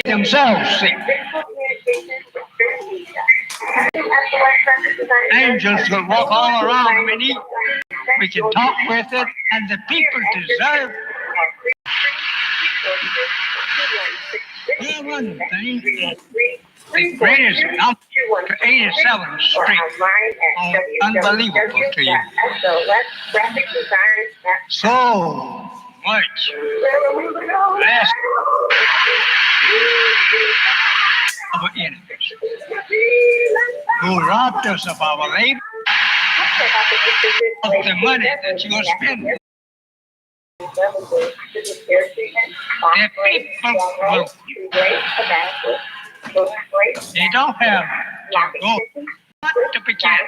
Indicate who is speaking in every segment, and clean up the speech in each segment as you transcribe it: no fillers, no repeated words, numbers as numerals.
Speaker 1: themselves sick. Angels will walk all around them and eat. We can talk with it, and the people deserve it. Well, one thing, the greatest number 87 Street, unbelievable to you. So much less of our enemies who robbed us of our labor, of the money that you are spending. The people will, they don't have to go to begin.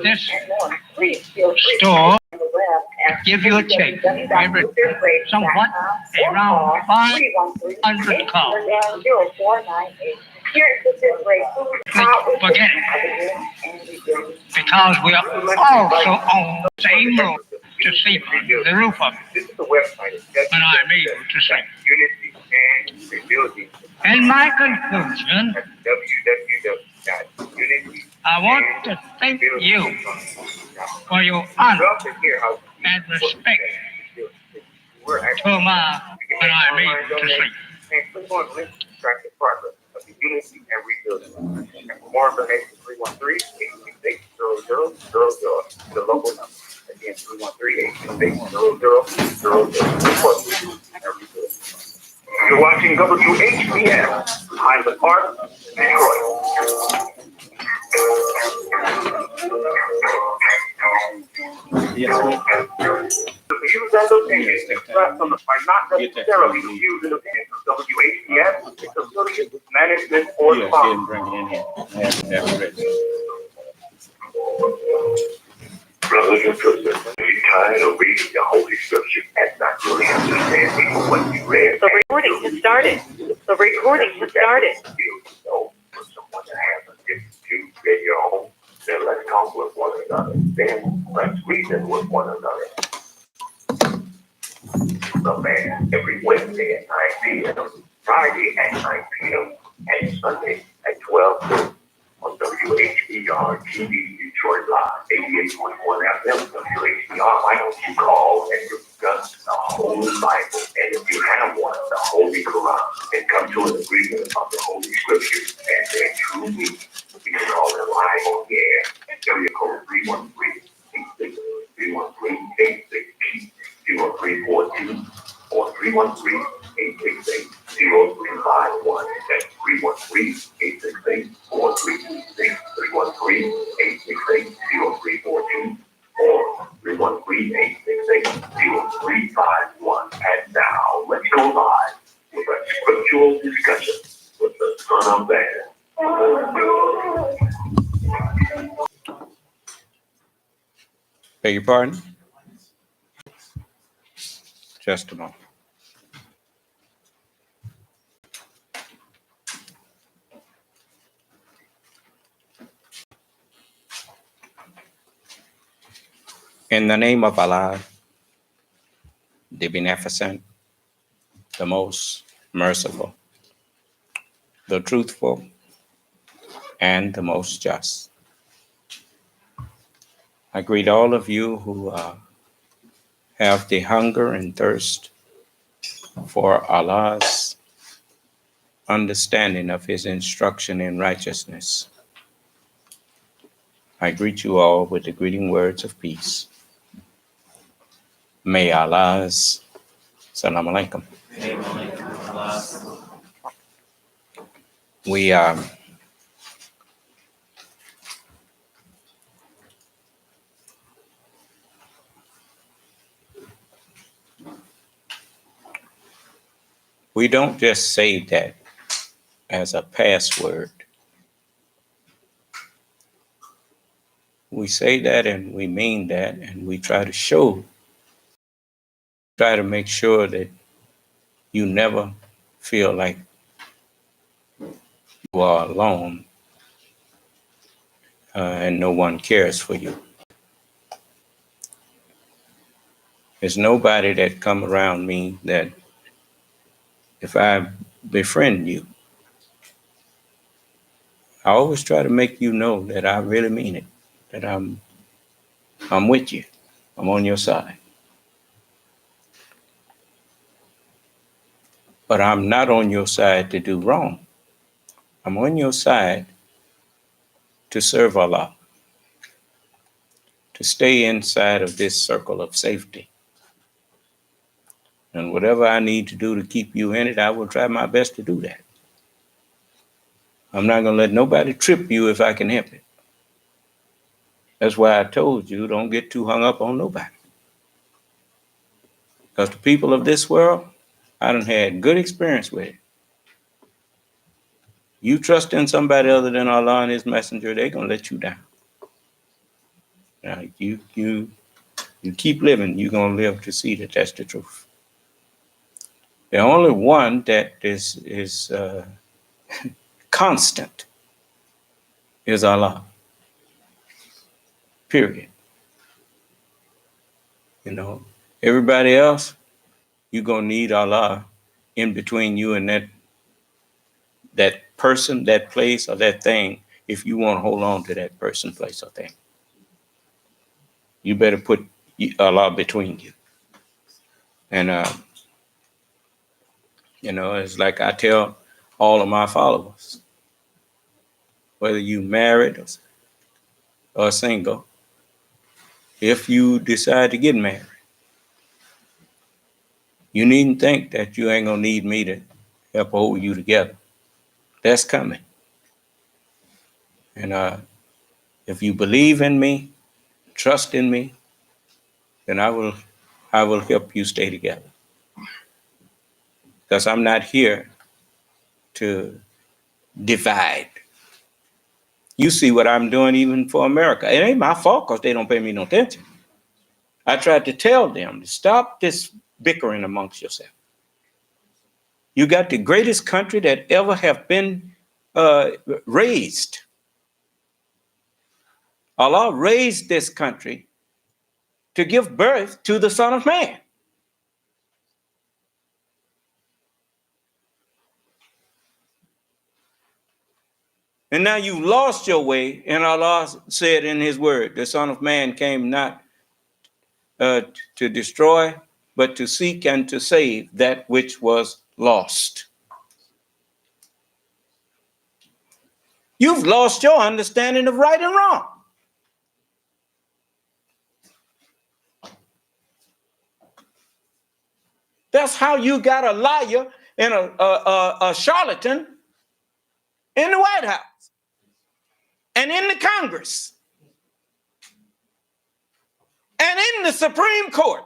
Speaker 1: This store give you a check every somewhat around 500 calls. Forget it. Because we are also on the same road to see the roof of it. And I'm able to see. And my conclusion, I want to thank you for your honor and respect to my when I'm able to see. Of the unity and rebuilding. And for more information, 313-868-0000, the local number. Again, 313-868-0000. You're watching WHBS, Highland Park, Detroit. The views and opinions expressed on the are not necessarily the views and opinions of WHBS, its affiliates, management, or sponsors. Brothers and sisters, are you tired of reading the Holy Scripture and not really understanding what you read? The recording has started. The recording has started. You know, for someone that has a different view than your own, then let's talk with one another. Then let's reason with one another. The man every Wednesday at 9 p.m., Friday at 9 p.m., and Sunday at 12 noon on WHBR TV Detroit Live, 88.1 FM WHBR. Why don't you call and discuss the Holy Bible, and if you have one, the Holy Quran, and come to an agreement of the Holy Scriptures and their true meaning. You can call it live on the air. Area code 313-860-313-860-0342 or 313-868-0351. That's 313-868-4326, 313-868-0342 or 313-868-0351. And now let's go live with a scriptural discussion with the Son of Man.
Speaker 2: Beg your pardon? Just a moment. In the name of Allah, the Beneficent, the Most Merciful, the Truthful, and the Most Just. I greet all of you who have the hunger and thirst for Allah's understanding of His instruction in righteousness. I greet you all with the greeting words of peace. May Allah's Salam Alaikum. We don't just say that as a password. We say that and we mean that, and we try to make sure that you never feel like you are alone and no one cares for you. There's nobody that come around me that if I befriend you. I always try to make you know that I really mean it, that I'm with you. I'm on your side. But I'm not on your side to do wrong. I'm on your side to serve Allah, to stay inside of this circle of safety. And whatever I need to do to keep you in it, I will try my best to do that. I'm not going to let nobody trip you if I can help it. That's why I told you, don't get too hung up on nobody. Because the people of this world, I done had good experience with it. You trust in somebody other than Allah and His messenger, they're going to let you down. Now, you keep living, you're going to live to see that that's the truth. The only one that is constant is Allah. Period. You know, everybody else, you're going to need Allah in between you and that person, that place, or that thing, if you want to hold on to that person, place, or thing. You better put Allah between you. And, you know, it's like I tell all of my followers, whether you married or single, if you decide to get married, you needn't think that you ain't going to need me to help hold you together. That's coming. And if you believe in me, trust in me, then I will help you stay together. Because I'm not here to divide. You see what I'm doing even for America. It ain't my fault because they don't pay me no attention. I tried to tell them to stop this bickering amongst yourself. You got the greatest country that ever have been raised. Allah raised this country to give birth to the Son of Man. And now you lost your way, and Allah said in His word, the Son of Man came not to destroy, but to seek and to save that which was lost. You've lost your understanding of right and wrong. That's how you got a liar and a charlatan in the White House and in the Congress and in the Supreme Court.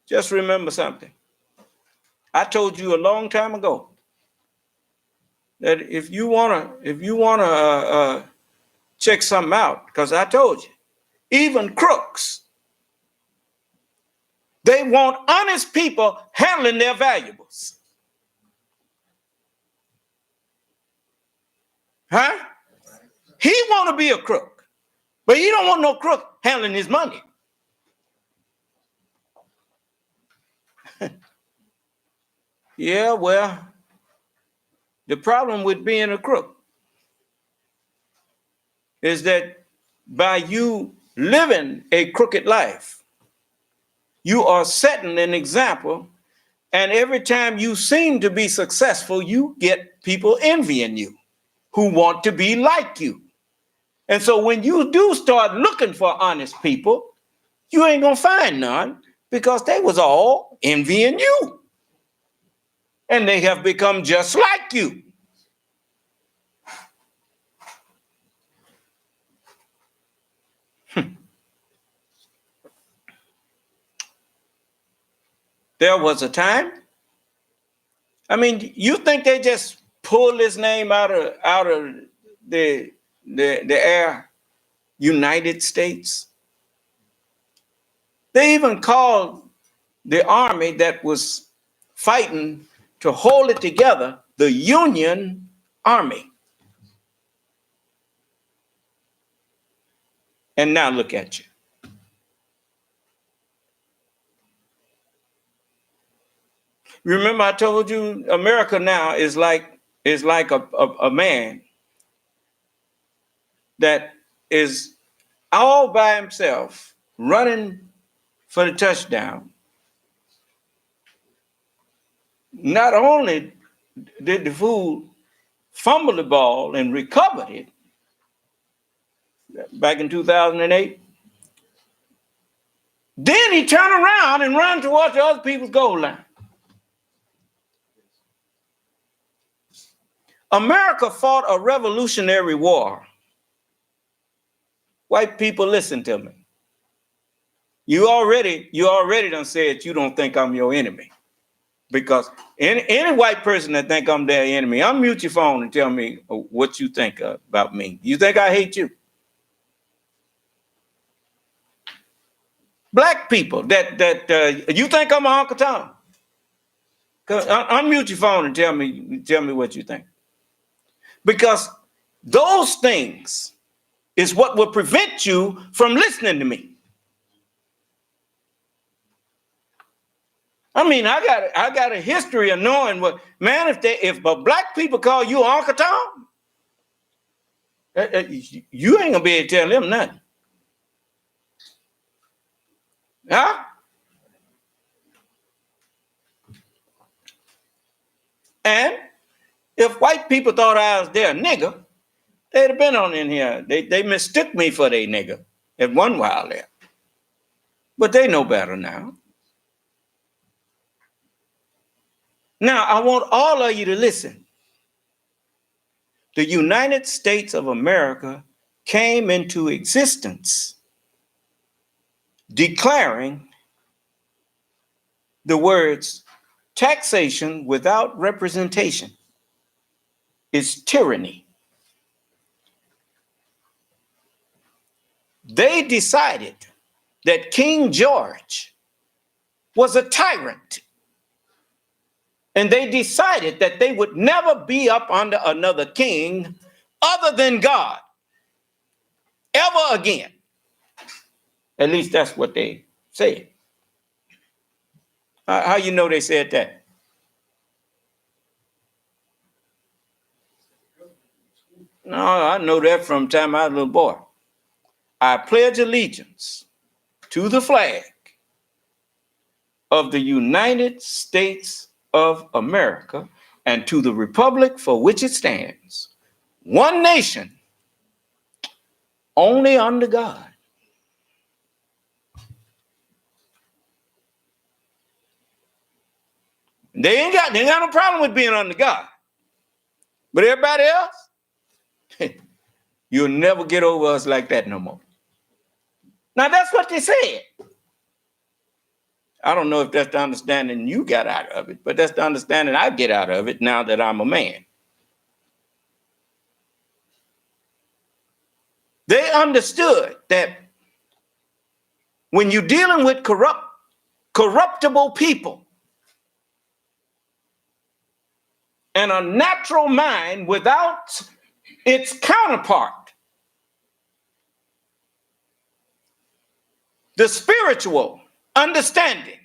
Speaker 2: Just remember something. I told you a long time ago that if you wanna check something out, because I told you, even crooks, they want honest people handling their valuables. Huh? He want to be a crook, but he don't want no crook handling his money. Yeah, well, the problem with being a crook is that by you living a crooked life, you are setting an example, and every time you seem to be successful, you get people envying you who want to be like you. And so when you do start looking for honest people, you ain't gonna find none because they was all envying you. And they have become just like you. There was a time. I mean, you think they just pulled his name out of the air? United States. They even called the army that was fighting to hold it together the Union Army. And now look at you. Remember, I told you America now is like a man that is all by himself running for the touchdown. Not only did the fool fumble the ball and recovered it back in 2008, then he turned around and ran towards the other people's goal line. America fought a revolutionary war. White people, listen to me. You already done said you don't think I'm your enemy. Because any white person that think I'm their enemy, unmute your phone and tell me what you think about me. You think I hate you? Black people that you think I'm Uncle Tom? Unmute your phone and tell me what you think. Because those things is what will prevent you from listening to me. I mean, I got a history of knowing what, man, if black people call you Uncle Tom, you ain't gonna be able to tell them nothing. Huh? And if white people thought I was their nigger, they'd have been on in here. They mistook me for their nigger at one while there. But they know better now. Now, I want all of you to listen. The United States of America came into existence declaring the words, taxation without representation is tyranny. They decided that King George was a tyrant. And they decided that they would never be up under another king other than God ever again. At least that's what they said. How you know they said that? No, I know that from the time I was a little boy. I pledge allegiance to the flag of the United States of America and to the republic for which it stands, one nation, only under God. They ain't got no problem with being under God. But everybody else, you'll never get over us like that no more. Now that's what they said. I don't know if that's the understanding you got out of it, but that's the understanding I get out of it now that I'm a man. They understood that when you're dealing with corruptible people and a natural mind without its counterpart, the spiritual understanding,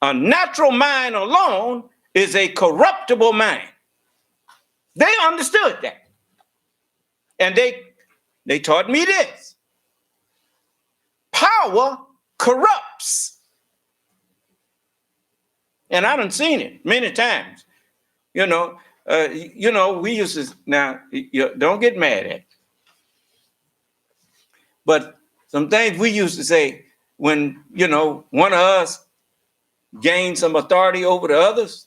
Speaker 2: a natural mind alone is a corruptible mind. They understood that. And they taught me this. Power corrupts. And I done seen it many times. We used to, now, don't get mad at it. But some things we used to say when, one of us gained some authority over the others,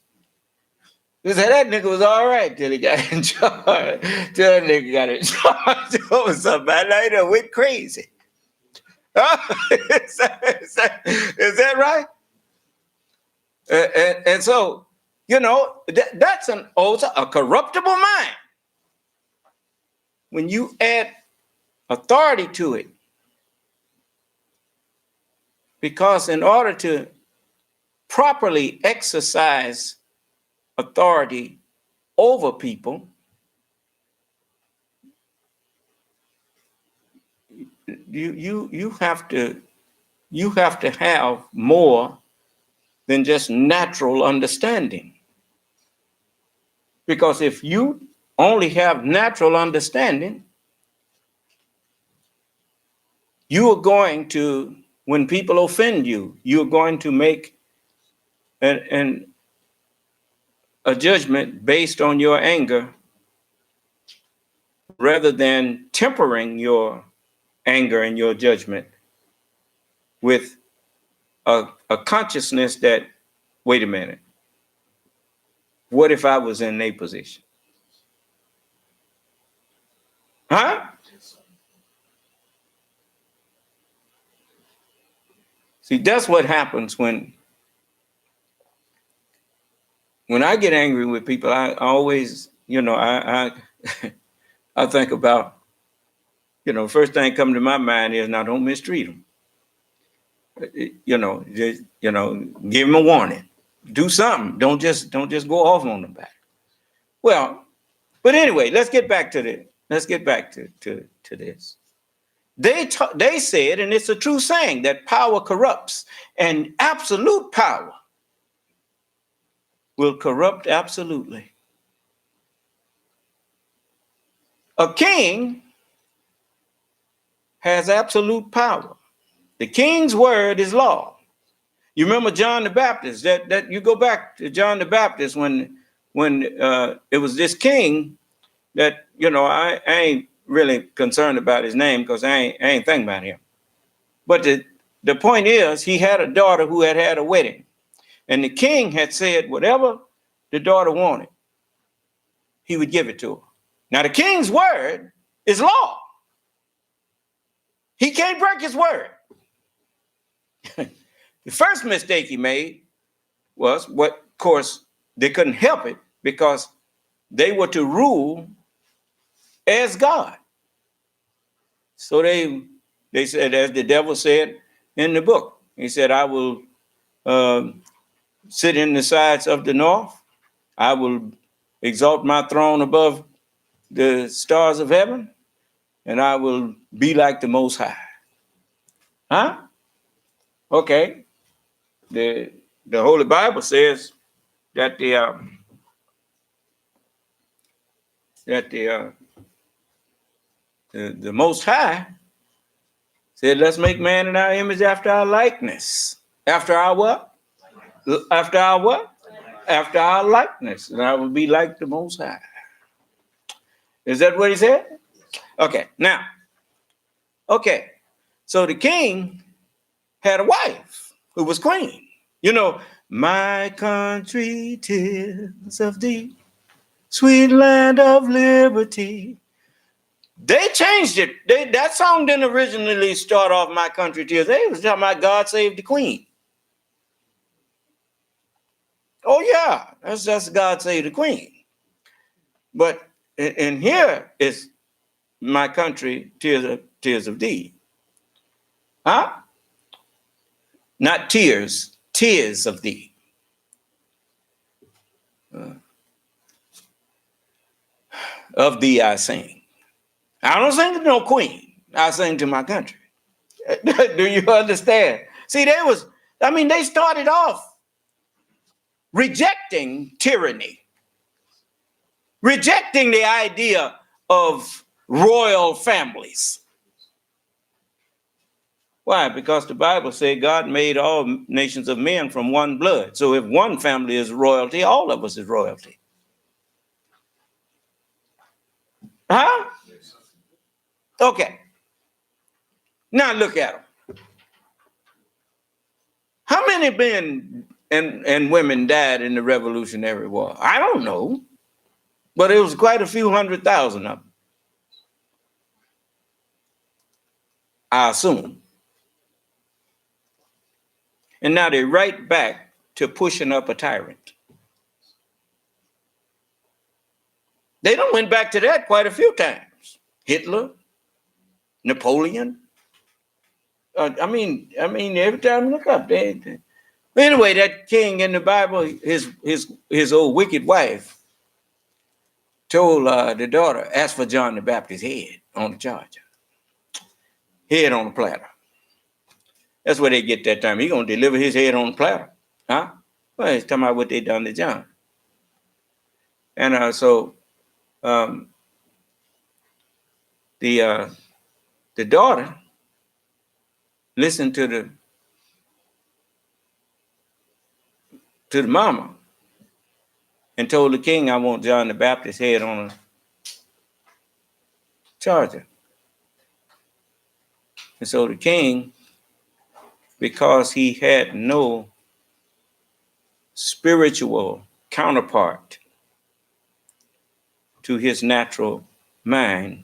Speaker 2: we said that nigga was all right till he got in charge. Till that nigga got in charge over somebody. I know went crazy. Is that right? And so, that's also a corruptible mind. When you add authority to it, because in order to properly exercise authority over people, you have to have more than just natural understanding. Because if you only have natural understanding, you are going to, when people offend you, you're going to make a judgment based on your anger rather than tempering your anger and your judgment with a consciousness that, wait a minute, what if I was in a position? Huh? See, that's what happens when I get angry with people. I always, I I think about, first thing come to my mind is, now don't mistreat them. Give them a warning. Do something. Don't just go off on them back. Well, but anyway, let's get back to this. They said, and it's a true saying, that power corrupts, and absolute power will corrupt absolutely. A king has absolute power. The king's word is law. You remember John the Baptist? That you go back to John the Baptist when it was this king that, I ain't really concerned about his name because I ain't thinking about him. But the point is, he had a daughter who had a wedding, and the king had said whatever the daughter wanted, he would give it to her. Now the king's word is law. He can't break his word. The first mistake he made was, of course, they couldn't help it because they were to rule as God. So they said, as the devil said in the book, he said, I will sit in the sides of the north. I will exalt my throne above the stars of heaven, and I will be like the Most High. Huh? Okay. The Holy Bible says that the Most High said, let's make man in our image after our likeness. After our what? After our what? After our likeness. And I will be like the Most High. Is that what he said? Okay. Now, okay. So the king had a wife who was queen. My country, 'tis of thee, sweet land of liberty. They changed it. That song didn't originally start off My Country, 'Tis. They was talking about God Save the Queen. Oh yeah, that's God Save the Queen. But in here is My Country, 'tis of thee. Huh? Not tears, tears of thee. Of thee I sing. I don't sing to no queen. I sing to my country. Do you understand? See, they started off rejecting tyranny, rejecting the idea of royal families. Why? Because the Bible said God made all nations of men from one blood. So if one family is royalty, all of us is royalty. Huh? Okay. Now look at them. How many men and women died in the Revolutionary War? I don't know. But it was quite a few 100,000 of them, I assume. And now they're right back to pushing up a tyrant. They done went back to that quite a few times. Hitler, Napoleon. I mean, every time you look up, anyway, that king in the Bible, his old wicked wife told the daughter, ask for John the Baptist's head on the charger. Head on the platter. That's where they get that time. He's going to deliver his head on the platter. Huh? Well, he's talking about what they done to John. And so the daughter listened to the mama and told the king, I want John the Baptist's head on a charger. And so the king, because he had no spiritual counterpart to his natural mind,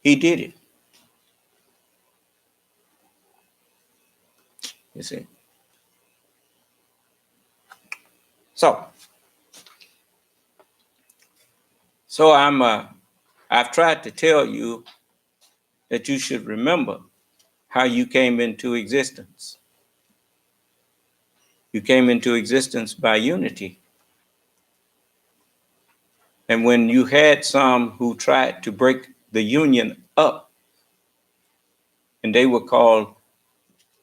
Speaker 2: he did it. You see? So I've tried to tell you that you should remember how you came into existence. You came into existence by unity. And when you had some who tried to break the union up, and they were called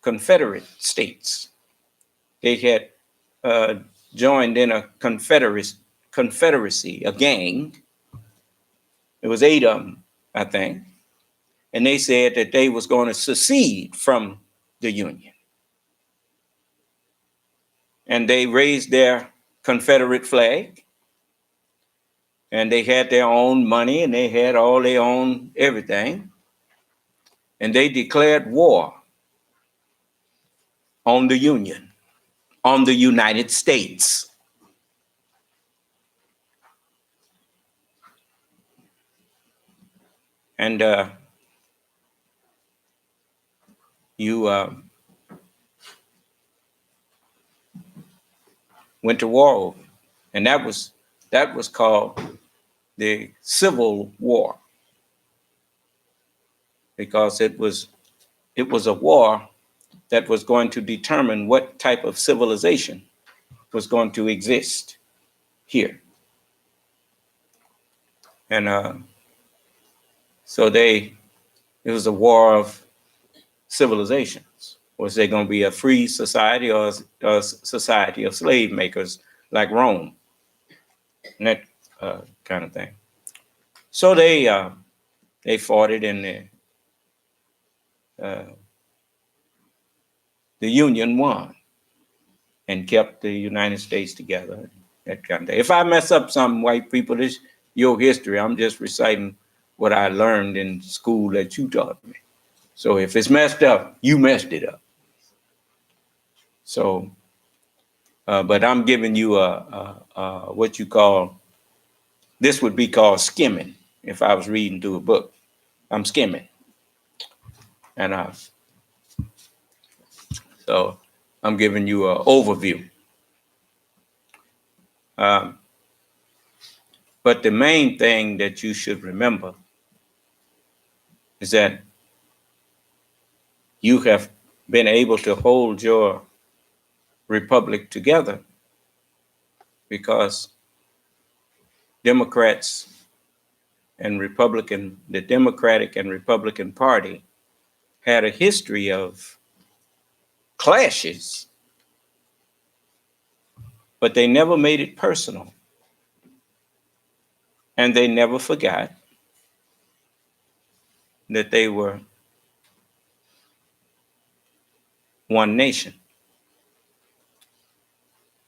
Speaker 2: Confederate states, they had joined in a confederacy, a gang. It was 8 of them, I think. And they said that they was going to secede from the Union. And they raised their Confederate flag. And they had their own money and they had all their own everything. And they declared war on the Union, on the United States. And you went to war over. And that was called the Civil War, because it was a war that was going to determine what type of civilization was going to exist here. And so it was a war of civilizations. Was there going to be a free society or a society of slave makers like Rome? And that kind of thing. So they fought it, and the Union won and kept the United States together. That kind of thing. If I mess up something, white people, this your history. I'm just reciting what I learned in school that you taught me. So if it's messed up, you messed it up. So, but I'm giving you what you call, this would be called skimming. If I was reading through a book, I'm skimming. And so I'm giving you an overview. But the main thing that you should remember is that you have been able to hold your republic together because Democrats and the Democratic and Republican Party had a history of clashes, but they never made it personal. And they never forgot that they were one nation.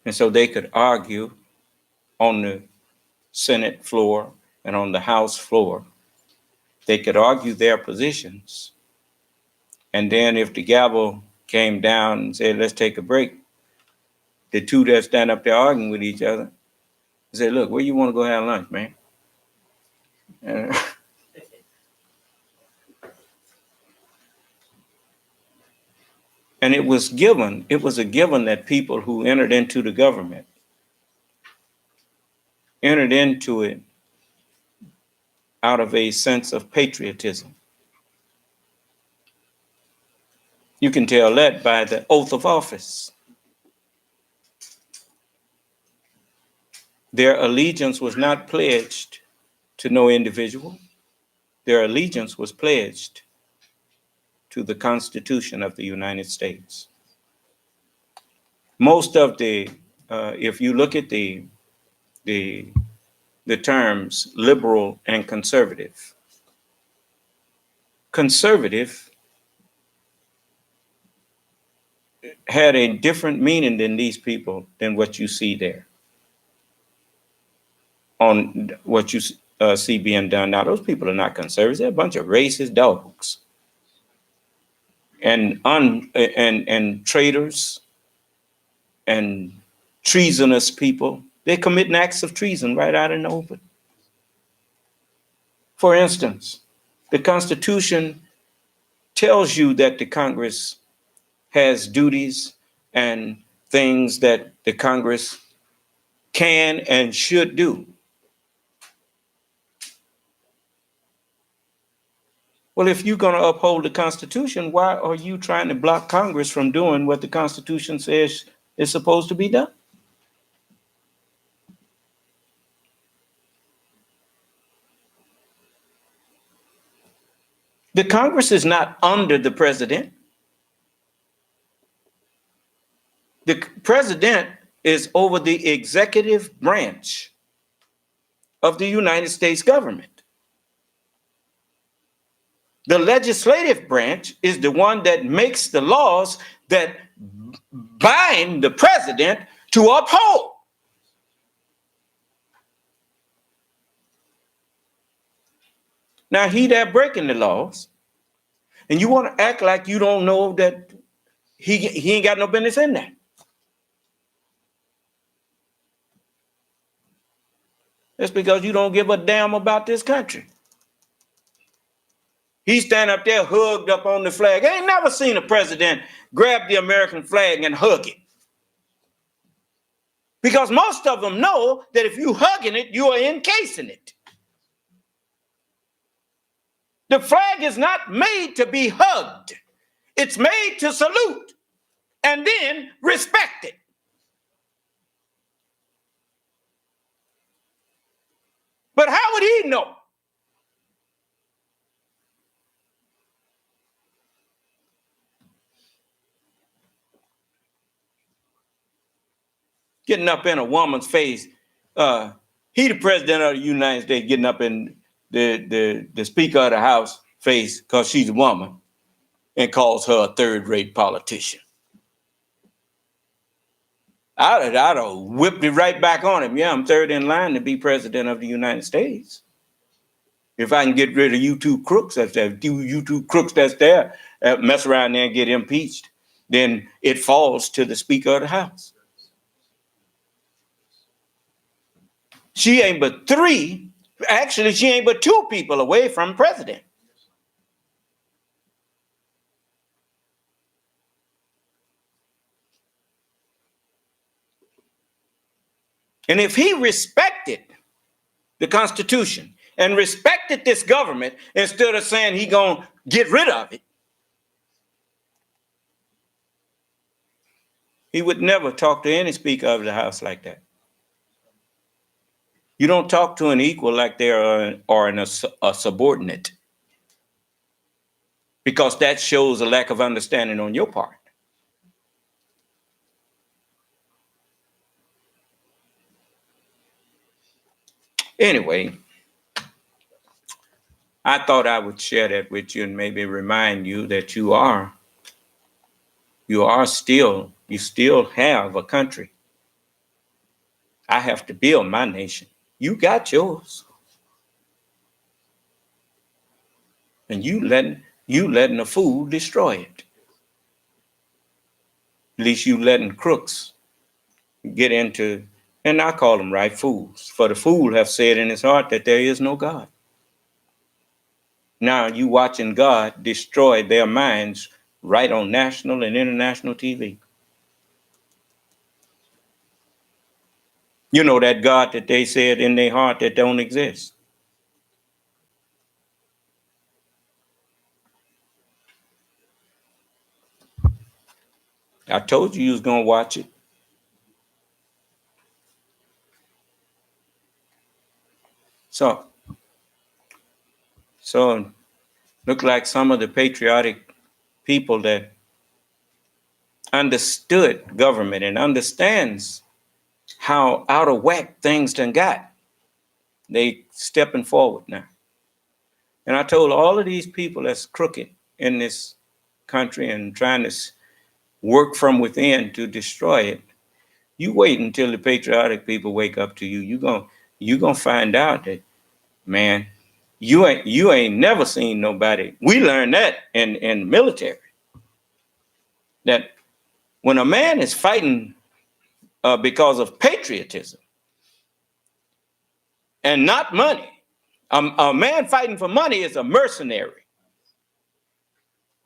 Speaker 2: And so they could argue on the Senate floor and on the House floor. They could argue their positions. And then if the gavel came down and said, let's take a break, the two that stand up there arguing with each other say, look, where you want to go have lunch, man? And it was a given that people who entered into the government entered into it out of a sense of patriotism. You can tell that by the oath of office. Their allegiance was not pledged to no individual. Their allegiance was pledged to the Constitution of the United States. most of if you look at the terms liberal and conservative, conservative had a different meaning than these people, than what you see there on what you see being done now. Those people are not conservatives. They're a bunch of racist dogs and traitors and treasonous people. They're committing acts of treason right out in the open. For instance, the Constitution tells you that the Congress has duties and things that the Congress can and should do. Well, if you're going to uphold the Constitution, why are you trying to block Congress from doing what the Constitution says is supposed to be done? The Congress is not under the president. The president is over the executive branch of the United States government. The legislative branch is the one that makes the laws that bind the president to uphold. Now, he that breaking the laws, and you want to act like you don't know that he ain't got no business in that. That's because you don't give a damn about this country. He stand up there hugged up on the flag. I ain't never seen a president grab the American flag and hug it. Because most of them know that if you hugging it, you are encasing it. The flag is not made to be hugged. It's made to salute and then respect it. But how would he know? Getting up in a woman's face. He the president of the United States getting up in the Speaker of the House face because she's a woman and calls her a third-rate politician. I'd have whipped it right back on him. Yeah, I'm third in line to be president of the United States. If I can get rid of you two crooks that's there, mess around there and get impeached, then it falls to the Speaker of the House. She ain't but two people away from president. And if he respected the Constitution and respected this government instead of saying he gonna get rid of it, he would never talk to any Speaker of the House like that. You don't talk to an equal like they are a subordinate, because that shows a lack of understanding on your part. Anyway, I thought I would share that with you and maybe remind you that you still have a country. I have to build my nation. You got yours. And you letting a fool destroy it. At least you letting crooks get into, and I call them right fools. For the fool have said in his heart that there is no God. Now you watching God destroy their minds right on national and international TV. You know that God that they said in their heart that don't exist. I told you was gonna watch it. So look like some of the patriotic people that understood government and understands how out of whack things done got, they stepping forward now. And I told all of these people that's crooked in this country and trying to work from within to destroy it, you wait until the patriotic people wake up to you. You gonna find out that, man, you ain't never seen nobody. We learned that in military, that when a man is fighting because of patriotism and not money, a man fighting for money is a mercenary.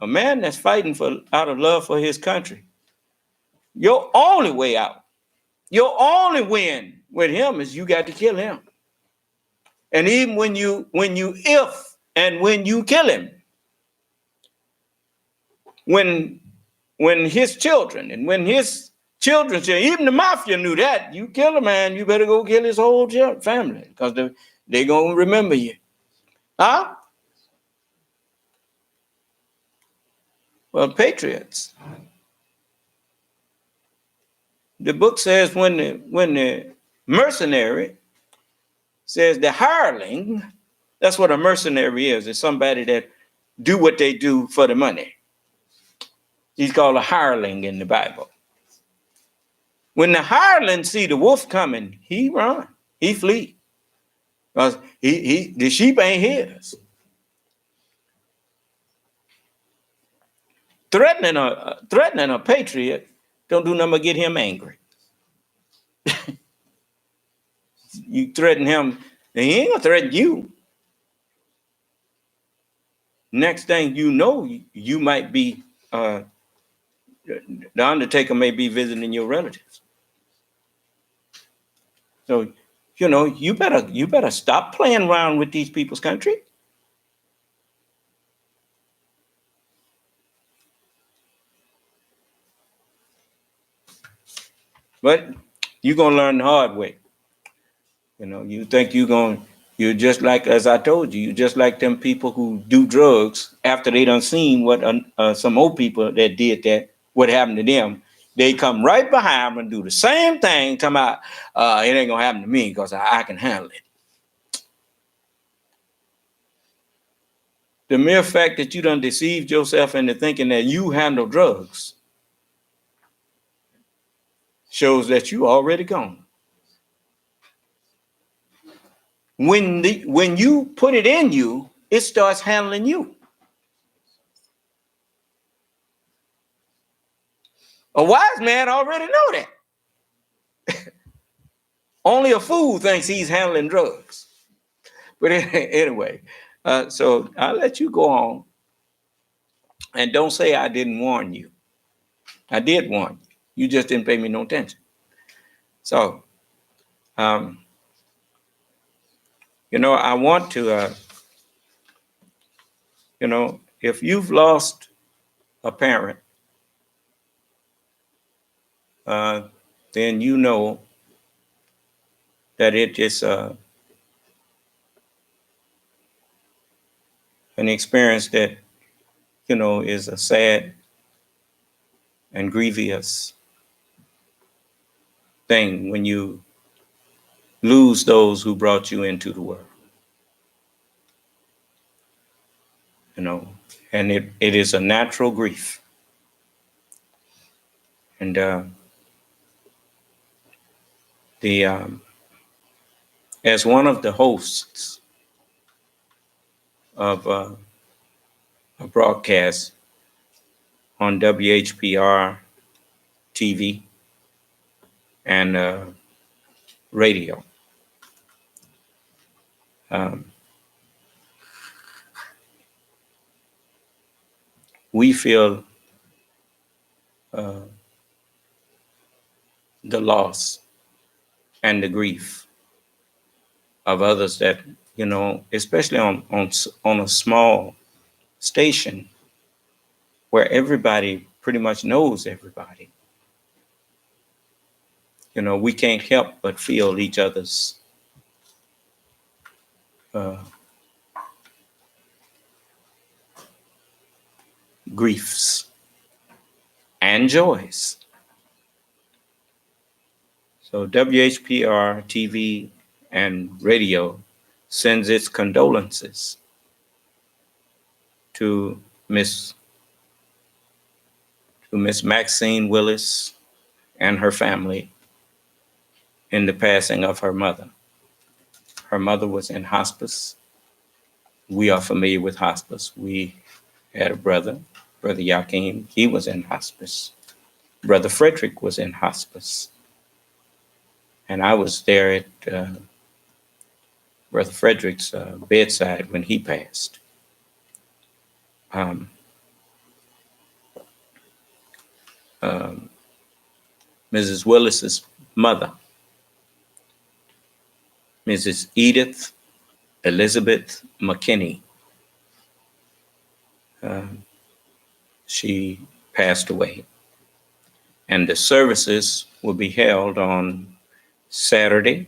Speaker 2: A man that's fighting for out of love for his country, your only way out, your only win with him is you got to kill him. And even when you kill him, when his children and when his children, even the mafia knew that, you kill a man, you better go kill his whole family, because they gonna remember you. Huh? Well, patriots. The book says when the mercenary says the hireling, that's what a mercenary is. It's somebody that do what they do for the money. He's called a hireling in the Bible. When the hireling see the wolf coming, he run, he flee, because the sheep ain't his. Threatening a patriot don't do nothing but get him angry. You threaten him, and he ain't gonna threaten you. Next thing you know, you might be the undertaker may be visiting your relatives. So, you better stop playing around with these people's country. But you're gonna learn the hard way. You think you're just like, as I told you, you're just like them people who do drugs after they done seen what some old people that did that, what happened to them. They come right behind them and do the same thing, talking about it ain't gonna happen to me because I can handle it. The mere fact that you done deceived yourself into thinking that you handle drugs shows that you already gone. When you put it in you, it starts handling you. A wise man already know that. Only a fool thinks he's handling drugs. But anyway, so I'll let you go on. And don't say I didn't warn you. I did warn you. You just didn't pay me no attention. So, I want to, if you've lost a parent, then you know that it is an experience that, is a sad and grievous thing when you lose those who brought you into the world. And it is a natural grief. And as one of the hosts of a broadcast on WHPR TV and radio, we feel the loss and the grief of others that, especially on a small station where everybody pretty much knows everybody. We can't help but feel each other's griefs and joys. So WHPR TV and radio sends its condolences to Miss Maxine Willis and her family in the passing of her mother. Her mother was in hospice. We are familiar with hospice. We had a brother, Brother Joachim. He was in hospice. Brother Frederick was in hospice. And I was there at Brother Frederick's bedside when he passed. Um, Mrs. Willis's mother, Mrs. Edith Elizabeth McKinney, she passed away. And the services will be held on Saturday,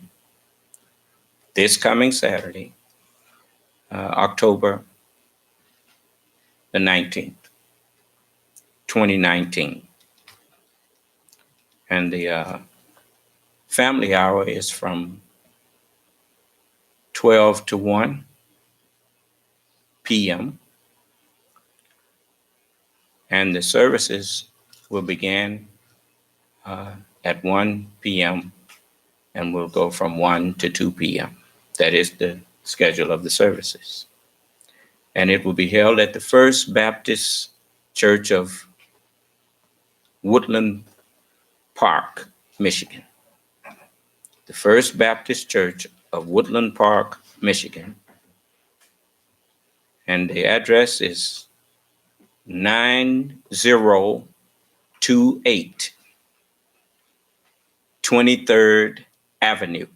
Speaker 2: this coming Saturday, October the 19th, 2019. And the family hour is from 12 to 1 p.m. And the services will begin at 1 p.m. and will go from 1 to 2 p.m. That is the schedule of the services. And it will be held at the First Baptist Church of Woodland Park, Michigan. The First Baptist Church of Woodland Park, Michigan. And the address is 9028 23rd Avenue.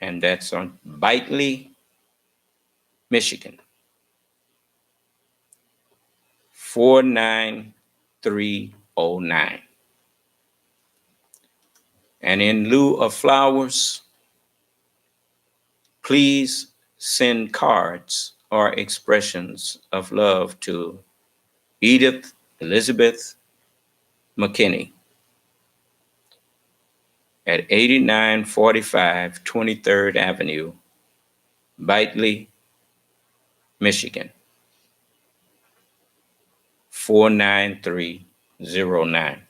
Speaker 2: And that's on Bitely, Michigan. 49309. And in lieu of flowers, please send cards or expressions of love to Edith Elizabeth McKinney at 8945 23rd Avenue, Bitely, Michigan, 49309.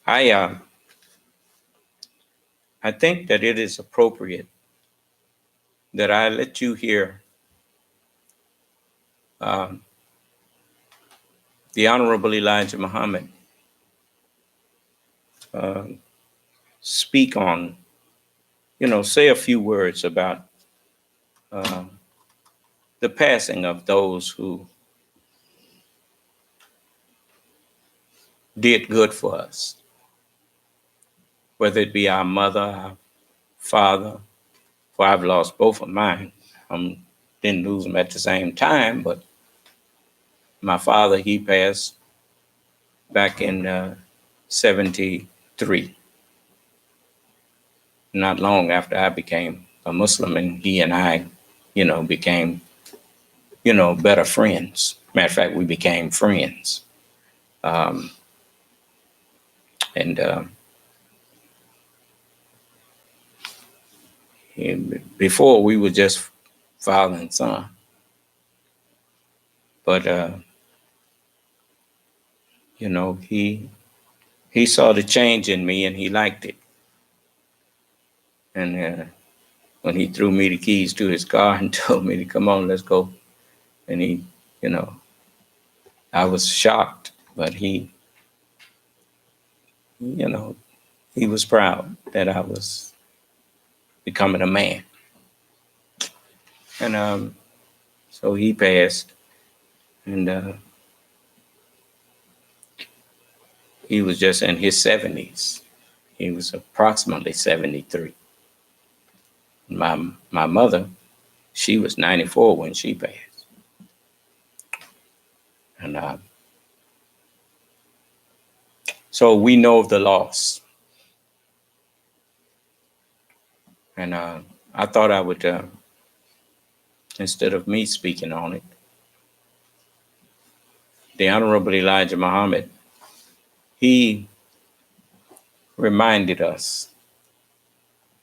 Speaker 2: I think that it is appropriate that I let you hear the Honorable Elijah Muhammad speak on, say a few words about the passing of those who did good for us, whether it be our mother, our father, for I've lost both of mine. Didn't lose them at the same time, but my father, he passed back in 73, not long after I became a Muslim, and he and I, became, better friends. Matter of fact, we became friends. And before we were just father and son. But, he saw the change in me and he liked it. And when he threw me the keys to his car and told me to come on, let's go. And he, I was shocked, but he was proud that I was becoming a man. And so he passed, and he was just in his 70s. He was approximately 73. My mother, she was 94 when she passed. And so we know of the loss. And I thought I would, instead of me speaking on it, the Honorable Elijah Muhammad, he reminded us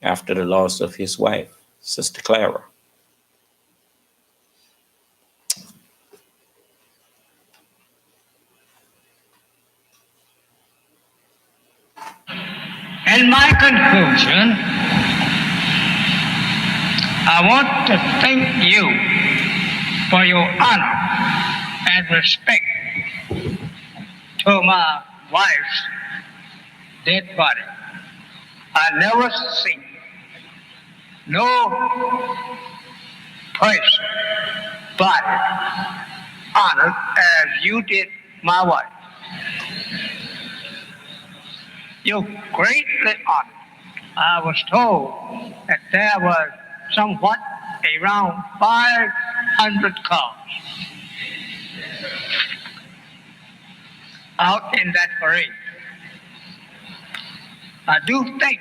Speaker 2: after the loss of his wife, Sister Clara.
Speaker 3: In my conclusion, I want to thank you for your honor and respect to my wife's dead body. I never seen no person body honored as you did my wife. You're greatly honored. I was told that there was somewhat around 500 cars out in that parade. I do think,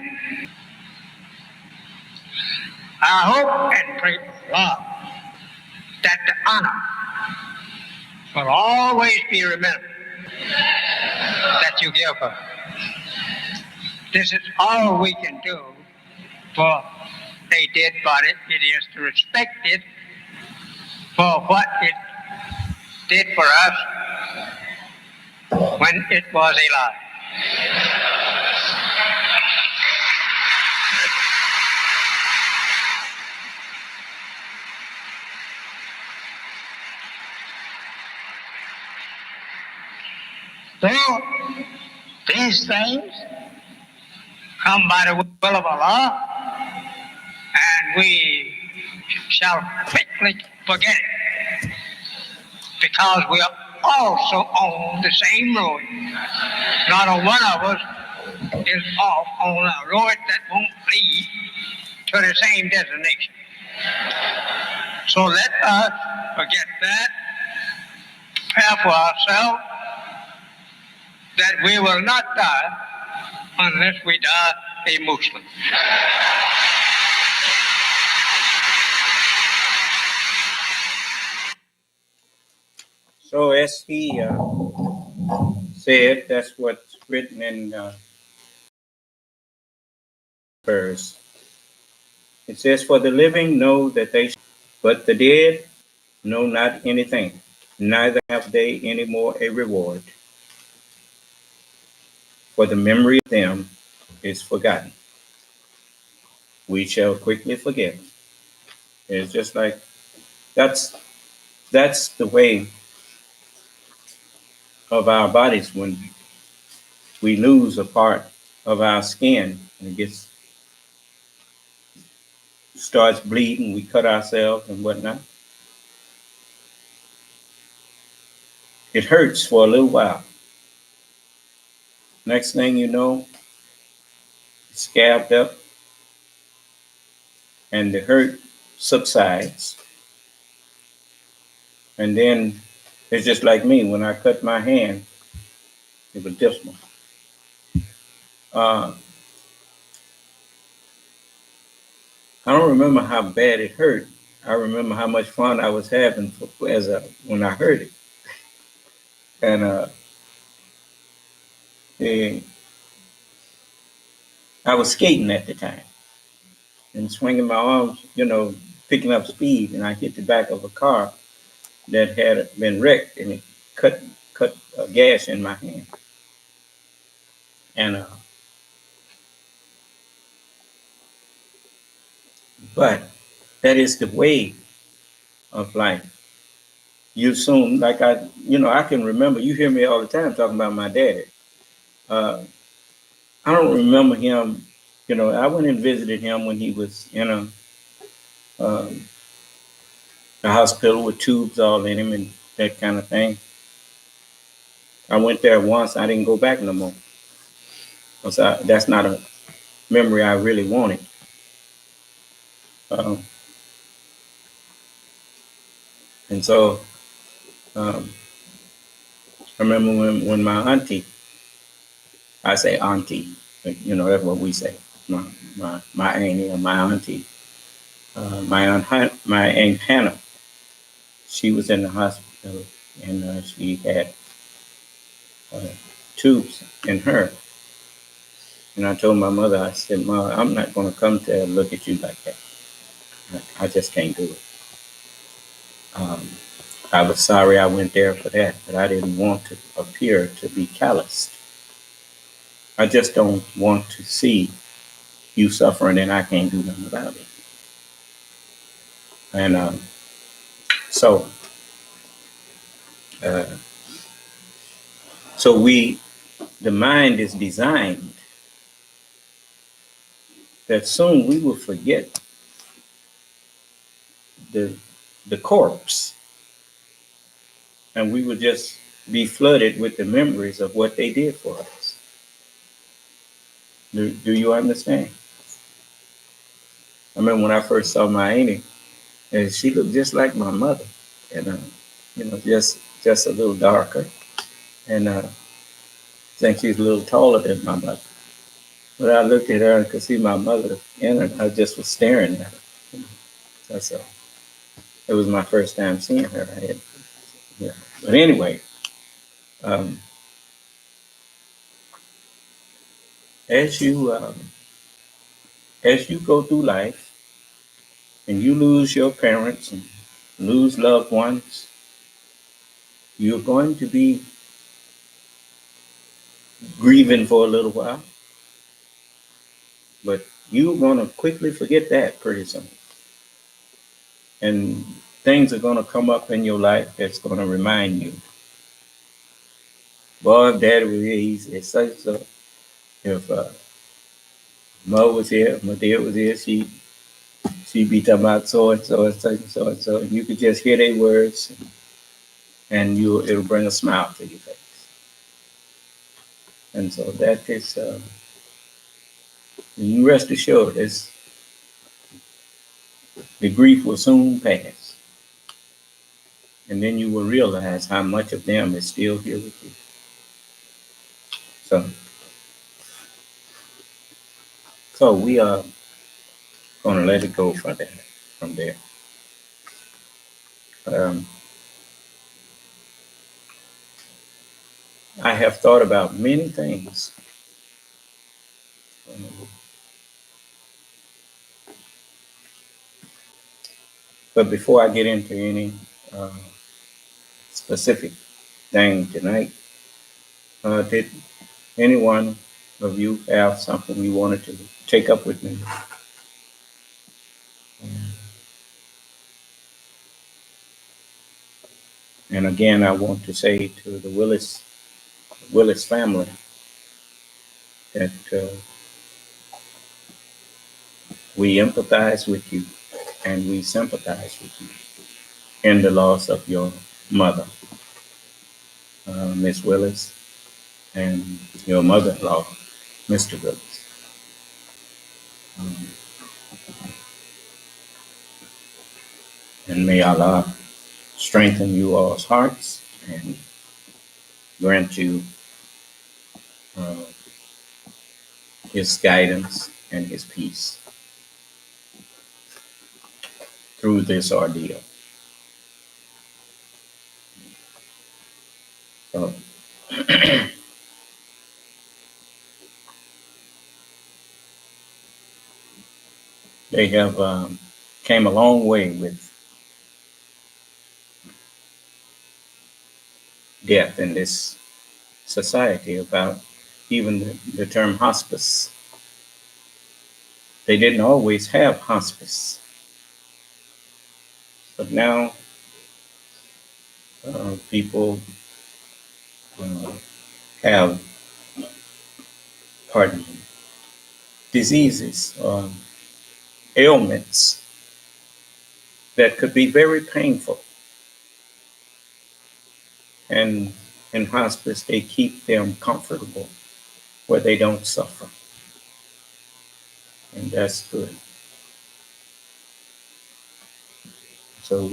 Speaker 3: I hope and pray for God that the honor will always be remembered that you give her. This is all we can do for a dead body. It is to respect it for what it did for us when it was alive. So, these things come by the will of Allah, and we shall quickly forget it, because we are also on the same road. Not a one of us is off on a road that won't lead to the same destination. So let us forget that, prepare for ourselves, that we will not die unless we die a Muslim.
Speaker 2: So as he said, that's what's written in verse. It says, "For the living know that they, but the dead know not anything, neither have they any more a reward. For the memory of them is forgotten." We shall quickly forget. It's just like that's the way of our bodies when we lose a part of our skin and it starts bleeding, we cut ourselves and whatnot. It hurts for a little while. Next thing you know, it's scabbed up and the hurt subsides. And then it's just like me, when I cut my hand, it was dismal. I don't remember how bad it hurt. I remember how much fun I was having when I heard it. And I was skating at the time and swinging my arms, picking up speed, and I hit the back of a car that had been wrecked, and it cut a gash in my hand. And but that is the way of life. You soon, like I can remember. You hear me all the time talking about my daddy. I don't remember him. I went and visited him when he was in a hospital with tubes all in him and that kind of thing. I went there once. I didn't go back no more. That's not a memory I really wanted. And so I remember when my auntie, I say auntie, but, that's what we say. My auntie or my auntie, my aunt Hannah, she was in the hospital and she had tubes in her. And I told my mother, I said, "Ma, I'm not going to come to look at you like that. I just can't do it." Um, I was sorry I went there for that, but I didn't want to appear to be calloused. I just don't want to see you suffering and I can't do nothing about it. And so, uh, so the mind is designed that soon we will forget the the corpse, and we will just be flooded with the memories of what they did for us. Do you understand? I remember when I first saw my auntie, and she looked just like my mother, and just a little darker, and I think she's a little taller than my mother. But I looked at her and could see my mother in her. I just was staring at her. That's all. It was my first time seeing her. Yeah. But anyway, um, as you as you go through life and you lose your parents and lose loved ones, you're going to be grieving for a little while, but you're going to quickly forget that pretty soon. And things are going to come up in your life that's going to remind you, boy, if Daddy was here, he said such and so. If Mo was here, my dad was here, she'd be talking about so and so and such and so and so. And you could just hear their words, and it'll bring a smile to your face. And so that is, you rest assured, the grief will soon pass. And then you will realize how much of them is still here with you. So we are going to let it go from there. Um, I have thought about many things. But before I get into any uh, specific thing tonight, did any one of you have something you wanted to take up with me? And again, I want to say to the Willis family that we empathize with you and we sympathize with you in the loss of your mother, Miss Willis, and your mother-in-law, Mr. Willis. Um, and may Allah strengthen you all's hearts and grant you uh, His guidance and His peace through this ordeal. So, they have came a long way with death in this society about even the term hospice. They didn't always have hospice, but now people uh, have, pardon me, diseases, ailments that could be very painful. And in hospice, they keep them comfortable where they don't suffer. And that's good. So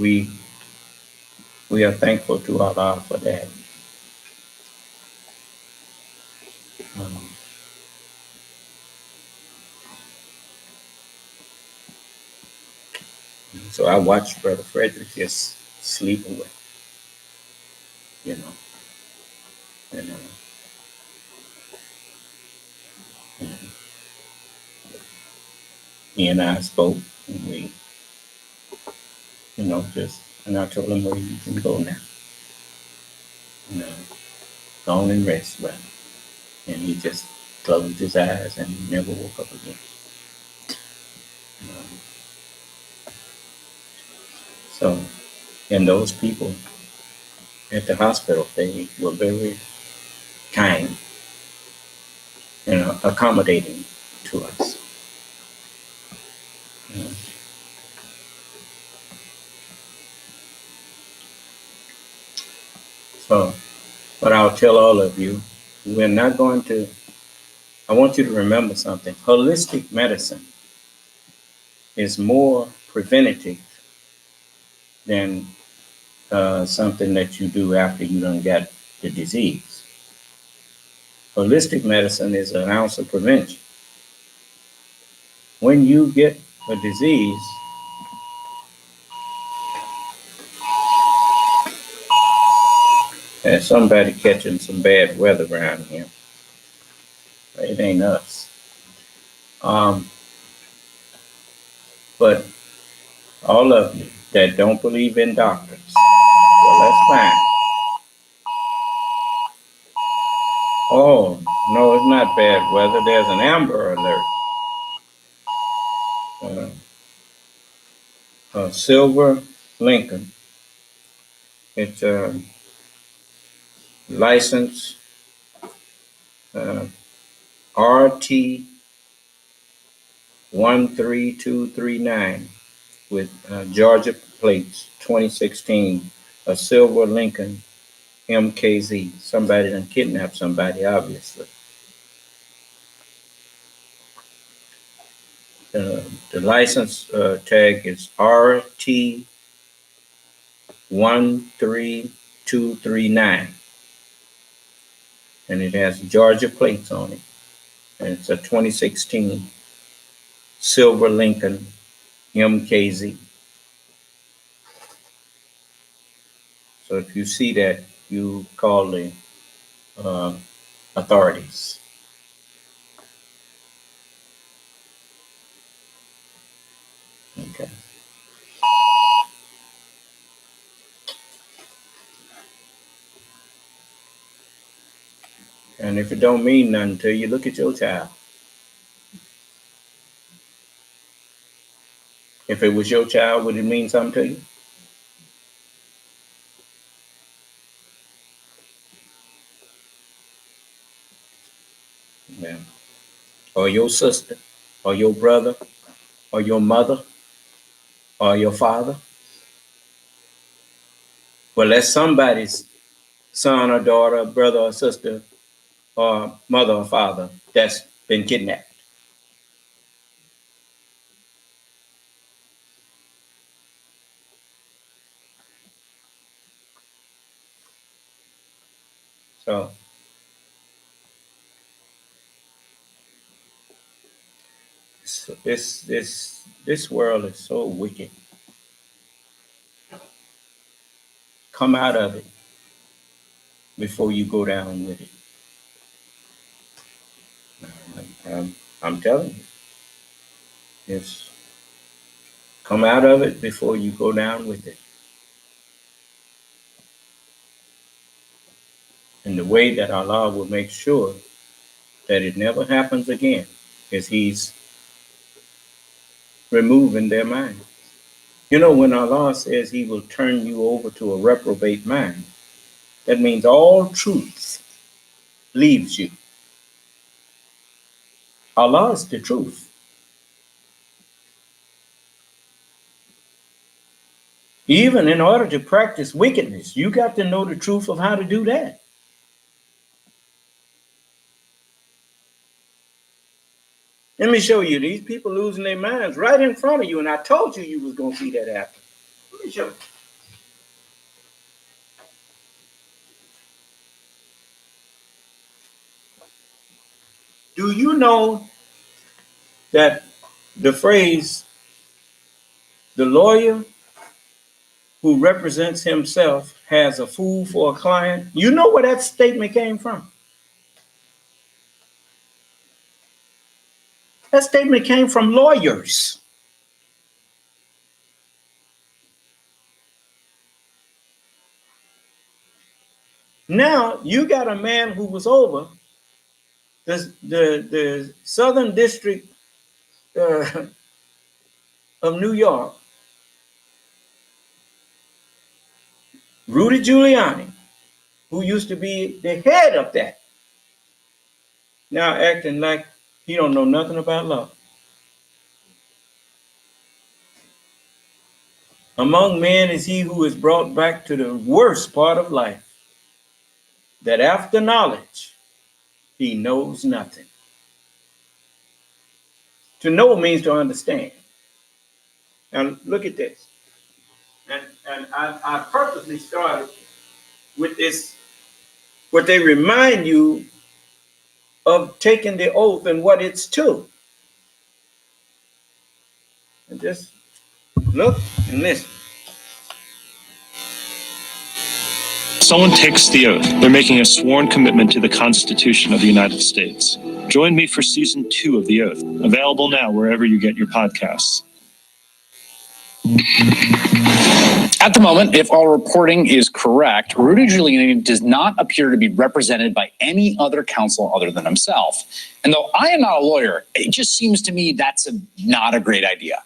Speaker 2: we are thankful to Allah for that. Um, so I watched Brother Frederick just sleep away, you know. And He and I spoke, and we, and I told him, well, you can go now. You know, go on and rest, brother. And he just closed his eyes and never woke up again. Um, so, and those people at the hospital, they were very kind and accommodating to us. You know. So, but I'll tell all of you, we're not going to, I want you to remember something. Holistic medicine is more preventative than something that you do after you done got the disease. Holistic medicine is an ounce of prevention. When you get a disease, there's somebody catching some bad weather around here. It ain't us. But all of you that don't believe in doctors, well, that's fine. Oh, no, it's not bad weather. There's an amber alert. Silver Lincoln. It's a license RT 13239 with Georgia plates 2016. A silver Lincoln MKZ. Somebody done kidnapped somebody, obviously. The license tag is RT 13239, and it has Georgia plates on it. And it's a 2016 silver Lincoln MKZ. So if you see that, you call the authorities. Okay. And if it don't mean nothing to you, look at your child. If it was your child, would it mean something to you? Yeah. Or your sister, or your brother, or your mother, or your father. Well, that's somebody's son or daughter, brother or sister, or mother or father that's been kidnapped. So this world is so wicked. Come out of it before you go down with it. I'm telling you, just come out of it before you go down with it. And the way that Allah will make sure that it never happens again is He's removing their mind. You know, when Allah says He will turn you over to a reprobate mind, that means all truth leaves you. Allah is the truth. Even in order to practice wickedness, you got to know the truth of how to do that. Let me show you these people losing their minds right in front of you, and I told you you was going to see that happen. Let me show you. Do you know that the phrase, the lawyer who represents himself has a fool for a client? You know where that statement came from? That statement came from lawyers. Now you got a man who was over the Southern District of New York, Rudy Giuliani, who used to be the head of that, now acting like he don't know nothing about law. Among men is he who is brought back to the worst part of life, that after knowledge, he knows nothing. To know means to understand. Now look at this. And I purposely started with this, what they remind you of taking the oath and what it's to. And just look and listen.
Speaker 4: Someone takes the oath. They're making a sworn commitment to the Constitution of the United States. Join me for season 2 of The Oath, available now wherever you get your podcasts.
Speaker 5: At the moment, if all reporting is correct, Rudy Giuliani does not appear to be represented by any other counsel other than himself. And though I am not a lawyer, it just seems to me that's not a great idea.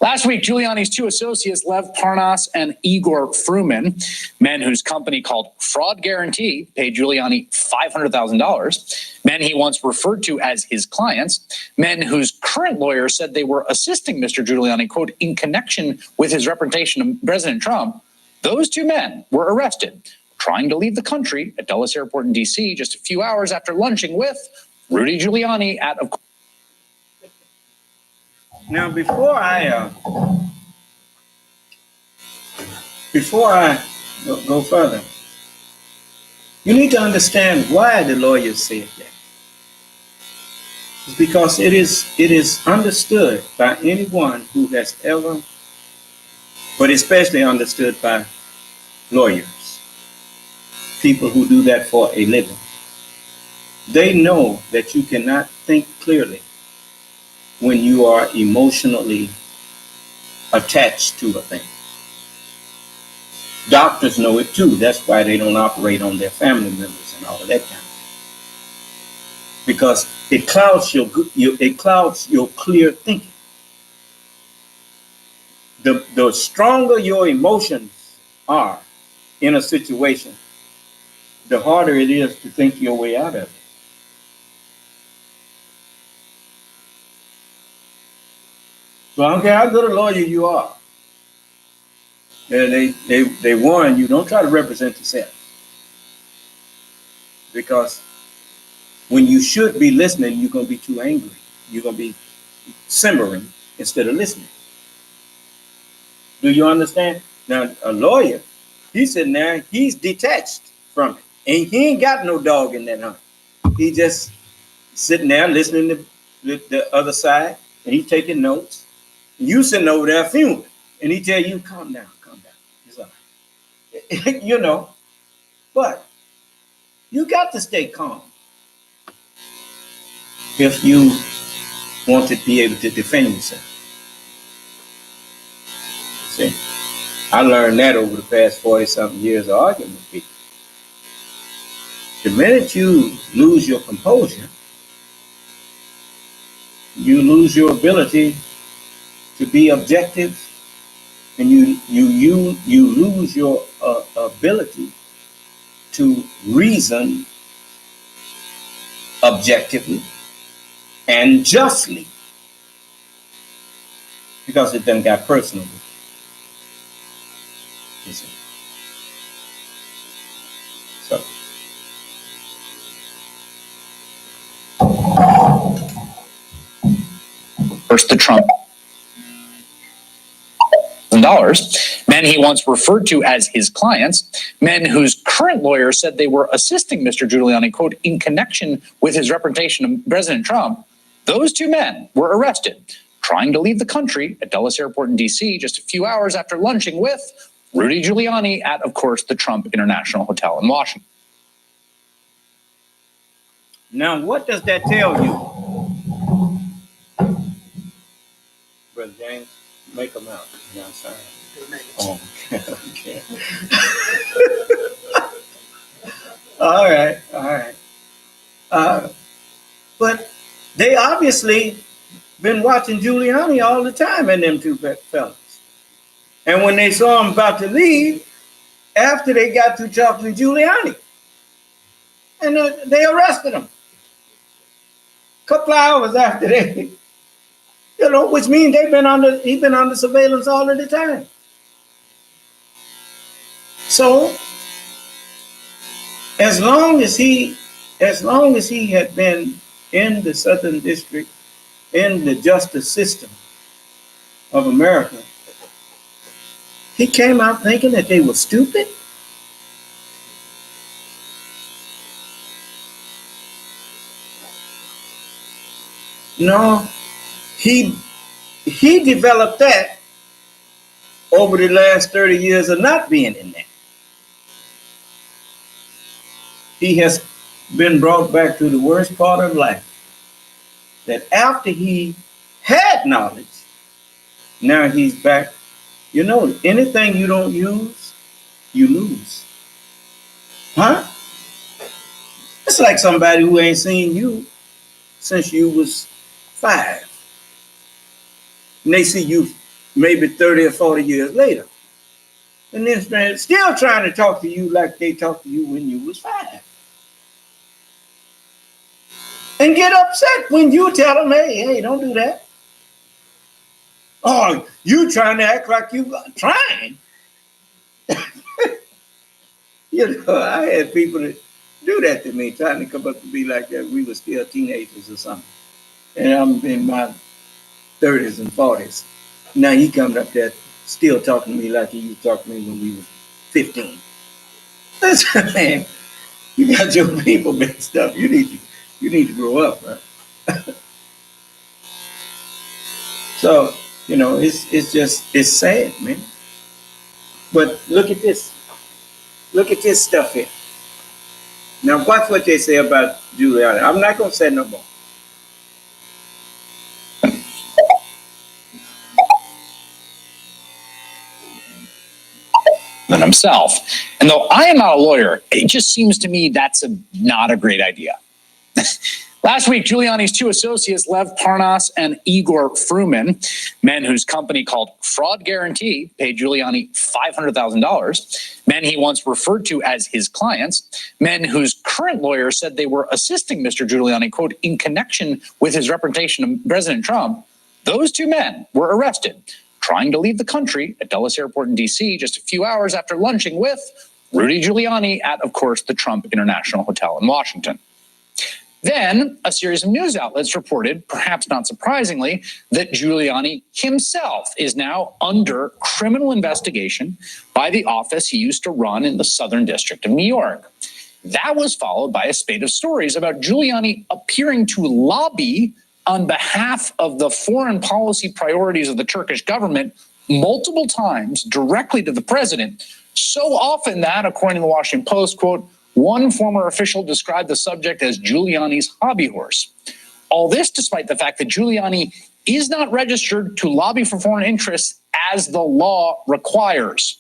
Speaker 5: Last week, Giuliani's 2 associates, Lev Parnas and Igor Fruman, men whose company called Fraud Guarantee paid Giuliani $500,000, men he once referred to as his clients, men whose current lawyer said they were assisting Mr. Giuliani, quote, in connection with his representation of President Trump, those 2 men were arrested, trying to leave the country at Dulles Airport in D.C. just a few hours after lunching with Rudy Giuliani at, of course.
Speaker 2: Now, before I go further, you need to understand why the lawyers said that. It's because it is understood by anyone who has ever, but especially understood by lawyers, people who do that for a living. They know that you cannot think clearly when you are emotionally attached to a thing. Doctors know it too. That's why they don't operate on their family members and all of that kind of thing. Because it clouds your clear thinking. The stronger your emotions are in a situation, the harder it is to think your way out of it. So I don't care how good a lawyer you are. They warn you, don't try to represent yourself. Because when you should be listening, you're going to be too angry. You're going to be simmering instead of listening. Do you understand? Now, a lawyer, he's sitting there, he's detached from it. And he ain't got no dog in that hunt. He just sitting there listening to the other side, and he's taking notes. You sitting over there fuming, and he tell you, calm down. It's all right. You know, but you got to stay calm if you want to be able to defend yourself. See, I learned that over the past 40-something years of arguing with people. The minute you lose your composure, you lose your ability to be objective, and you lose your ability to reason objectively and justly, because it done got personal. You see. So
Speaker 5: First, the Trump $1,000, men he once referred to as his clients, men whose current lawyer said they were assisting Mr. Giuliani, quote, in connection with his representation of President Trump, those 2 men were arrested, trying to leave the country at Dulles Airport in D.C. just a few hours after lunching with Rudy Giuliani at, of course, the Trump International Hotel in Washington.
Speaker 2: now what does that tell you? Brother James? Make them out. You know what I'm saying? Oh, okay. All right. But they obviously been watching Giuliani all the time and them two fellas. And when they saw him about to leave, after they got through talking to Giuliani, and they arrested him. A couple of hours after they, which means he's been under surveillance all of the time. So, as long as he had been in the Southern District, in the justice system of America, he came out thinking that they were stupid. No, he developed that over the last 30 years of not being in there. He has been brought back to the worst part of life. That after he had knowledge, now he's back. You know, anything you don't use, you lose. Huh? It's like somebody who ain't seen you since you was 5. And they see you maybe 30 or 40 years later. And then still trying to talk to you like they talked to you when you was 5. And get upset when you tell them, hey, don't do that. Oh, you trying to act like you trying. I had people that do that to me, trying to come up to be like that. We were still teenagers or something. And I'm in my 30s and 40s. Now he comes up there still talking to me like he used to talk to me when we were 15. That's man, you got your people mixed up. You need to grow up, right? So, it's sad, man. But look at this. Look at this stuff here. Now watch what they say about Giuliani. I'm not going to say no more.
Speaker 5: Than himself. And though I am not a lawyer, it just seems to me that's not a great idea. Last week, Giuliani's 2 associates, Lev Parnas and Igor Fruman, men whose company called Fraud Guarantee paid Giuliani $500,000, men he once referred to as his clients, men whose current lawyer said they were assisting Mr. Giuliani, quote, in connection with his representation of President Trump. Those 2 men were arrested, trying to leave the country at Dulles Airport in D.C. just a few hours after lunching with Rudy Giuliani at, of course, the Trump International Hotel in Washington. Then a series of news outlets reported, perhaps not surprisingly, that Giuliani himself is now under criminal investigation by the office he used to run in the Southern District of New York. That was followed by a spate of stories about Giuliani appearing to lobby on behalf of the foreign policy priorities of the Turkish government multiple times directly to the president, so often that, according to the Washington Post, quote, one former official described the subject as Giuliani's hobby horse. All this despite the fact that Giuliani is not registered to lobby for foreign interests as the law requires.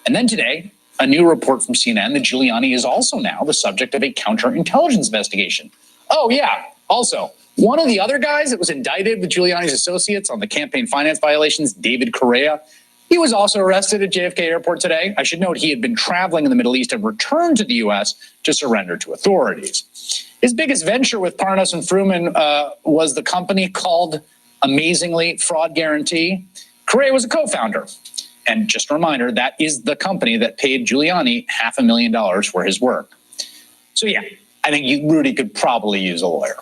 Speaker 5: And then today, a new report from CNN that Giuliani is also now the subject of a counterintelligence investigation. Oh yeah, also, one of the other guys that was indicted with Giuliani's associates on the campaign finance violations, David Correa, he was also arrested at JFK Airport today. I should note he had been traveling in the Middle East and returned to the U.S. to surrender to authorities. His biggest venture with Parnas and Fruman was the company called, amazingly, Fraud Guarantee. Correa was a co-founder. And just a reminder, that is the company that paid Giuliani $500,000 for his work. So yeah, I think Rudy could probably use a lawyer.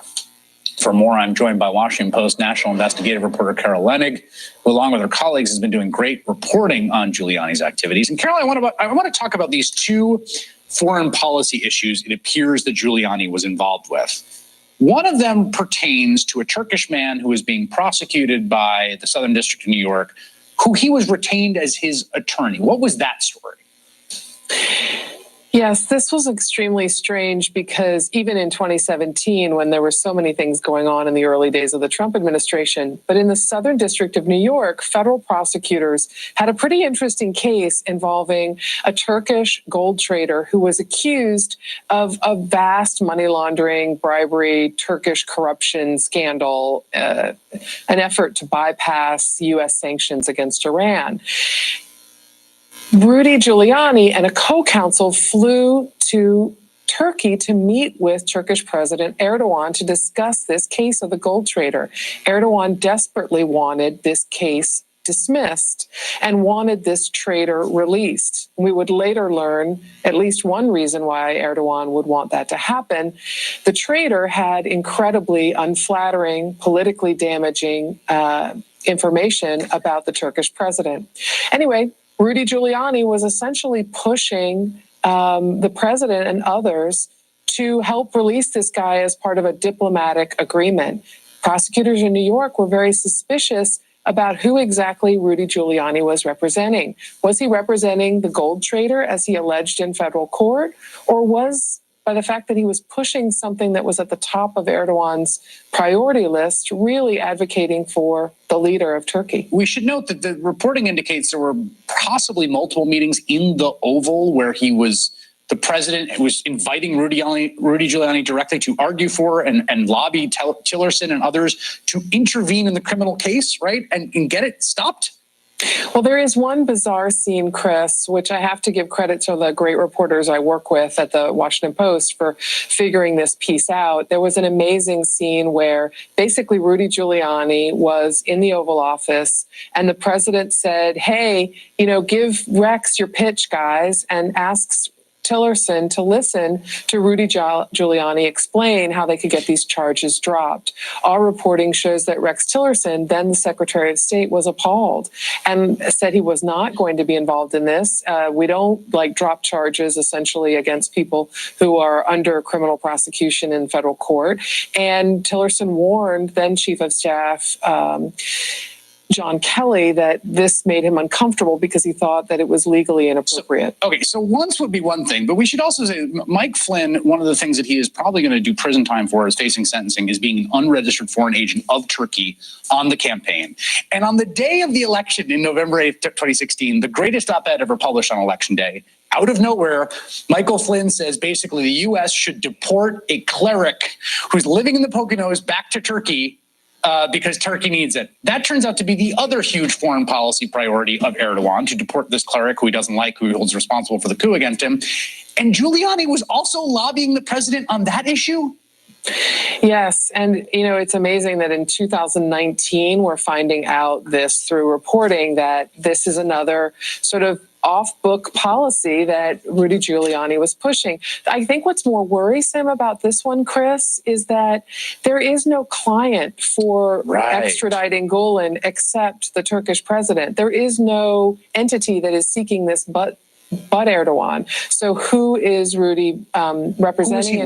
Speaker 5: For more, I'm joined by Washington Post national investigative reporter Carol Leonnig, who, along with her colleagues, has been doing great reporting on Giuliani's activities. And Carol, I want to talk about these 2 foreign policy issues it appears that Giuliani was involved with. One of them pertains to a Turkish man who is being prosecuted by the Southern District of New York, who he was retained as his attorney. What was that story?
Speaker 6: Yes, this was extremely strange because even in 2017, when there were so many things going on in the early days of the Trump administration, but in the Southern District of New York, federal prosecutors had a pretty interesting case involving a Turkish gold trader who was accused of a vast money laundering, bribery, Turkish corruption scandal, an effort to bypass U.S. sanctions against Iran. Rudy Giuliani and a co-counsel flew to Turkey to meet with Turkish President Erdogan to discuss this case of the gold trader. Erdogan desperately wanted this case dismissed and wanted this trader released. We would later learn at least one reason why Erdogan would want that to happen. The trader had incredibly unflattering, politically damaging information about the Turkish president. Anyway, Rudy Giuliani was essentially pushing the president and others to help release this guy as part of a diplomatic agreement. Prosecutors in New York were very suspicious about who exactly Rudy Giuliani was representing. Was he representing the gold trader as he alleged in federal court, or was by the fact that he was pushing something that was at the top of Erdogan's priority list, really advocating for the leader of Turkey?
Speaker 5: We should note that the reporting indicates there were possibly multiple meetings in the Oval where the president was inviting Rudy Giuliani directly to argue for and lobby Tillerson and others to intervene in the criminal case, right? And get it stopped.
Speaker 6: Well, there is one bizarre scene, Chris, which I have to give credit to the great reporters I work with at the Washington Post for figuring this piece out. There was an amazing scene where basically Rudy Giuliani was in the Oval Office and the president said, hey, give Rex your pitch, guys, and asks Tillerson to listen to Rudy Giuliani explain how they could get these charges dropped. Our reporting shows that Rex Tillerson, then the Secretary of State, was appalled and said he was not going to be involved in this. We don't drop charges essentially against people who are under criminal prosecution in federal court. And Tillerson warned then Chief of Staff John Kelly that this made him uncomfortable because he thought that it was legally inappropriate.
Speaker 5: So once would be one thing, but we should also say Mike Flynn, one of the things that he is probably going to do prison time for, is facing sentencing, is being an unregistered foreign agent of Turkey on the campaign. And on the day of the election in November 8th, 2016, the greatest op-ed ever published on election day, out of nowhere, Michael Flynn says basically the U.S. should deport a cleric who's living in the Poconos back to Turkey because Turkey needs it. That turns out to be the other huge foreign policy priority of Erdogan, to deport this cleric who he doesn't like, who he holds responsible for the coup against him. And Giuliani was also lobbying the president on that issue.
Speaker 6: Yes. And, it's amazing that in 2019, we're finding out this through reporting that this is another sort of off-book policy that Rudy Giuliani was pushing. I think what's more worrisome about this one, Chris, is that there is no client for extraditing Gulen except the Turkish president. There is no entity that is seeking this but Erdogan. So who is Rudy representing,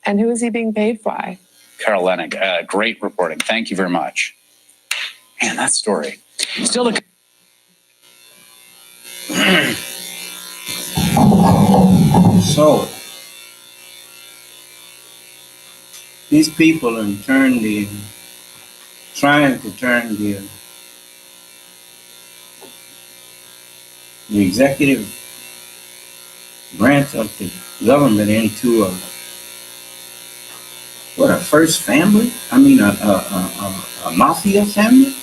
Speaker 6: and who is he being paid by?
Speaker 5: Carol Lenig, great reporting. Thank you very much. Man, that story. Still to
Speaker 2: So these people trying to turn the executive branch of the government into a first family? I mean, a mafia family?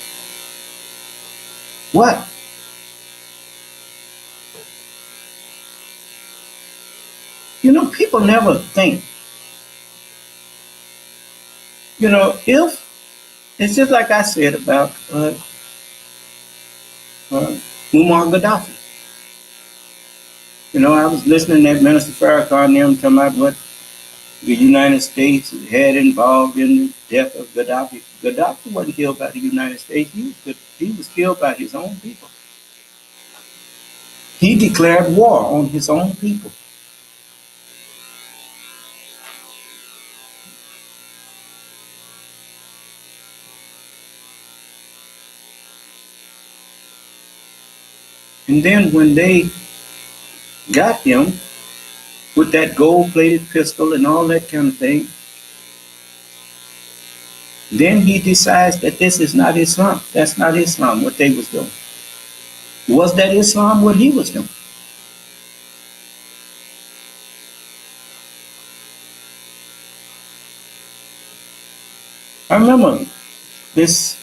Speaker 2: What? People never think. If it's just like I said about Muammar Gaddafi. I was listening to Minister Farrakhan and them talking about what the United States had involved in the death of Gaddafi. Gaddafi wasn't killed by the United States. He was killed by his own people. He declared war on his own people. And then when they got him, with that gold-plated pistol and all that kind of thing. Then he decides that this is not Islam. That's not Islam, what they was doing. Was that Islam, what he was doing? I remember this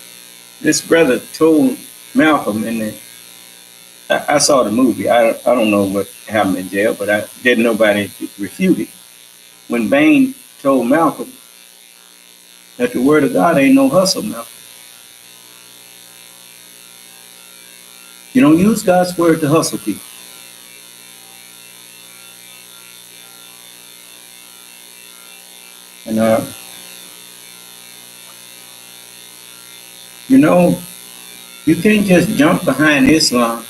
Speaker 2: brother told Malcolm, and I saw the movie. I don't know what happened in jail, but I didn't nobody refute it. When Bain told Malcolm that the word of God ain't no hustle, Malcolm. You don't use God's word to hustle people. And you know, you can't just jump behind Islam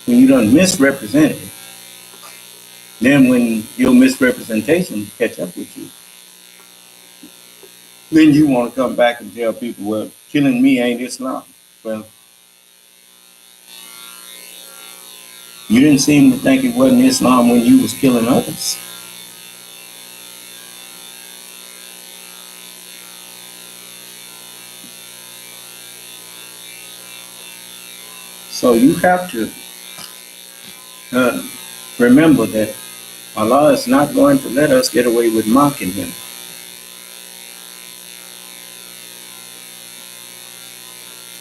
Speaker 2: when you done misrepresented it. Then when your misrepresentation catch up with you, then you want to come back and tell people, well, killing me ain't Islam. Well, you didn't seem to think it wasn't Islam when you was killing others. So you have to remember that Allah is not going to let us get away with mocking him.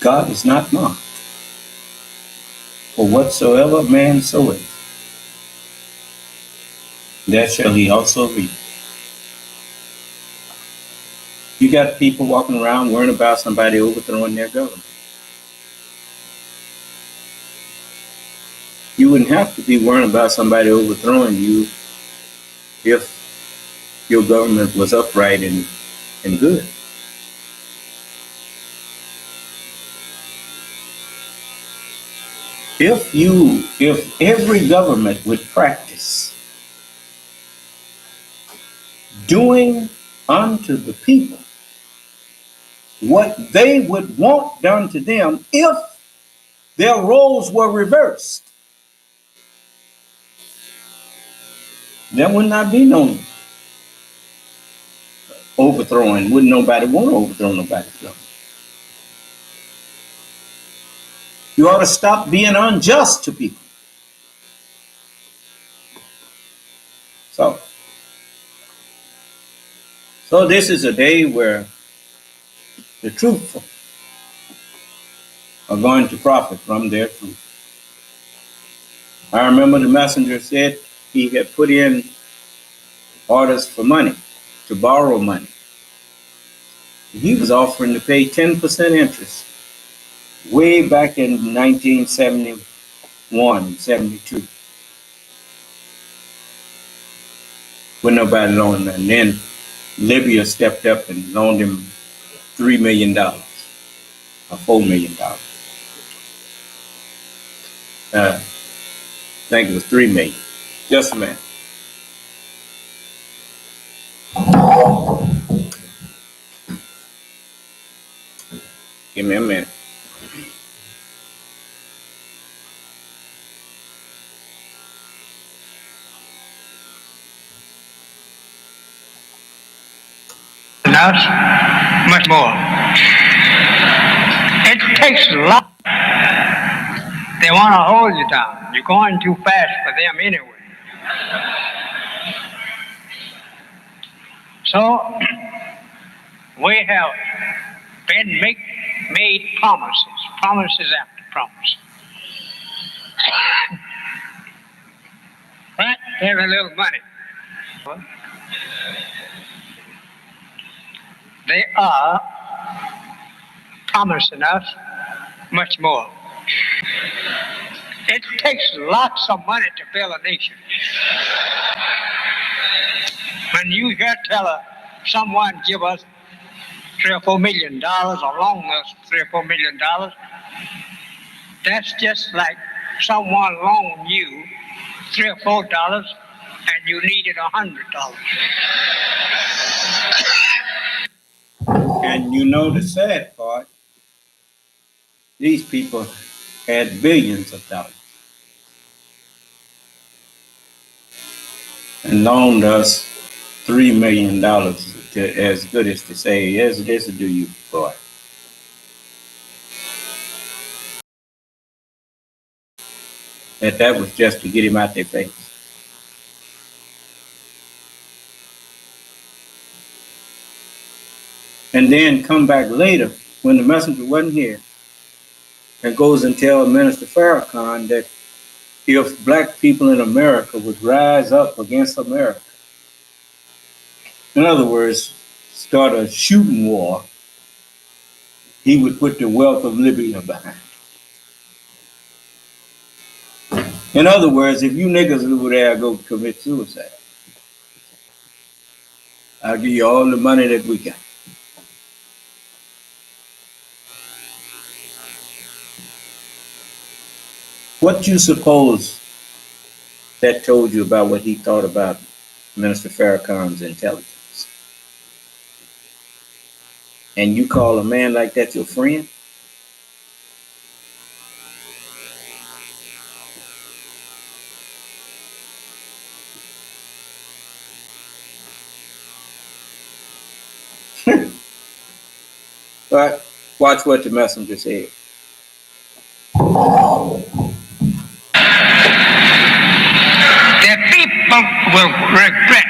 Speaker 2: God is not mocked. For whatsoever man soweth, that shall he also reap. You got people walking around worrying about somebody overthrowing their government. You wouldn't have to be worrying about somebody overthrowing you if your government was upright and good. If every government would practice doing unto the people what they would want done to them if their roles were reversed, there would not be no overthrowing. Wouldn't nobody want to overthrow nobody's government. You ought to stop being unjust to people. So this is a day where the truthful are going to profit from their truth. I remember the messenger said he had put in orders for money, to borrow money. He was offering to pay 10% interest way back in 1971, 72. When nobody loaned him. And then Libya stepped up and loaned him $3 million or $4 million. I think it was $3 million. Just a minute. Give me a minute.
Speaker 3: Enough, much more. It takes a lot. They want to hold you down. You're going too fast for them anyway. So we have been made promises after promise. Right? Every little money. They are promising us much more. It takes lots of money to build a nation. When you hear someone give us $3 or $4 million, or loan us $3 or $4 million, that's just like someone loaned you $3 or $4 and you needed $100.
Speaker 2: And you know the sad part, these people had billions of dollars. loaned us $3 million to, as good as to say, yes, this will do you, boy. That was just to get him out their face. And then come back later when the messenger wasn't here and goes and tell Minister Farrakhan that if black people in America would rise up against America, in other words, start a shooting war, he would put the wealth of Libya behind. In other words, if you niggas over there go commit suicide, I'll give you all the money that we got. What you suppose that told you about what he thought about Minister Farrakhan's intelligence? And you call a man like that your friend? But watch what the messenger said.
Speaker 3: The people will regret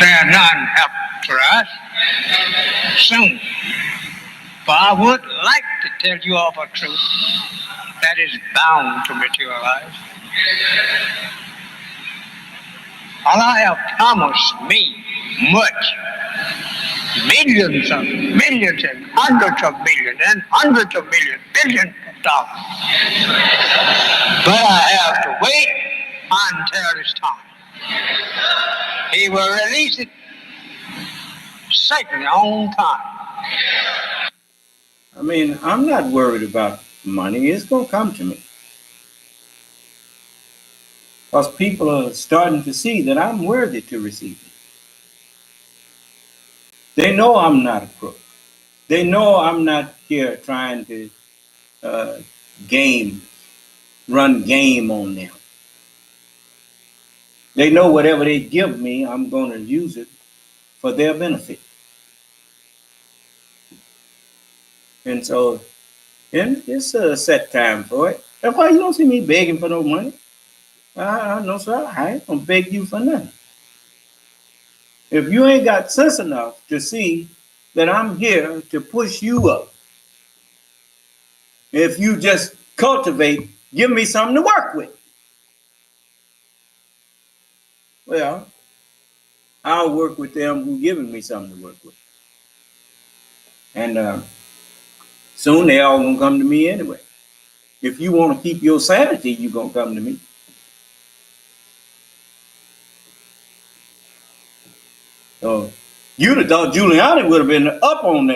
Speaker 3: their non-help for us soon. For I would like to tell you of a truth that is bound to materialize. Allah have promised me much, millions and hundreds of millions and hundreds of millions, billions of dollars. But I have to wait until it's time. He will release it certainly on time.
Speaker 2: I mean, I'm not worried about money. It's going to come to me. Because people are starting to see that I'm worthy to receive it. They know I'm not a crook. They know I'm not here trying to run game on them. They know whatever they give me, I'm going to use it for their benefit. And so, and it's a set time for it. That's why you don't see me begging for no money. No, sir, I ain't gonna beg you for nothing. If you ain't got sense enough to see that I'm here to push you up, if you just cultivate, give me something to work with. Well, I'll work with them who giving me something to work with. And soon they all gonna come to me anyway. If you want to keep your sanity, you gonna come to me. So you'd have thought Giuliani would have been up on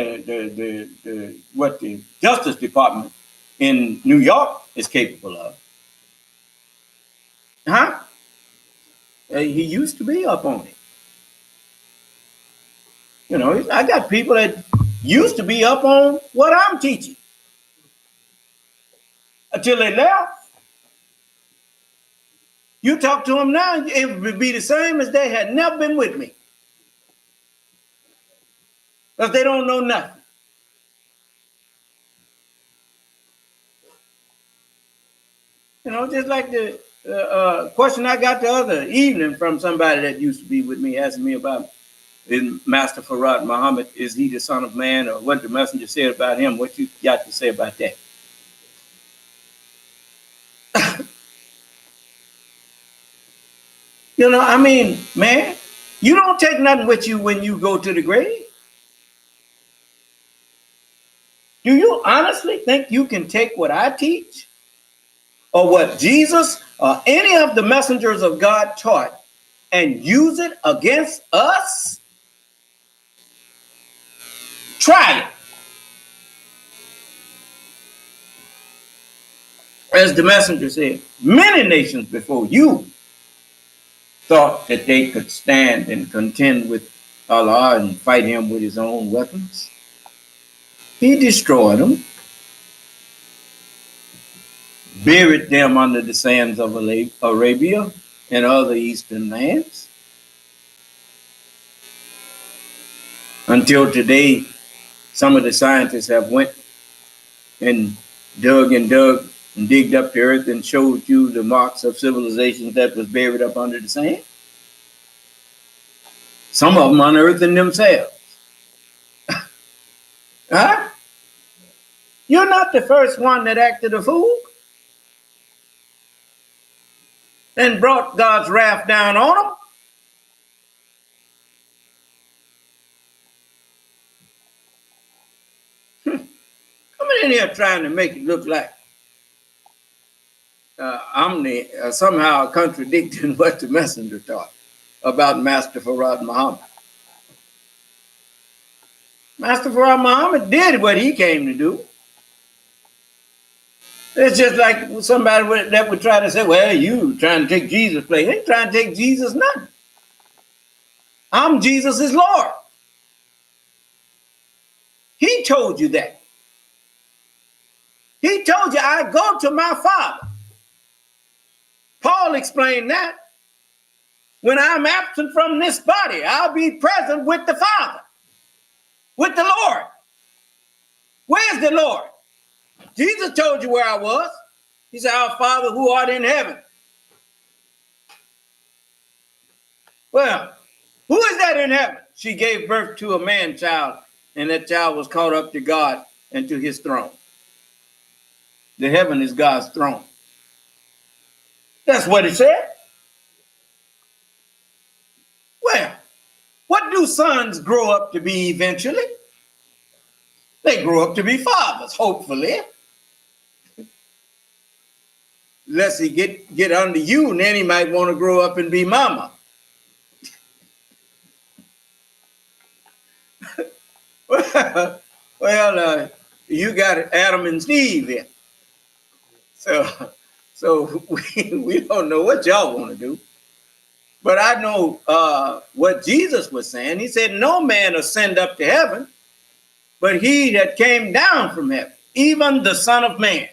Speaker 2: what the Justice Department in New York is capable of. Huh? He used to be up on it. You know, I got people that used to be up on what I'm teaching until they left. You talk to them now, it would be the same as they had never been with me. Because they don't know nothing. You know, just like the question I got the other evening from somebody that used to be with me, asking me about Master Farad Muhammad, is he the son of man, or what the messenger said about him? What you got to say about that? You know, I mean, man, you don't take nothing with you when you go to the grave. Do you honestly think you can take what I teach or what Jesus or any of the messengers of God taught and use it against us? Try it. As the messenger said, many nations before you thought that they could stand and contend with Allah and fight him with his own weapons. He destroyed them, buried them under the sands of Arabia and other eastern lands. Until today, some of the scientists have went and dug and digged up the earth and showed you the marks of civilizations that was buried up under the sand. Some of them unearthing themselves. Huh? You're not the first one that acted a fool and brought God's wrath down on them. Coming in here trying to make it look like I'm somehow contradicting what the messenger taught about Master Farad Muhammad. Master Farad Muhammad did what he came to do. It's just like somebody that would try to say, well, you trying to take Jesus' place. They ain't trying to take Jesus nothing. I'm Jesus' Lord. He told you that. He told you, I go to my Father. Paul explained that. When I'm absent from this body, I'll be present with the Father, with the Lord. Where's the Lord? Jesus told you where I was. He said, our Father who art in heaven. Well, who is that in heaven? She gave birth to a man child, and that child was caught up to God and to his throne. The heaven is God's throne. That's what it said. Well, what do sons grow up to be eventually? They grow up to be fathers, hopefully. Unless he get under you, and then he might want to grow up and be mama. well, you got Adam and Steve here. So we don't know what y'all want to do. But I know what Jesus was saying. He said, no man ascend up to heaven, but he that came down from heaven, even the Son of Man.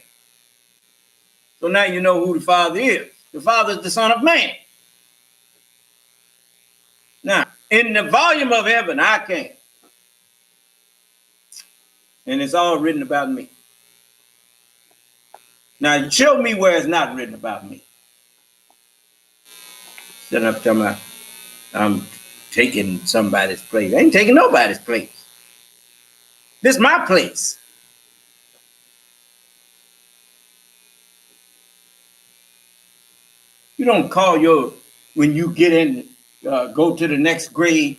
Speaker 2: So now you know who the Father is. The Father is the Son of Man. Now, in the volume of heaven, I came. And it's all written about me. Now, show me where it's not written about me. Then I'm talking about I'm taking somebody's place. I ain't taking nobody's place. This is my place. You don't call when you get in, go to the next grade,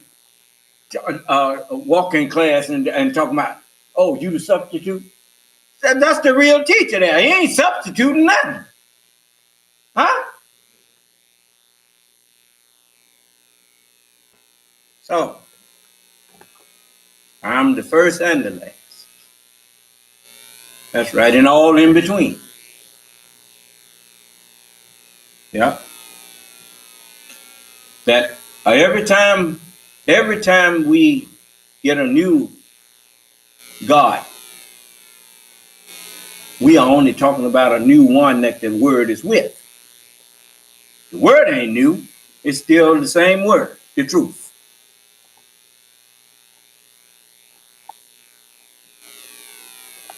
Speaker 2: walk-in class and talk about, oh, you the substitute? That's the real teacher there. He ain't substituting nothing. Huh? So, I'm the first and the last. That's right, and all in between. Yeah. That every time we get a new God, we are only talking about a new one that the word is with. The word ain't new. It's still the same word, the truth.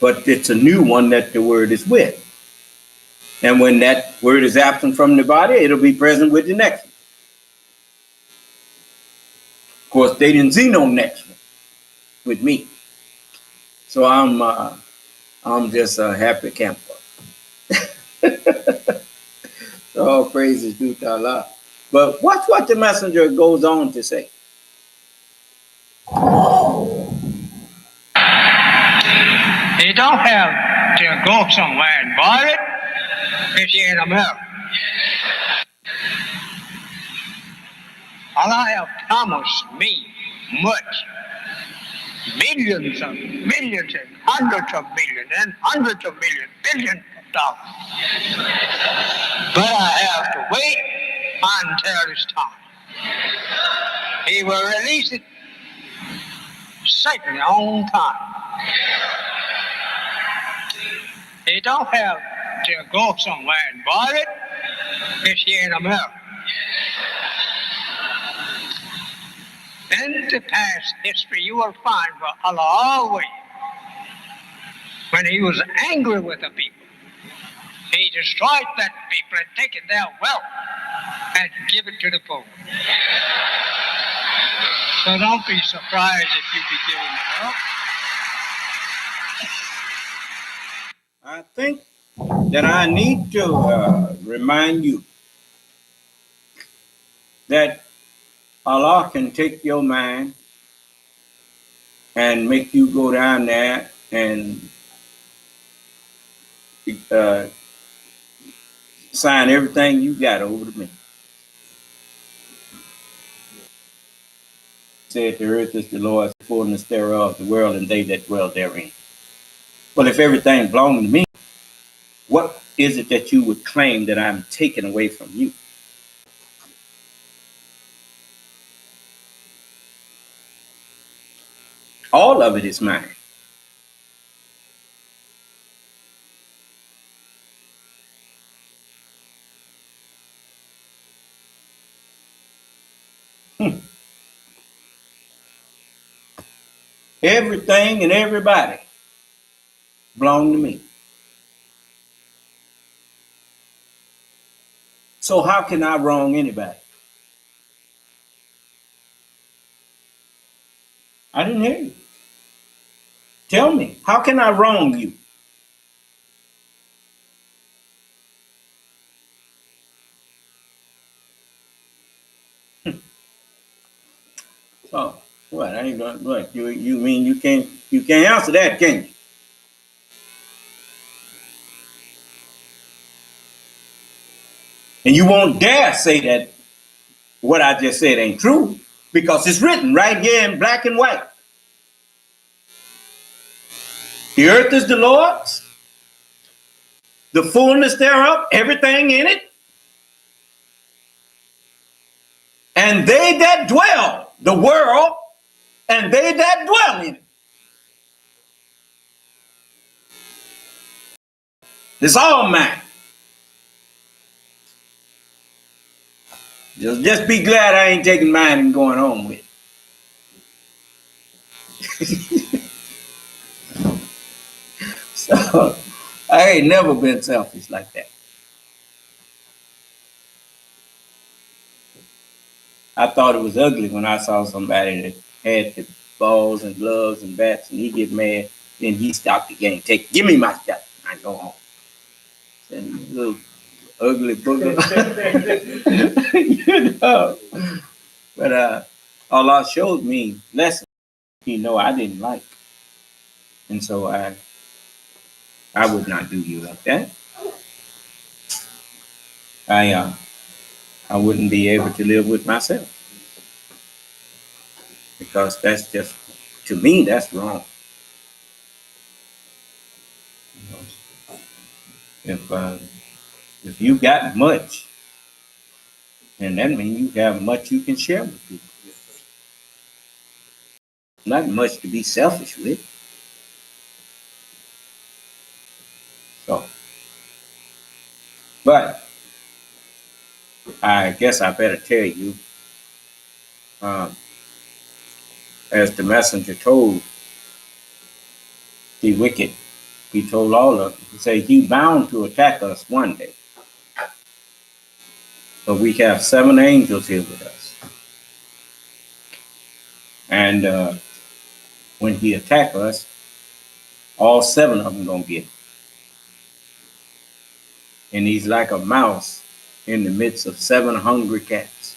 Speaker 2: But it's a new one that the word is with. And when that word is absent from the body, it'll be present with the next one. Of course, they didn't see no next one with me. So I'm just a happy camper. All praises due to Allah. But watch what the messenger goes on to say.
Speaker 3: You don't have to go somewhere and buy it if you're in America. Allah have promised me much. Millions and hundreds of millions and hundreds of millions, billions of dollars. But I have to wait until it's time. He will release it certainly on time. You don't have to go somewhere and buy it if you're in America. In the past history, you will find for Allah always, when he was angry with the people, he destroyed that people and taken their wealth and give it to the poor. So don't be surprised if you be giving it up.
Speaker 2: I think that I need to remind you that Allah can take your mind and make you go down there and uh, sign everything you got over to me. Said the earth is the Lord's, the fullness thereof, the world and they that dwell therein. Well, if everything belonged to me, what is it that you would claim that I'm taking away from you? All of it is mine. Everything and everybody belong to me. So how can I wrong anybody? I didn't hear you. Tell me, how can I wrong you? Oh, what? I ain't gonna what? You mean you can't answer that, can you? And you won't dare say that what I just said ain't true because it's written right here in black and white. The earth is the Lord's, the fullness thereof, everything in it, and they that dwell, the world, and they that dwell in it. It's all mine. Just be glad I ain't taking mine and going home with it. So I ain't never been selfish like that. I thought it was ugly when I saw somebody that had the balls and gloves and bats and he get mad, then he stopped the game. Give me my stuff. I go home. And little ugly booger. You know. But Allah showed me lessons I didn't like. And so I would not do you like that. I wouldn't be able to live with myself. Because that's just, to me, that's wrong. If you got much, then that means you have much you can share with people. Not much to be selfish with. So, but I guess I better tell you, as the messenger told the wicked, he told all of them, he said, he bound to attack us one day. But we have 7 angels here with us. And when he attack us, all 7 of them gonna get it. And he's like a mouse in the midst of 7 hungry cats.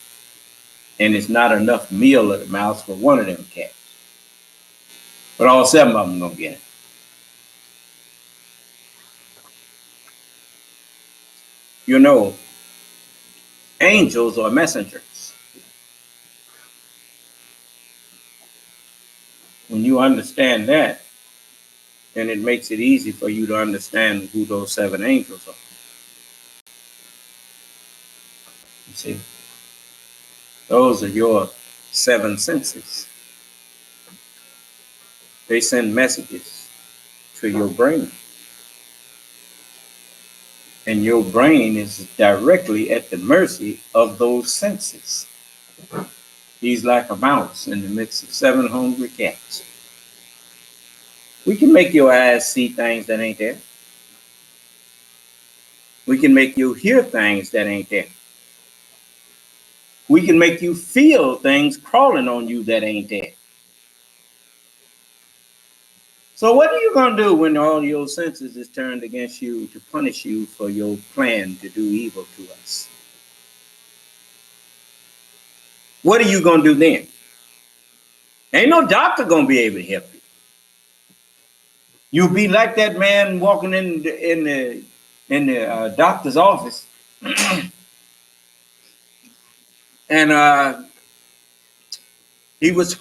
Speaker 2: And it's not enough meal of the mouse for one of them cats. But all 7 of them gonna get it. You know, angels are messengers. When you understand that, then it makes it easy for you to understand who those 7 angels are. You see, those are your 7 senses. They send messages to your brain. And your brain is directly at the mercy of those senses. He's like a mouse in the midst of 7 hungry cats. We can make your eyes see things that ain't there. We can make you hear things that ain't there. We can make you feel things crawling on you that ain't there. So what are you going to do when all your senses is turned against you to punish you for your plan to do evil to us? What are you going to do then? Ain't no doctor going to be able to help you. You'll be like that man walking in the doctor's office, and he was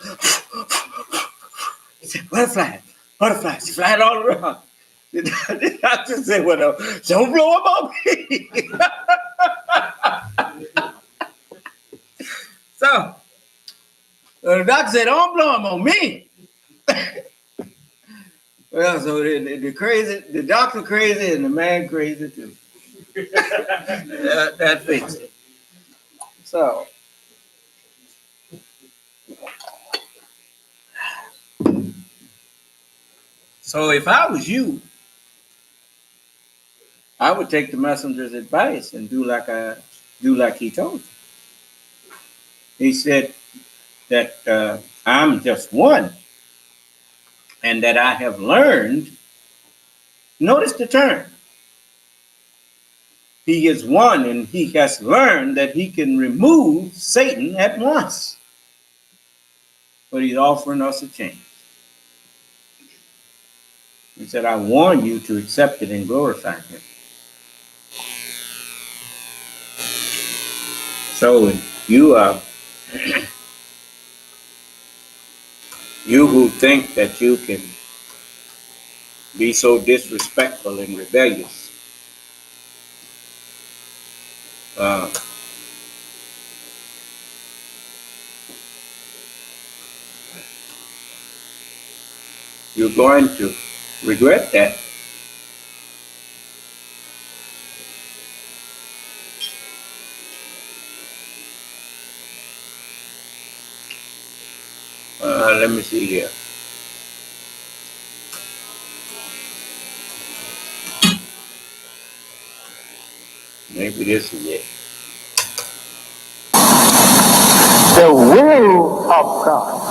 Speaker 2: he said, butterflies, flying all around. The doctor said, well, no, don't blow them on me. So the doctor said, don't blow them on me. Well, so the doctor crazy and the man crazy too. That fixed it. So if I was you, I would take the messenger's advice and do like he told you. He said that I'm just one, and that I have learned. Notice the term. He is one, and he has learned that he can remove Satan at once. But he's offering us a chance. He said, I warn you to accept it and glorify him. So you who think that you can be so disrespectful and rebellious, you're going to regret that. Let me see here. Maybe this is it.
Speaker 3: The will of God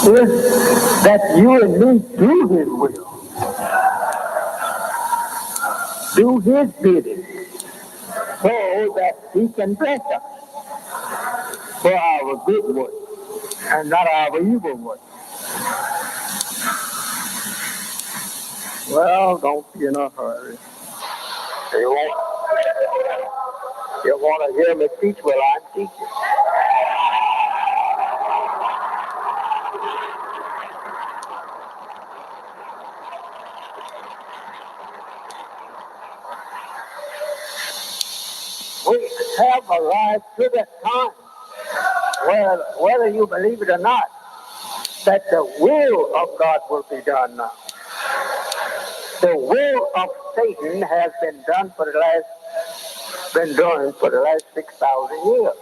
Speaker 3: is that you and me do His will, do His bidding, so that He can bless us for our good work and not our evil work. Well, don't be in a hurry. You want to hear me teach? Well, I'm teaching. We have arrived to that time where, whether you believe it or not, that the will of God will be done now. The will of Satan has been doing for the last 6,000 years.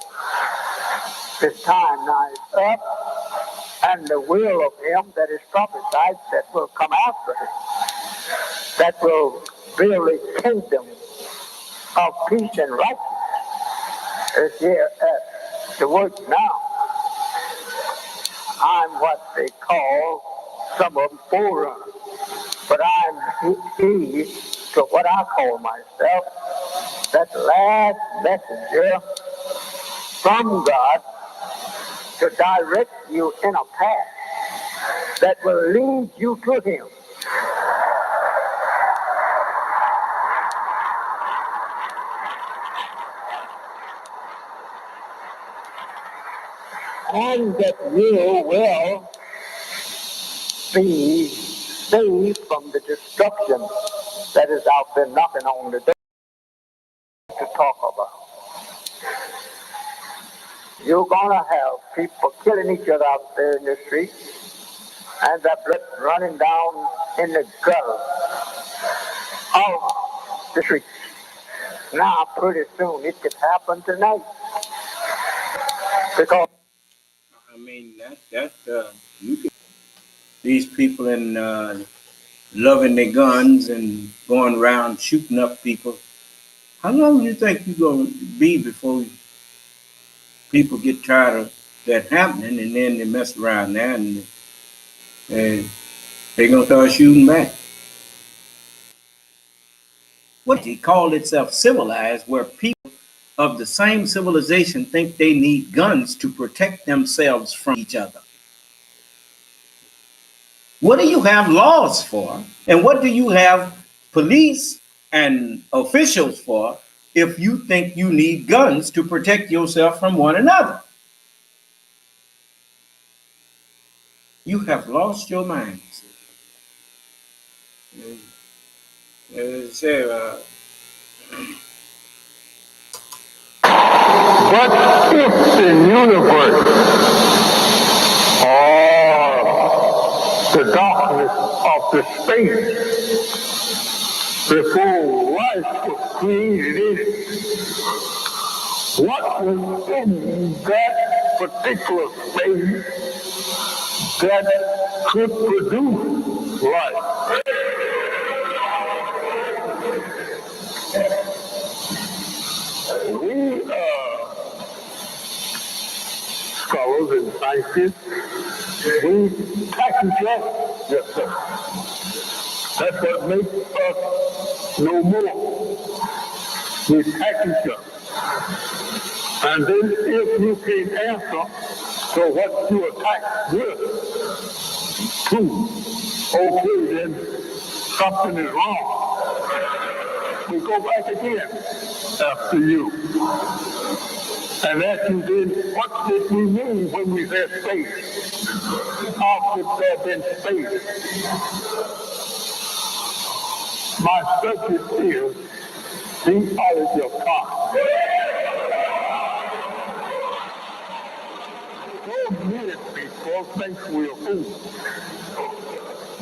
Speaker 3: His time now is up, and the will of him that is prophesied that will come after him, that will build a kingdom of peace and righteousness, is here at the work now. I'm what they call, some of them, forerunner, but I'm he to what I call myself, that last messenger from God to direct you in a path that will lead you to Him. And that you will be saved from the destruction that is out there knocking on the door to talk about. You're going to have people killing each other out there in the streets, and that blood running down in the gutter of the streets. Now, pretty soon, it could happen tonight. Because
Speaker 2: I mean, you can, these people in loving their guns and going around shooting up people. How long do you think you're going to be before people get tired of that happening, and then they mess around there and they're going to start shooting back? What they call itself civilized, where people of the same civilization think they need guns to protect themselves from each other. What do you have laws for? And what do you have police and officials for if you think you need guns to protect yourself from one another? You have lost your minds.
Speaker 3: but if the universe or the darkness of the space before life was created in it, what was in that particular space that could produce life? We scholars and scientists, we package up. Yes, sir. That's what makes us no more. We package up. And then if you can answer to what you attack with, true, okay, then something is wrong. We go back again after you. And ask you then, what did we mean when we said space? How could there have been space? My subject is theology of time. So many people think we're fools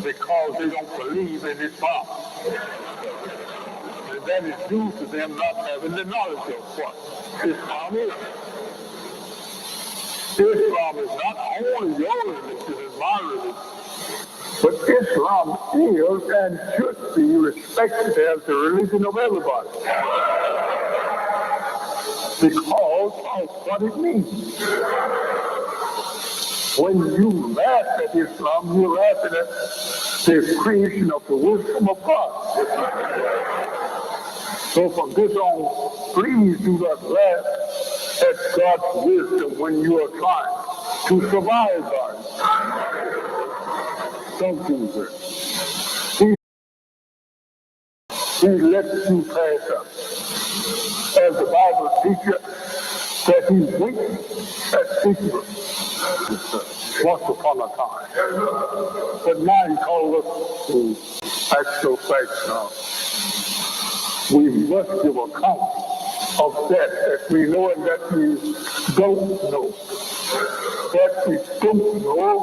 Speaker 3: because they don't believe in Islam. And that is due to them not having the knowledge of what Islam is. Islam is not only your religion and my religion, but Islam is and should be respected as the religion of everybody. Because of what it means. When you laugh at Islam, you're laughing at the creation of the wisdom of God. So from this on, please do not laugh at God's wisdom when you are trying to survive God. Don't do that. He lets you pass up. As the Bible teaches that he's weak at secret once upon a time. But now he calls us to actual facts now. We must give account of that we know and that we don't know. What we don't know,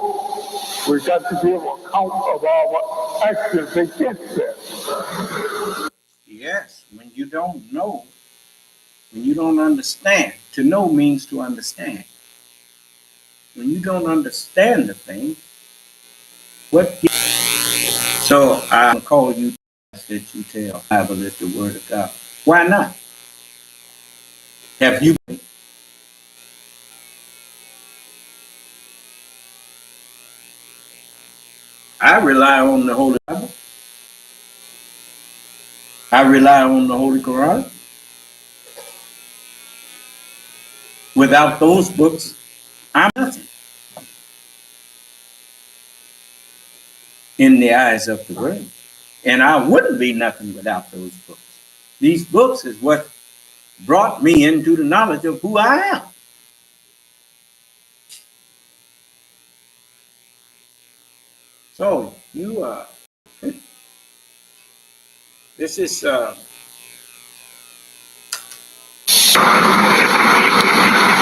Speaker 3: we got to give account of our actions against that.
Speaker 2: Yes, when you don't know, when you don't understand. To know means to understand. When you don't understand the thing, so I call you that you tell. I believe the word of God. Why not? Have you? I rely on the Holy Bible. I rely on the Holy Quran. Without those books, I'm nothing in the eyes of the world. And I wouldn't be nothing without those books. These books is what brought me into the knowledge of who I am. So you this is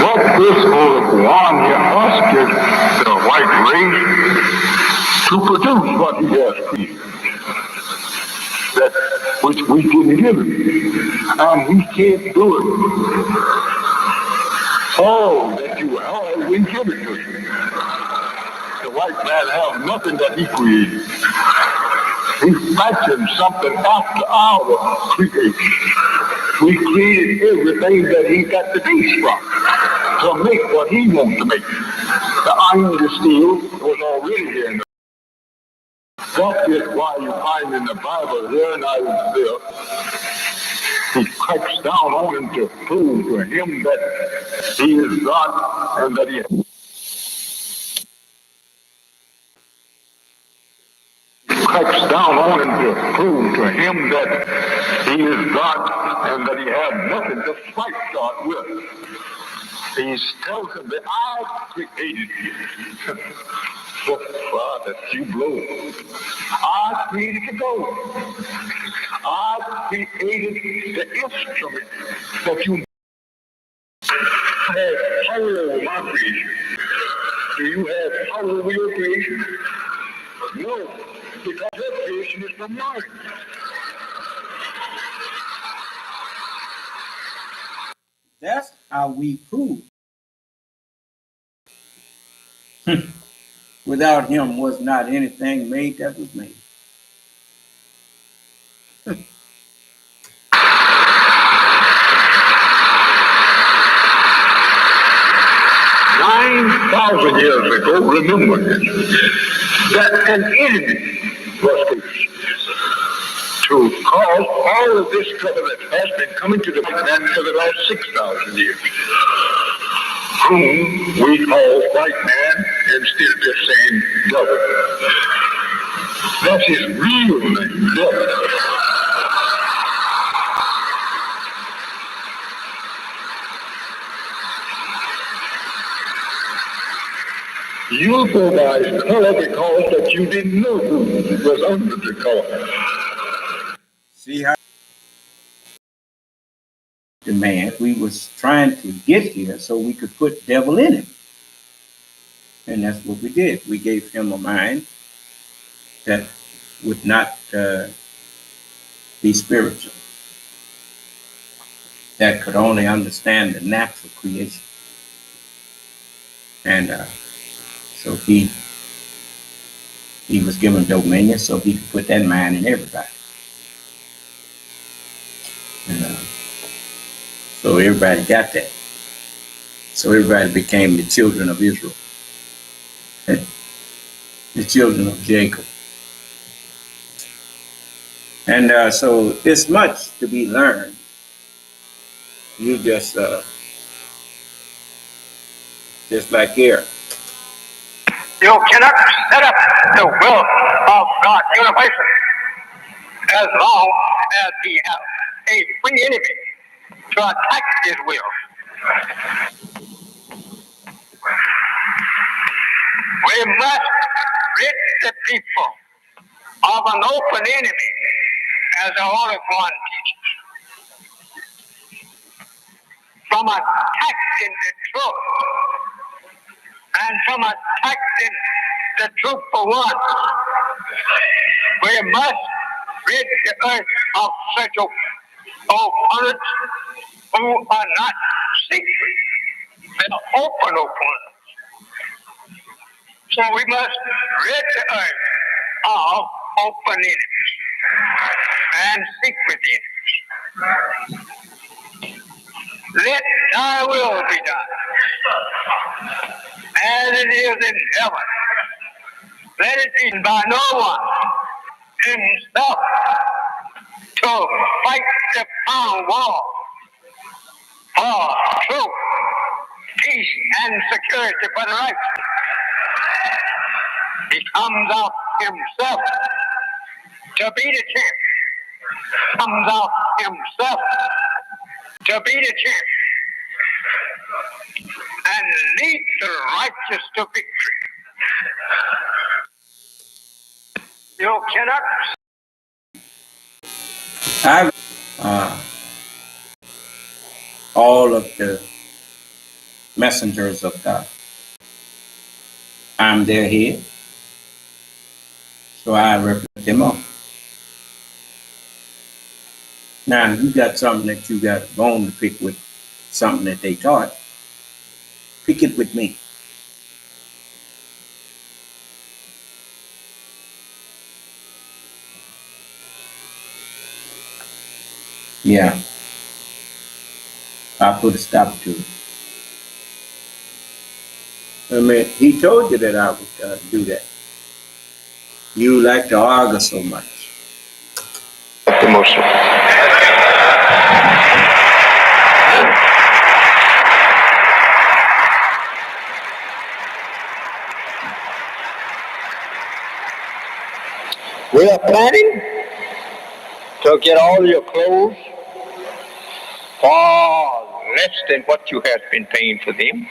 Speaker 3: What this will on us get the white race to produce what he has created. That which we didn't give him. And we can't do it.
Speaker 1: Oh, that you always give it to you. The white man has nothing that he created. He fashioned something after our creation. We created everything that he got the base from to make what he wants to make. The iron, the steel was already there. That is why you find in the Bible here in Isaiah, he cracks down on him to prove to him that he is God and that he cracks down on him to prove to him that he is God and that he has nothing to fight God with. He tells him that I created you. Father, you blow. I created the gold. I created the instrument that you have power over my creation. Do you have power over your creation? No, because your creation is from mine.
Speaker 2: That's how we prove. Without him was not anything made that was made.
Speaker 1: 9,000 years ago, remember that an enemy was created to cause all of this trouble that has been coming to the man for the last 6,000 years, whom we call white man instead of just saying devil. That's his real name, devil. You go by his color because that you didn't know who was under the color.
Speaker 2: See how the man, we was trying to get here so we could put devil in him. And that's what we did. We gave him a mind that would not be spiritual, that could only understand the natural creation. And so he was given dominion so he could put that mind in everybody. And so everybody got that. So everybody became the children of Israel, the children of Jacob. And so it's much to be learned. You just like here.
Speaker 3: You cannot set up the will of God universally as long as he has a free enemy to attack his will. We must rid the people of an open enemy, as the Holy One teaches, from attacking the truth, and from attacking the truth for one. We must rid the earth of such opponents who are not secret, but open opponents. So we must rid the earth of open enemies and secret enemies. Let thy will be done, as it is in heaven. Let it be by no one himself to fight the power war for truth, peace, and security for the right. He comes out himself to be the champ. Comes out himself to be the champ and lead the righteous to victory. You cannot.
Speaker 2: All of the messengers of God. I'm their head, so I represent them all. Now, you got something that you got a bone to pick with, something that they taught, Pick it with me. Yeah, I put a stop to it. I mean, he told you that I would do that. You like to argue so much.
Speaker 1: Emotional. We are planning to get all your clothes for less than what you have been paying for them.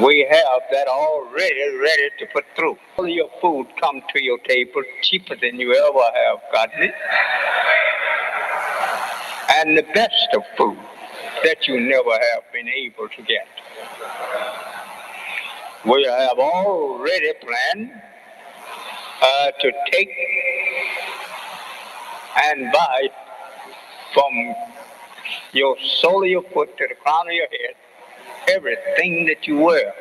Speaker 1: We have that already ready to put through. All your food come to your table cheaper than you ever have gotten it. And the best of food that you never have been able to get. We have already planned to take and buy from your sole of your foot to the crown of your head everything that you wear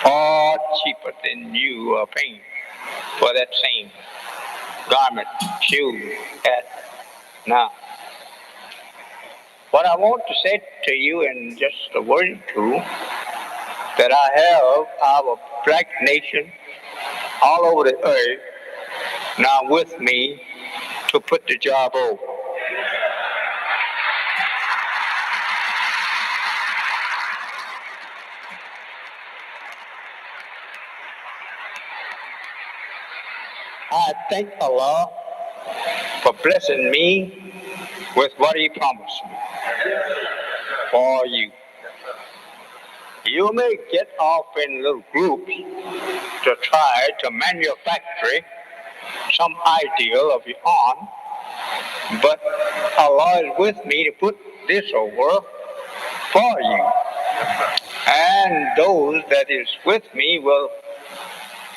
Speaker 1: far cheaper than you are paying for that same garment, shoe, hat. Now, what I want to say to you in just a word or two, that I have our black nation all over the earth now with me to put the job over. I thank Allah for blessing me with what He promised me for you. You may get off in little groups to try to manufacture some ideal of your own, but Allah is with me to put this over for you. And those that is with me will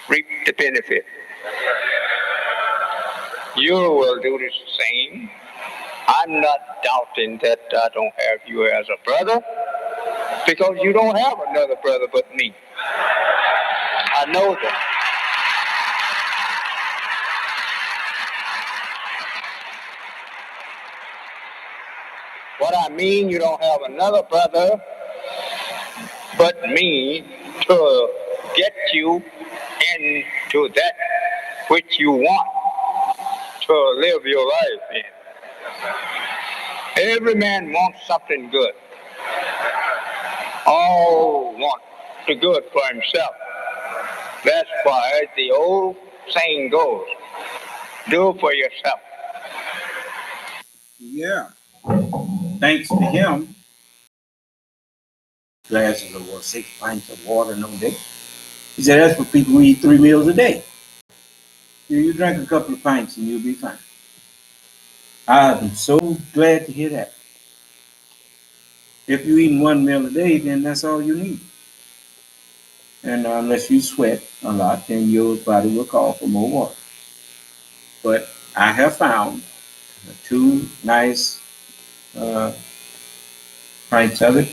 Speaker 1: reap the benefit. You will do the same. I'm not doubting that I don't have you as a brother, because you don't have another brother but me. I know that. What I mean, you don't have another brother but me to get you into that which you want to live your life in. Every man wants something good. All want the good for himself. That's why the old saying goes, do for yourself.
Speaker 2: Yeah. Thanks to him, glasses of water, 6 pints of water no day. He said that's for people who eat 3 meals a day. You drink a couple of pints and you'll be fine. I'm so glad to hear that. If you're eating 1 meal a day, then that's all you need. And unless you sweat a lot, then your body will call for more water. But I have found 2 nice pints of it,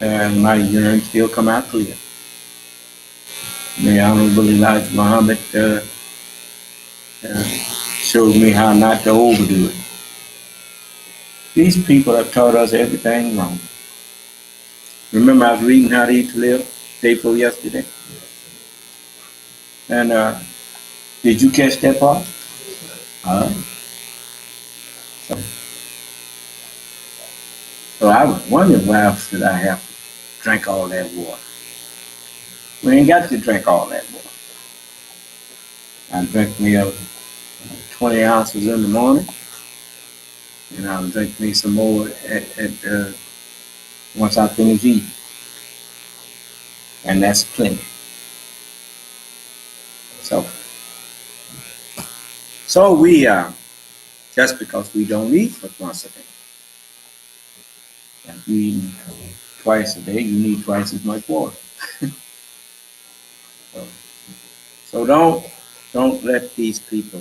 Speaker 2: and my urine still come out clear. The Honorable Elijah Muhammad showed me how not to overdo it. These people have taught us everything wrong. Remember, I was reading How to Eat to Live day before yesterday. And did you catch that part? So I was wondering why else did I have to drink all that water. We ain't got to drink all that water. I drink me 20 ounces in the morning, and I'll drink me some more once I finish eating. And that's plenty. So we just because we don't eat but once a day. If you eat twice a day, you need twice as much water. So don't let these people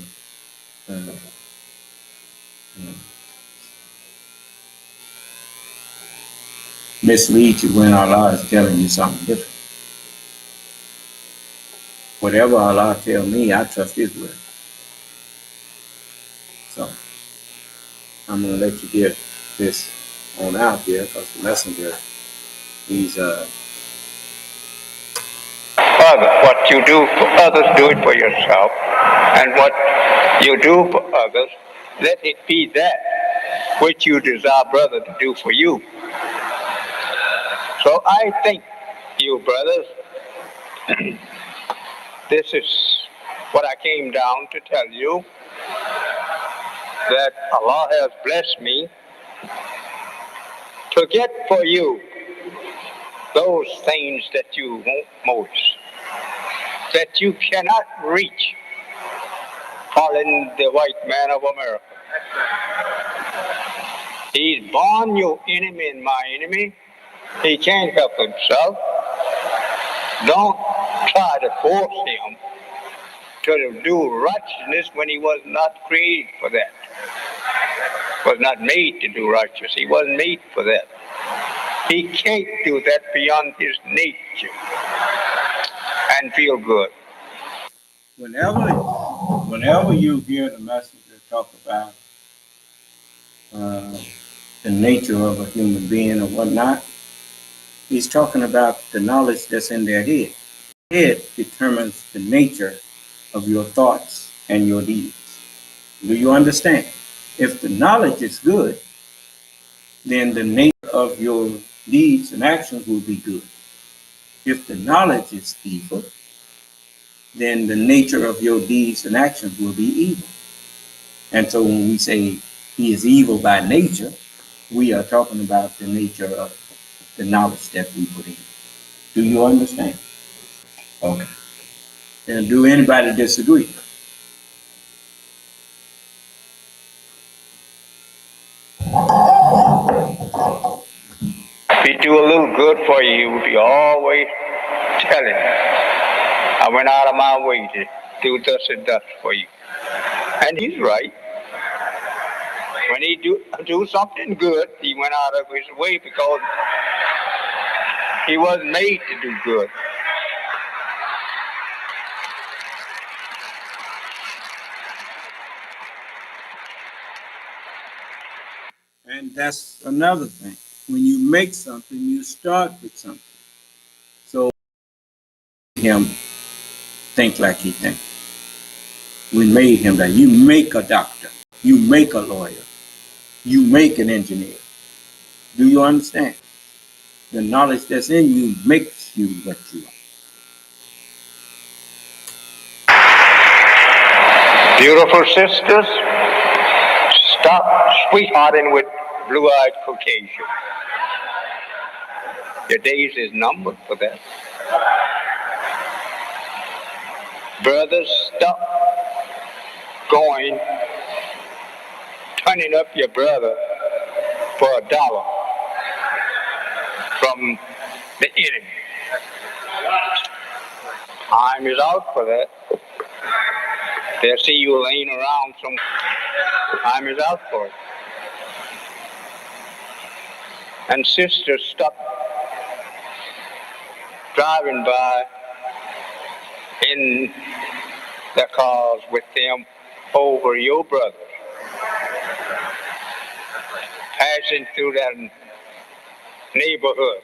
Speaker 2: mislead you when Allah is telling you something different. Whatever Allah tells me, I trust His word. So I'm going to let you get this on out here because the messenger, he's
Speaker 3: What you do for others, do it for yourself. And what you do for others, let it be that which you desire brother to do for you. So I think, you brothers, this is what I came down to tell you, that Allah has blessed me to get for you those things that you want most, that you cannot reach, calling the white man of America. He's born your enemy and my enemy. He can't help himself. Don't try to force him to do righteousness when he was not created for that. Was not made to do righteousness. He wasn't made for that. He can't do that beyond his nature and feel good.
Speaker 2: whenever you hear the messenger talk about the nature of a human being or whatnot, he's talking about the knowledge that's in their head. Head determines the nature of your thoughts and your deeds. Do you understand? If the knowledge is good, then the nature of your deeds and actions will be good. If the knowledge is evil, then the nature of your deeds and actions will be evil. And so when we say he is evil by nature, we are talking about the nature of the knowledge that we put in. Do you understand? Okay. And do anybody disagree?
Speaker 3: We do a little good for you. We always telling. I went out of my way to do thus and thus for you. And he's right. When he do something good, he went out of his way because he wasn't made to do good.
Speaker 2: And that's another thing. When you make something, you start with something. So him think like he thinks. We made him that you make a doctor, you make a lawyer, you make an engineer. Do you understand? The knowledge that's in you makes you what you are.
Speaker 3: Beautiful sisters, stop sweethearting with blue-eyed Caucasian. Your days is numbered for that. Brothers, stop turning up your brother for $1 from the enemy. Time is out for that. They'll see you laying around some. Time is out for it. And sisters, stop driving by in the cars with them over your brothers. Passing through that neighborhood,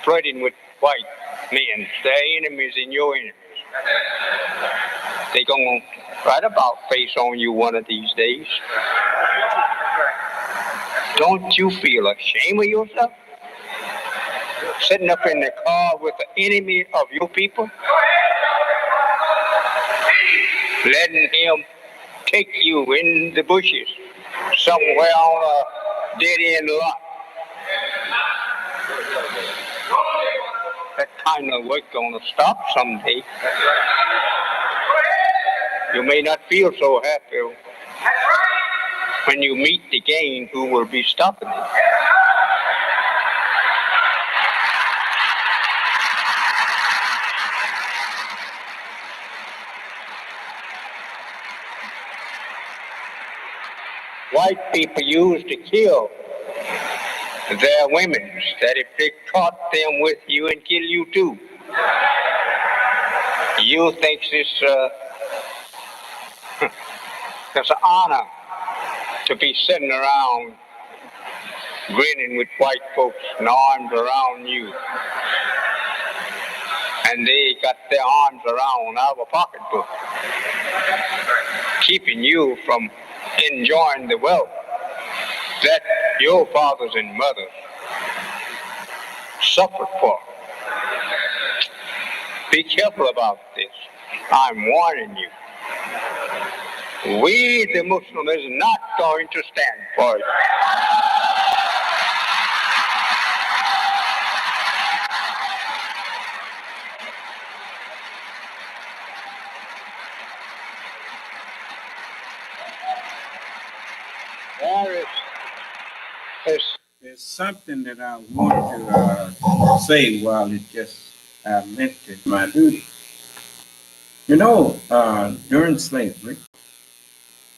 Speaker 3: flirting with white men, their enemies and your enemies. They're going to right about face on you one of these days. Don't you feel ashamed of yourself? Sitting up in the car with the enemy of your people? Letting him take you in the bushes somewhere on a dead-end lot. That kind of work gonna stop someday. You may not feel so happy when you meet the gang who will be stopping it. White people used to kill There are women that if they caught them with you and kill you too, you think it's an honor to be sitting around grinning with white folks and arms around you, and they got their arms around our pocketbook, keeping you from enjoying the wealth that your fathers and mothers suffered for. Be careful about this. I'm warning you. We, the Muslims, is not going to stand for it.
Speaker 2: There's something that I want to say while it just I meant it my duty. You know, during slavery,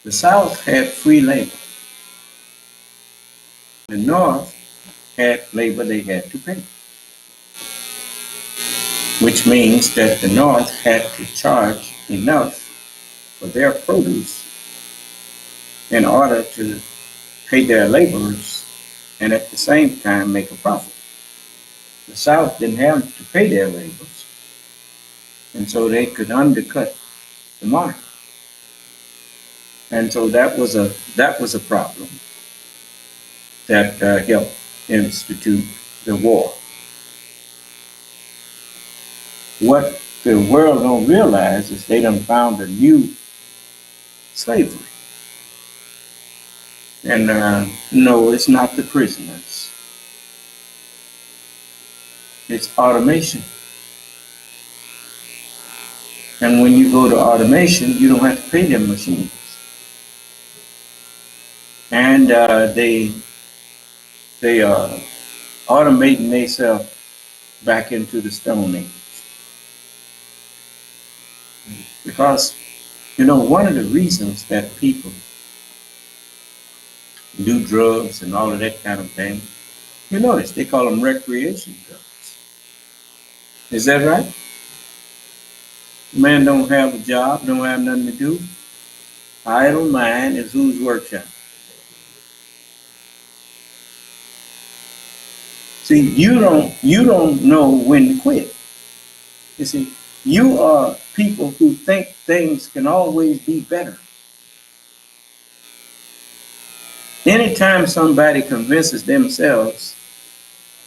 Speaker 2: the South had free labor. The North had labor they had to pay, which means that the North had to charge enough for their produce in order to pay their laborers and at the same time make a profit. The South didn't have to pay their laborers, and so they could undercut the market. And so that was a problem that helped institute the war. What the world don't realize is they done found a new slavery. And no, it's not the prisoners. It's automation. And when you go to automation, you don't have to pay them machines. And they are automating themselves back into the Stone Age. Because, you know, one of the reasons that people do drugs and all of that kind of thing, you notice they call them recreation drugs. Is that right? Man don't have a job, don't have nothing to do. Idle mind is whose workshop. See, you don't know when to quit. You see, you are people who think things can always be better. Anytime somebody convinces themselves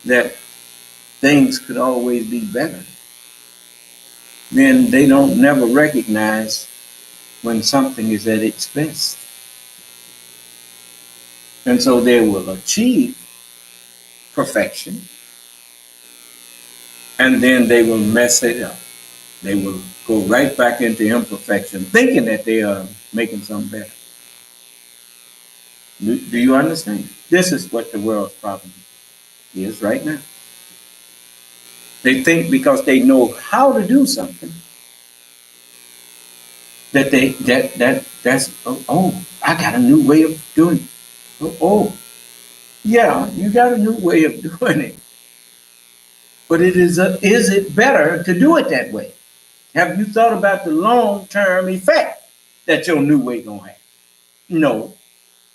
Speaker 2: that things could always be better, then they don't never recognize when something is at its best. And so they will achieve perfection, and then they will mess it up. They will go right back into imperfection, thinking that they are making something better. Do you understand? This is what the world's problem is right now. They think because they know how to do something that's I got a new way of doing it. Yeah, you got a new way of doing it. But is it better to do it that way? Have you thought about the long-term effect that your new way gonna have? No,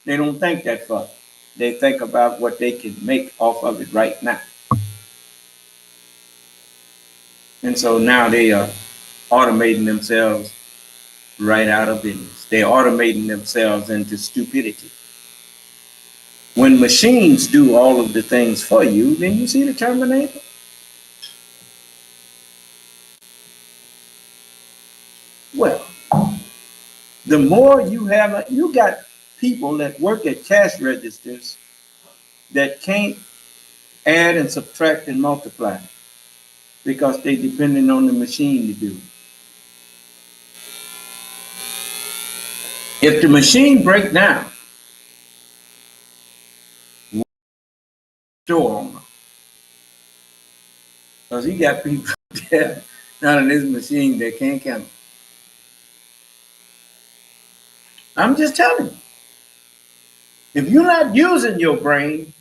Speaker 2: they don't think that far. They think about what they can make off of it right now. And so now they are automating themselves right out of business. They're automating themselves into stupidity. When machines do all of the things for you, then you see the Terminator. Well, the more you have, you got people that work at cash registers that can't add and subtract and multiply because they're depending on the machine to do it. If the machine breaks down, store owner, because he got people there, not in this machine that can't count. I'm just telling you, if you're not using your brain,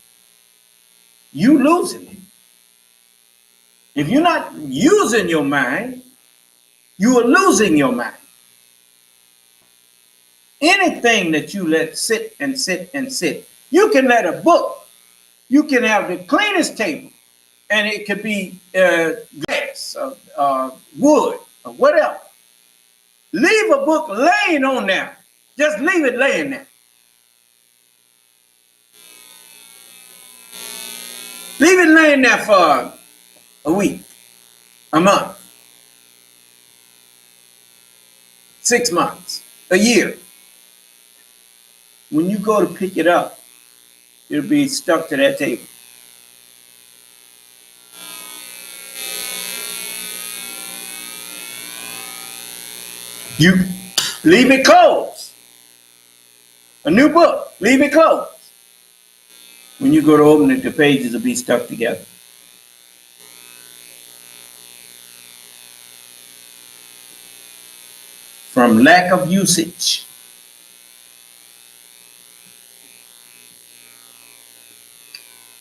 Speaker 2: you losing it. If you're not using your mind, you are losing your mind. Anything that you let sit and sit and sit, you can let a book, you can have the cleanest table, and it could be glass, wood, or whatever. Leave a book laying on there. Just leave it laying there. Leave it laying there for a week, a month, 6 months, a year. When you go to pick it up, it'll be stuck to that table. You leave it closed. A new book, leave it closed. When you go to open it, the pages will be stuck together. From lack of usage.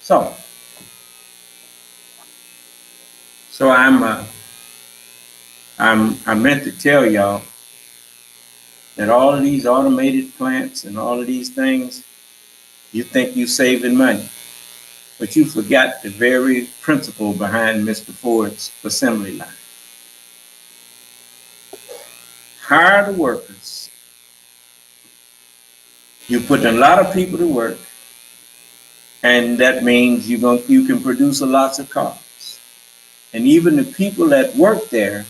Speaker 2: So I meant to tell y'all that all of these automated plants and all of these things, you think you're saving money, but you forgot the very principle behind Mr. Ford's assembly line. Hire the workers. You put a lot of people to work, and that means you can produce a lot of cars. And even the people that work there,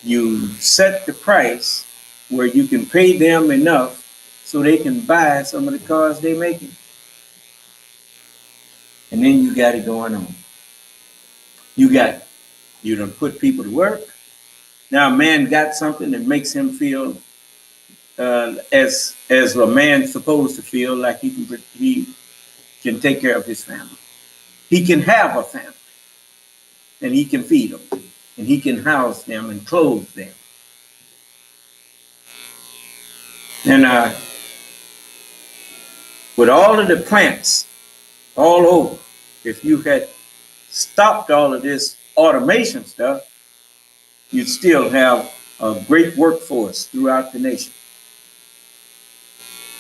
Speaker 2: you set the price where you can pay them enough so they can buy some of the cars they're making. And then you got it going on. You done put people to work. Now a man got something that makes him feel as a man's supposed to feel, like he can take care of his family. He can have a family, and he can feed them, and he can house them and clothe them. And with all of the plants all over, if you had stopped all of this automation stuff, you'd still have a great workforce throughout the nation.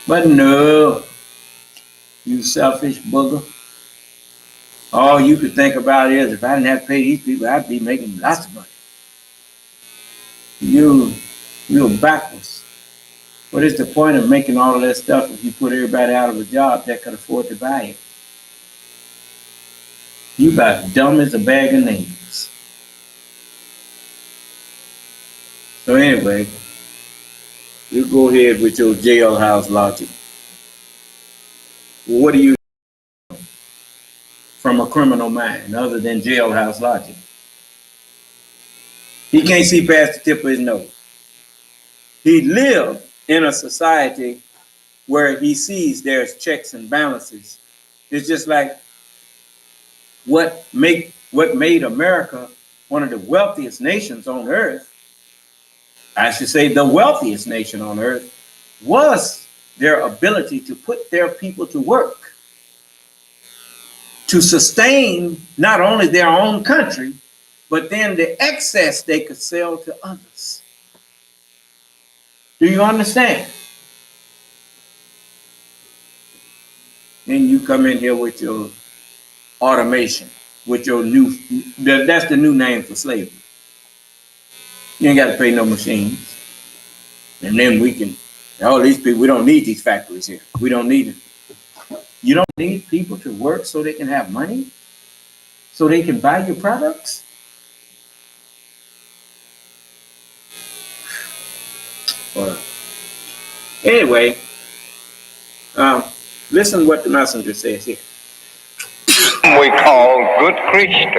Speaker 2: But no, you selfish booger. All you could think about is, if I didn't have to pay these people, I'd be making lots of money. You're backwards. What is the point of making all of that stuff if you put everybody out of a job that could afford to buy it? You about dumb as a bag of names. So anyway, you go ahead with your jailhouse logic. What do you know from a criminal mind other than jailhouse logic? He can't see past the tip of his nose. He lived in a society where he sees there's checks and balances. It's just like what made America one of the wealthiest nations on earth. I should say the wealthiest nation on earth was their ability to put their people to work to sustain not only their own country, but then the excess they could sell to others. Do you understand? Then you come in here with your automation, with your that's the new name for slavery. You ain't got to pay no machines. And then all these people, we don't need these factories here. We don't need it. You don't need people to work so they can have money? So they can buy your products? Anyway, listen to what the messenger says here.
Speaker 3: We call good Christian,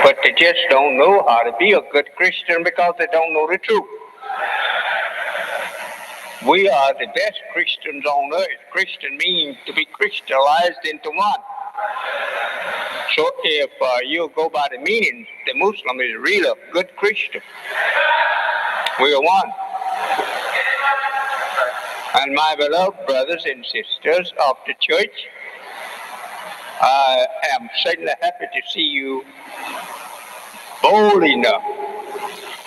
Speaker 3: but they just don't know how to be a good Christian because they don't know the truth. We are the best Christians on earth. Christian means to be crystallized into one. So if you go by the meaning, the Muslim is really a good Christian. We are one. And my beloved brothers and sisters of the church, I am certainly happy to see you bold enough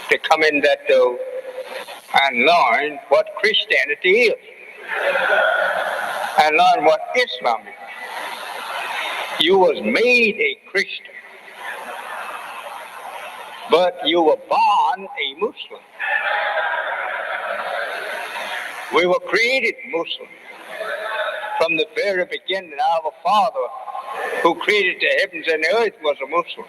Speaker 3: to come in that door and learn what Christianity is and learn what Islam is. You was made a Christian, but you were born a Muslim. We were created Muslim. From the very beginning, our Father, who created the heavens and the earth, was a Muslim.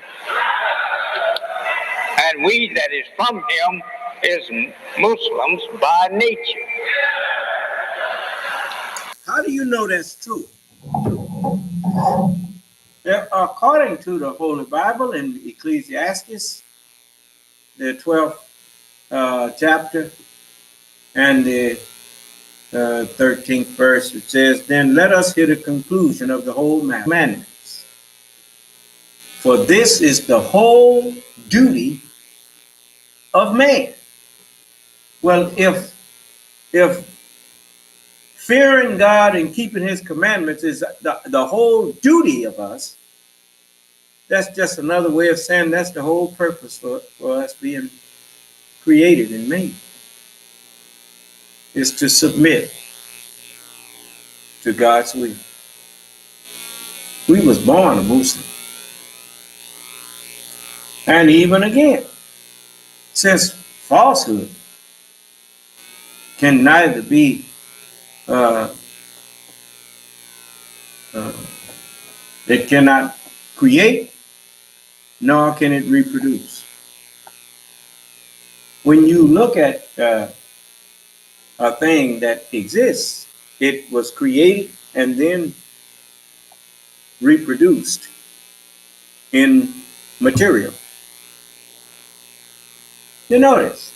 Speaker 3: And we that is from him is Muslims by nature.
Speaker 2: How do you know that's true? According to the Holy Bible in Ecclesiastes, the 12th chapter and the 13th verse, it says, "Then let us hear the conclusion of the whole commandments. For this is the whole duty of man." Well, if fearing God and keeping his commandments is the whole duty of us, that's just another way of saying that's the whole purpose for us being created and made, is to submit to God's will. We was born a Muslim. And even again, since falsehood can neither be it cannot create, nor can it reproduce. When you look at a thing that exists, it was created and then reproduced in material. You notice,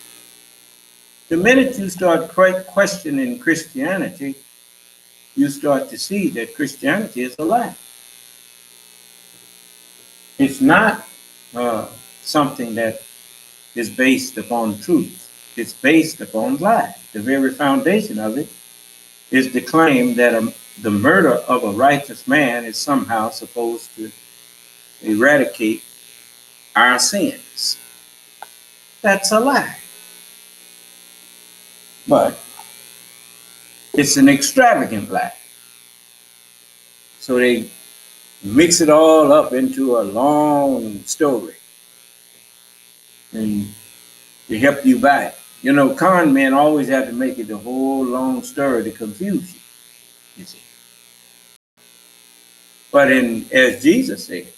Speaker 2: the minute you start questioning Christianity, you start to see that Christianity is a lie. It's not something that is based upon truth. It's based upon lie. The very foundation of it is the claim that the murder of a righteous man is somehow supposed to eradicate our sins. That's a lie. But it's an extravagant lie. So they mix it all up into a long story and to help you buy it. You know, con men always have to make it a whole long story to confuse you see. But as Jesus said,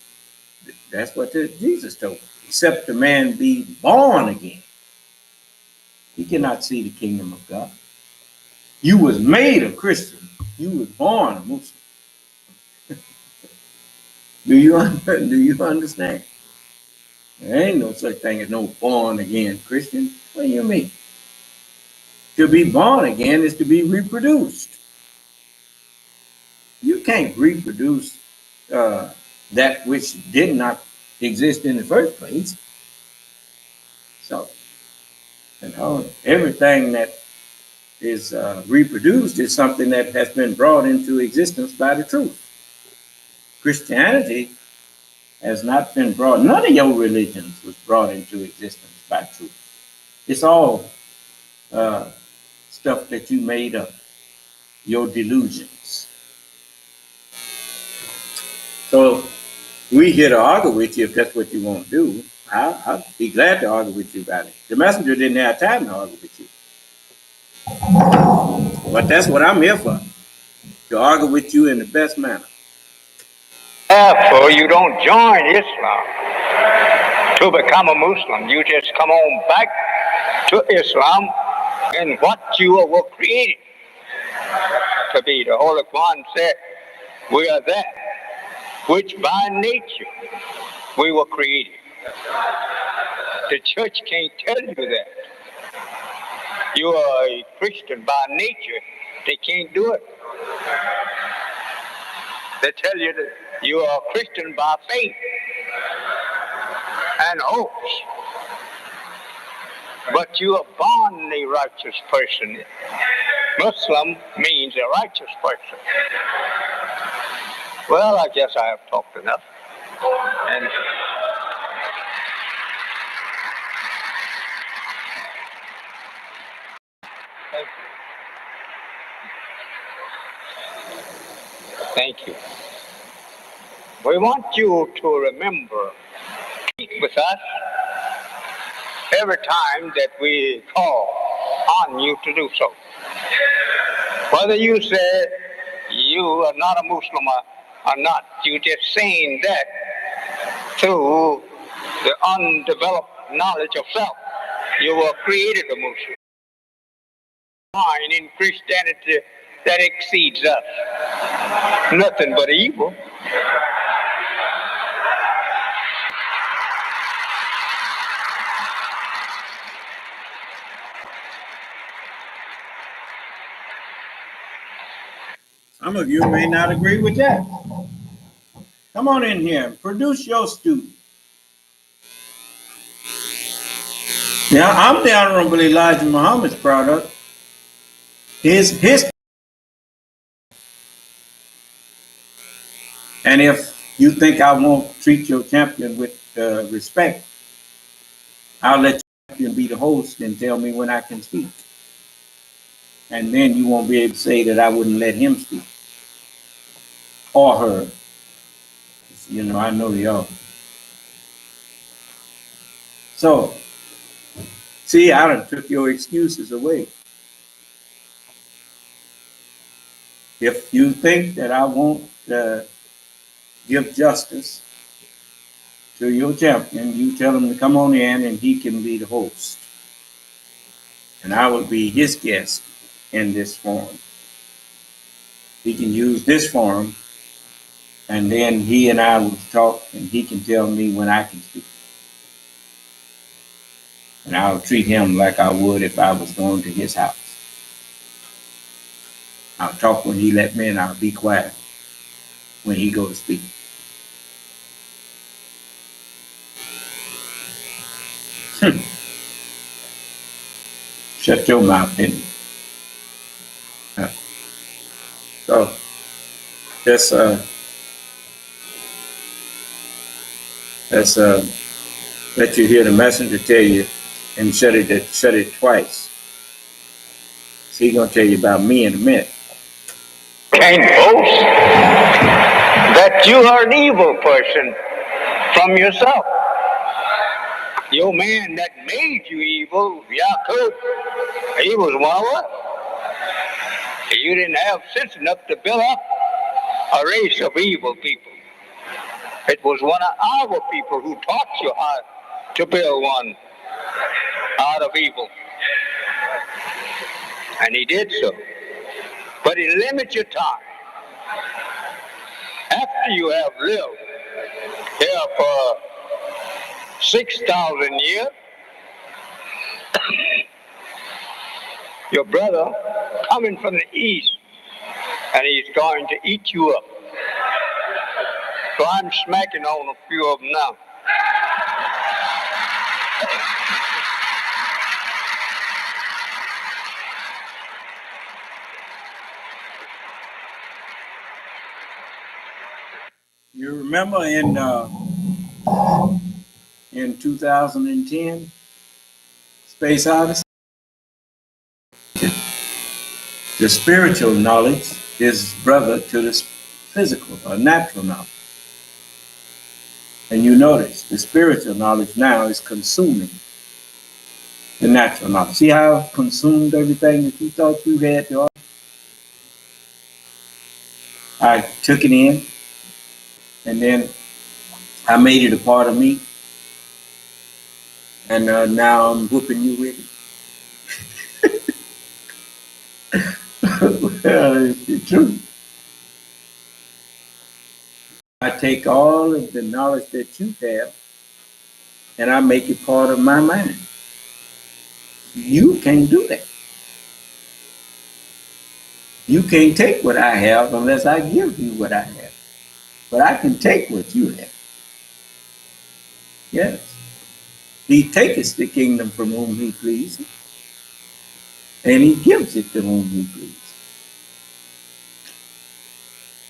Speaker 2: that's what Jesus told us. Except a man be born again, he cannot see the kingdom of God. You was made a Christian. You was born a Muslim. Do you understand? There ain't no such thing as no born again Christian. What do you mean? To be born again is to be reproduced. You can't reproduce that which did not exist in the first place. So, everything that is reproduced is something that has been brought into existence by the truth. Christianity has not been brought, none of your religions was brought into existence by truth. It's all stuff that you made up, your delusions. So we here to argue with you if that's what you want to do. I'll be glad to argue with you about it. The messenger didn't have time to argue with you. But that's what I'm here for, to argue with you in the best manner.
Speaker 3: Therefore, you don't join Islam to become a Muslim. You just come on back to Islam and what you were created to be. The Holy Quran said, we are that which by nature we were created. The church can't tell you that. You are a Christian by nature. They can't do it. They tell you that you are a Christian by faith and hopes. But you are born a righteous person. Muslim means a righteous person. Well, I guess I have talked enough. And thank you. We want you to remember, speak with us every time that we call on you to do so. Whether you say you are not a Muslim or not, you just saying that through the undeveloped knowledge of self. You were created a Muslim. Mind in Christianity that exceeds us. Nothing but evil.
Speaker 2: Some of you may not agree with that. Come on in here. Produce your student. Now, I'm the Honorable Elijah Muhammad's product. His. And if you think I won't treat your champion with respect, I'll let your champion be the host and tell me when I can speak. And then you won't be able to say that I wouldn't let him speak. Or her. You know, I know y'all. So, see, I done took your excuses away. If you think that I won't give justice to your champion, you tell him to come on in and he can be the host. And I will be his guest in this forum. He can use this forum, and then he and I will talk, and he can tell me when I can speak. And I'll treat him like I would if I was going to his house. I'll talk when he let me, and I'll be quiet when he goes to speak. Shut your mouth, didn't you? So, let's let you hear the messenger tell you, and said it twice. So he's gonna tell you about me in a minute.
Speaker 3: Can't boast that you are an evil person from yourself. Your man that made you evil, Yaakov, he was one of us. You didn't have sense enough to build up a race of evil people. It was one of our people who taught you how to build one out of evil. And he did so. But he limits your time. After you have lived here for 6,000 years, your brother coming from the east, and he's going to eat you up. So I'm smacking on a few of them now.
Speaker 2: You remember in 2010, Space Odyssey? The spiritual knowledge is brother to the physical or natural knowledge. And you notice the spiritual knowledge now is consuming the natural knowledge. See how it consumed everything that you thought you had to offer? I took it in, and then I made it a part of me. And now I'm whooping you with it. Well, it's the truth. I take all of the knowledge that you have, and I make it part of my mind. You can't do that. You can't take what I have unless I give you what I have. But I can take what you have. Yes. He taketh the kingdom from whom he pleases, and he gives it to whom he pleases.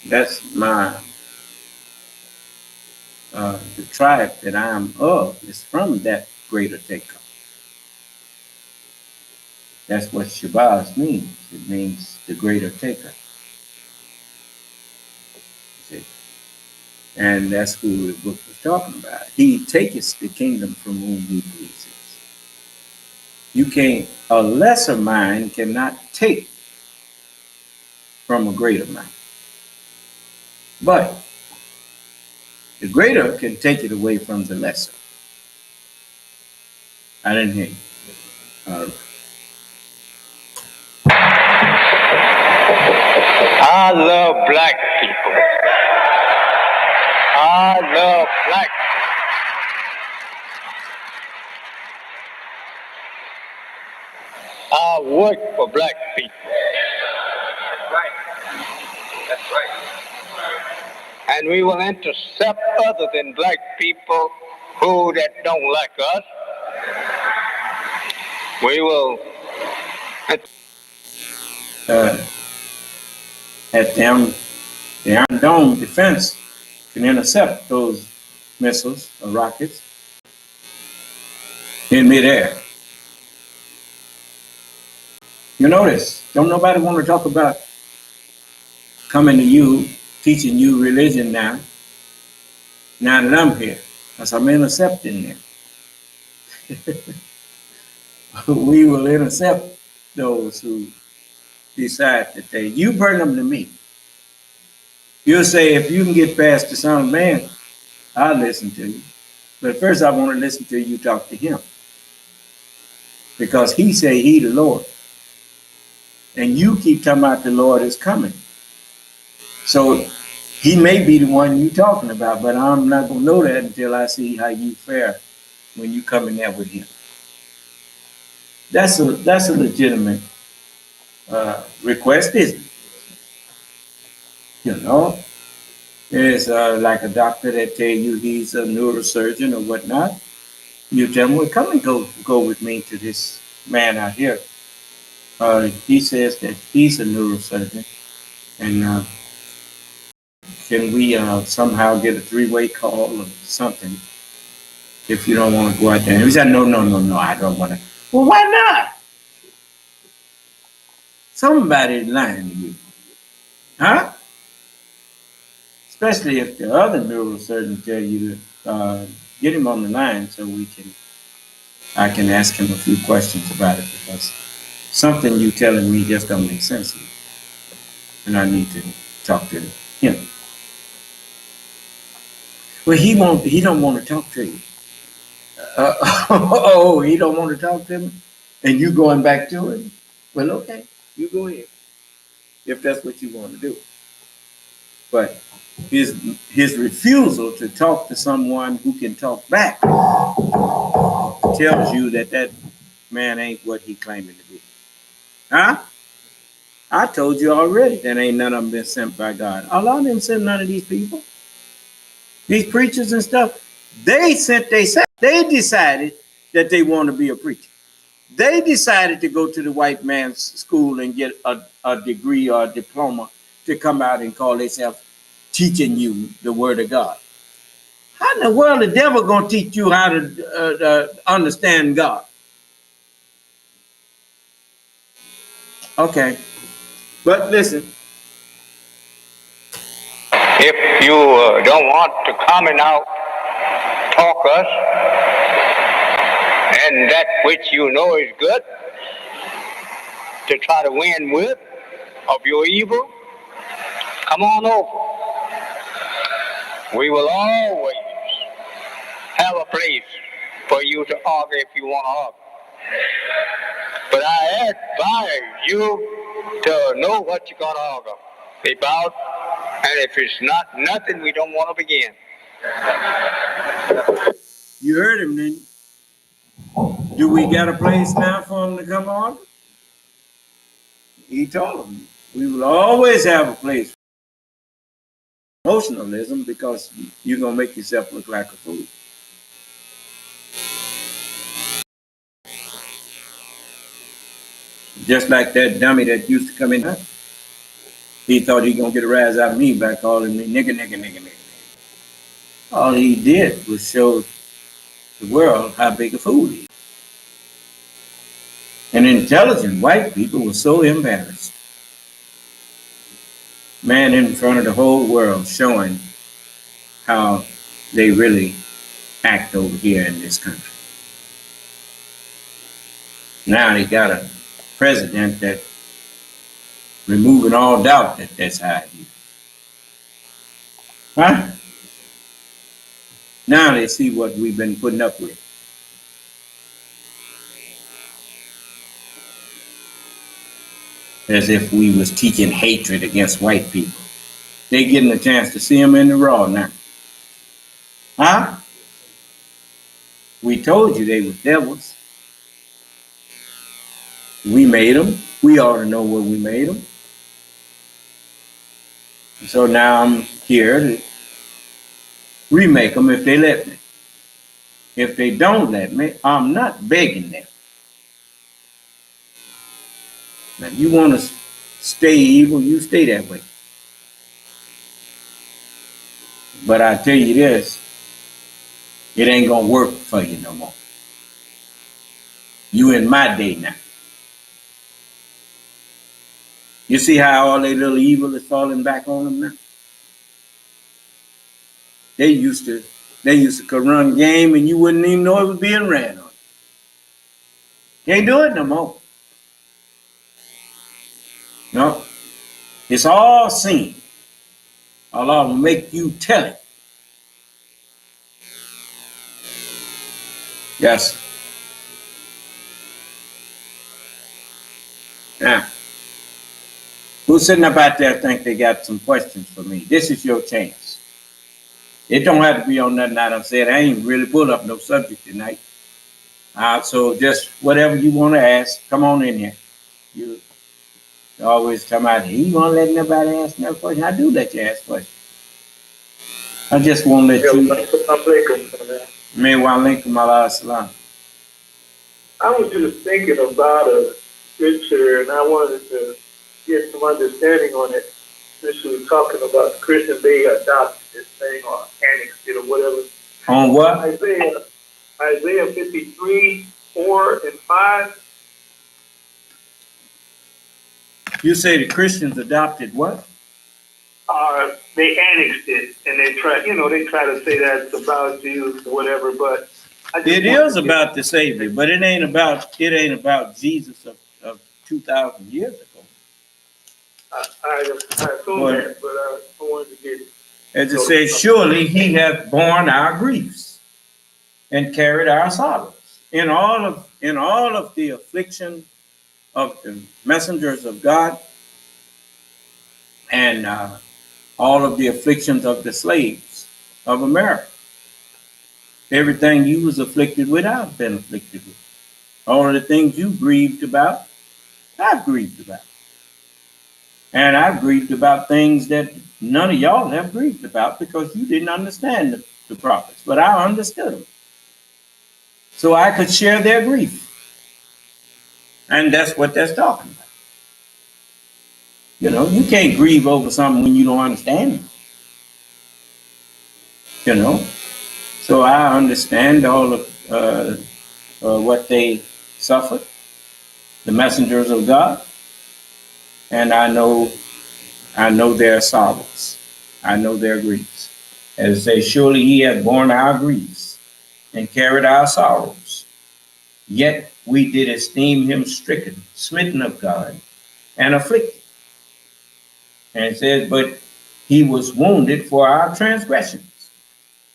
Speaker 2: That's my the tribe that I am of is from that greater taker. That's what Shabazz means. It means the greater taker. See? And that's who the book was talking about. He taketh the kingdom from whom he pleases. You can't, a lesser mind cannot take from a greater mind. But the greater can take it away from the lesser. I didn't hear you.
Speaker 3: I love black people. I love black people. I work for black people. That's right. That's right. And we will intercept other than black people who that don't like us. We will.
Speaker 2: At the Iron Dome defense can intercept those missiles or rockets in midair. You notice, don't nobody want to talk about coming to you, teaching you religion now that I'm here, because I'm intercepting them. We will intercept those who decide that you bring them to me. You'll say, if you can get past the Son of Man, I'll listen to you. But first I want to listen to you talk to him. Because he say he the Lord. And you keep talking about the Lord is coming. So he may be the one you talking about, but I'm not going to know that until I see how you fare when you come in there with him. That's a legitimate request, isn't it? You know, it's like a doctor that tell you he's a neurosurgeon or whatnot. You tell him, well, come and go with me to this man out here. He says that he's a neurosurgeon, and can we somehow get a three-way call or something if you don't want to go out there? And he said, no, I don't want to. Well, why not? Somebody's lying to you. Huh? Especially if the other neurosurgeon tell you to get him on the line so I can ask him a few questions about it, because something you telling me just don't make sense to me. And I need to talk to him. Well, he don't want to talk to you. He don't want to talk to him? And you going back to him? Well, okay, you go ahead, if that's what you want to do. But his refusal to talk to someone who can talk back tells you that man ain't what he claiming to be. Huh? I told you already that ain't none of them been sent by God. Allah didn't send none of these people. These preachers and stuff, they decided that they want to be a preacher. They decided to go to the white man's school and get a degree or a diploma to come out and call themselves teaching you the word of God. How in the world the devil gonna teach you how to understand God? Okay, but listen.
Speaker 3: If you don't want to come and out, talk us, and that which you know is good, to try to win with of your evil, come on over. We will always have a place for you to argue if you want to argue. But I advise you to know what you're going to argue about, and if it's not nothing, we don't want to begin.
Speaker 2: You heard him, didn't you? Do we got a place now for him to come on? He told them, we will always have a place for emotionalism, because you're going to make yourself look like a fool. Just like that dummy that used to come in. He thought he going to get a rise out of me by calling me nigga. All he did was show the world how big a fool he is. And intelligent white people were so embarrassed. Man in front of the whole world showing how they really act over here in this country. Now they got a president that removing all doubt that that's how it is. Huh? Now they see what we've been putting up with. As if we was teaching hatred against white people. They getting a chance to see them in the raw now. Huh? We told you they were devils. We made them. We ought to know what we made them. So now I'm here to remake them if they let me. If they don't let me, I'm not begging them. Now, if you want to stay evil, you stay that way. But I tell you this, it ain't going to work for you no more. You in my day now. You see how all their little evil is falling back on them now? They used to run game and you wouldn't even know it was being ran on. Can't do it no more. No. It's all seen. Allah will make you tell it. Yes. Now, who's sitting up out there think they got some questions for me? This is your chance. It don't have to be on nothing I done said. I ain't really pulled up no subject tonight. So just whatever you want to ask, come on in here. You always come out here. You won't let nobody ask no question. I do let you ask questions. I just won't let you. May wa alaikum salam.
Speaker 7: I was just thinking about a scripture, and I wanted to get some understanding on it. Since you were talking about the Christian, they adopted this thing or annexed it or whatever.
Speaker 2: On what?
Speaker 7: Isaiah 53, 4 and 5.
Speaker 2: You say the Christians adopted what?
Speaker 7: They annexed it, and they try to say that it's about Jesus or whatever, but
Speaker 2: it is about the Savior, but it ain't about Jesus of 2,000 years ago.
Speaker 7: I assume that, but I wanted to get.
Speaker 2: As it says, surely he hath borne our griefs and carried our sorrows. In all of the affliction of the messengers of God and all of the afflictions of the slaves of America. Everything you was afflicted with, I've been afflicted with. All of the things you grieved about, I've grieved about. And I've grieved about things that none of y'all have grieved about because you didn't understand the prophets, but I understood them. So I could share their grief. And that's what that's talking about. You know, you can't grieve over something when you don't understand it. You know, so I understand all of what they suffered, the messengers of God, and I know their sorrows. I know their griefs. As it says, surely he hath borne our griefs and carried our sorrows. Yet we did esteem him stricken, smitten of God, and afflicted. And it says, but he was wounded for our transgressions.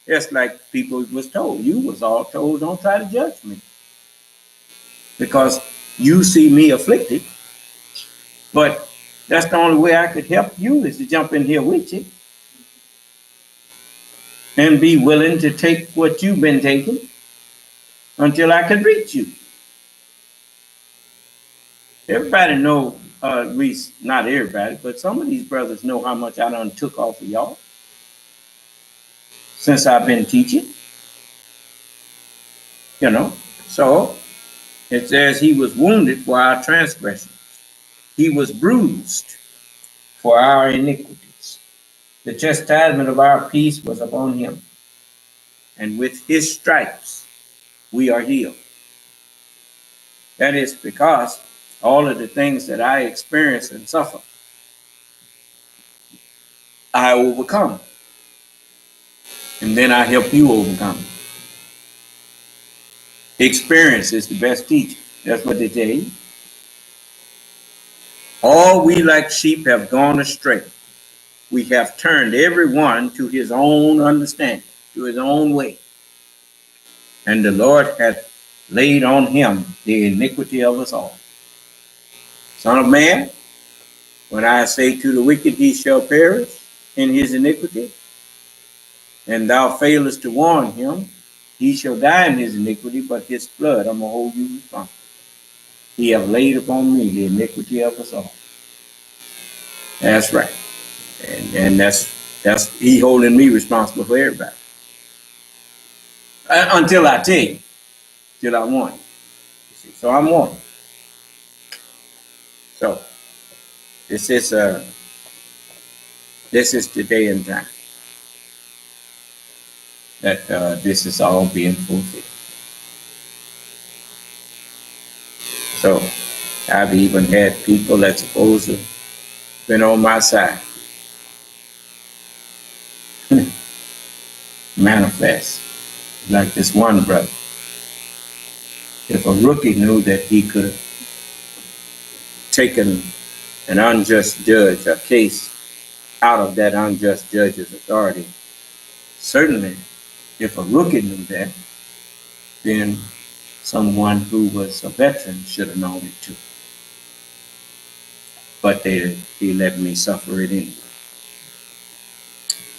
Speaker 2: Just like people was told. You was all told, don't try to judge me. Because you see me afflicted. But that's the only way I could help you is to jump in here with you. And be willing to take what you've been taking until I could reach you. Everybody know, at least not everybody, but some of these brothers know how much I done took off of y'all since I've been teaching. You know, so it says he was wounded for our transgressions. He was bruised for our iniquities. The chastisement of our peace was upon him, and with his stripes we are healed. That is because all of the things that I experience and suffer, I overcome. And then I help you overcome. Experience is the best teacher. That's what they tell you. All we like sheep have gone astray. We have turned everyone to his own understanding, to his own way. And the Lord hath laid on him the iniquity of us all. Son of man, when I say to the wicked, he shall perish in his iniquity, and thou failest to warn him, he shall die in his iniquity, but his blood I'm going to hold you responsible. He hath laid upon me the iniquity of us all. That's right. And that's he holding me responsible for everybody. Until I tell you, till I want you. See, so I'm one. So this is the day and time that this is all being fulfilled. So I've even had people that supposed to have been on my side manifest, like this one brother. If a rookie knew that he could have taken an unjust judge, a case out of that unjust judge's authority, certainly if a rookie knew that, then someone who was a veteran should have known it too. But he let me suffer it anyway.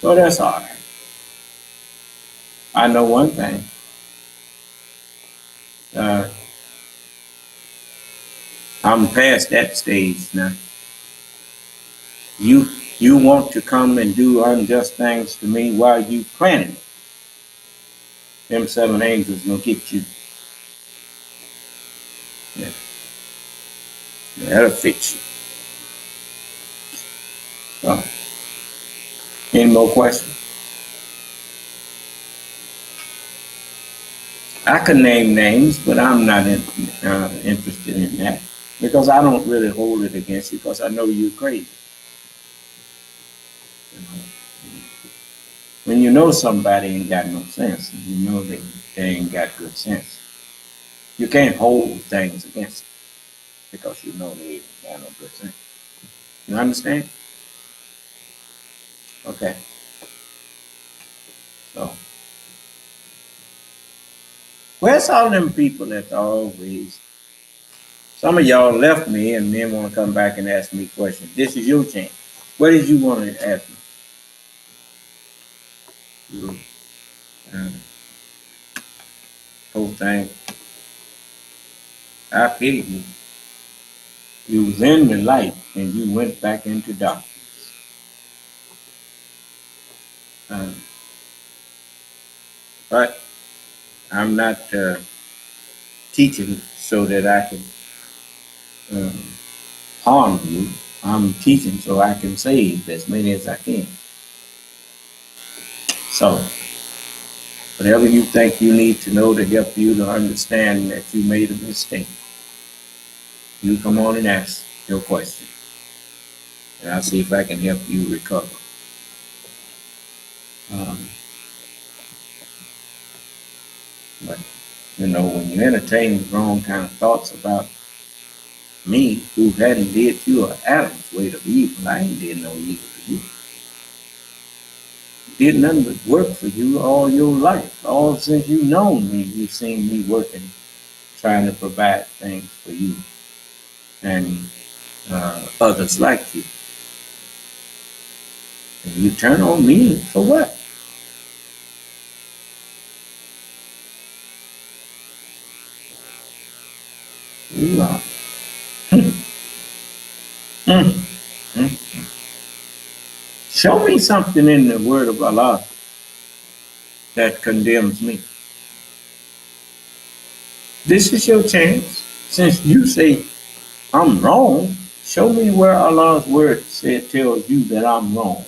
Speaker 2: So that's all right. I know one thing. I'm past that stage now. You want to come and do unjust things to me while you planning it. Them 7 angels gonna get you. Yeah. That'll fix you. So, any more questions? I could name names, but I'm not interested in that because I don't really hold it against you because I know you're crazy. When you know somebody ain't got no sense, and you know they ain't got good sense, you can't hold things against them because you know they ain't got no good sense. You understand? Okay. So, where's all them people that always, some of y'all left me and then want to come back and ask me questions. This is your chance. What did you want to ask me? Whole thing. I pity you. You was in the light and you went back into darkness. But I'm not teaching so that I can harm you. I'm teaching so I can save as many as I can. So, whatever you think you need to know to help you to understand that you made a mistake, you come on and ask your question. And I'll see if I can help you recover. But, you know, when you entertain the wrong kind of thoughts about me, who hadn't did you an Adam's weight of evil, I ain't did no evil to you. Did nothing but work for you all your life. All since you've known me, you've seen me working, trying to provide things for you and others like you. And you turn on me for what? You are. Show me something in the word of Allah that condemns me. This is your chance. Since you say I'm wrong, show me where Allah's word tells you that I'm wrong.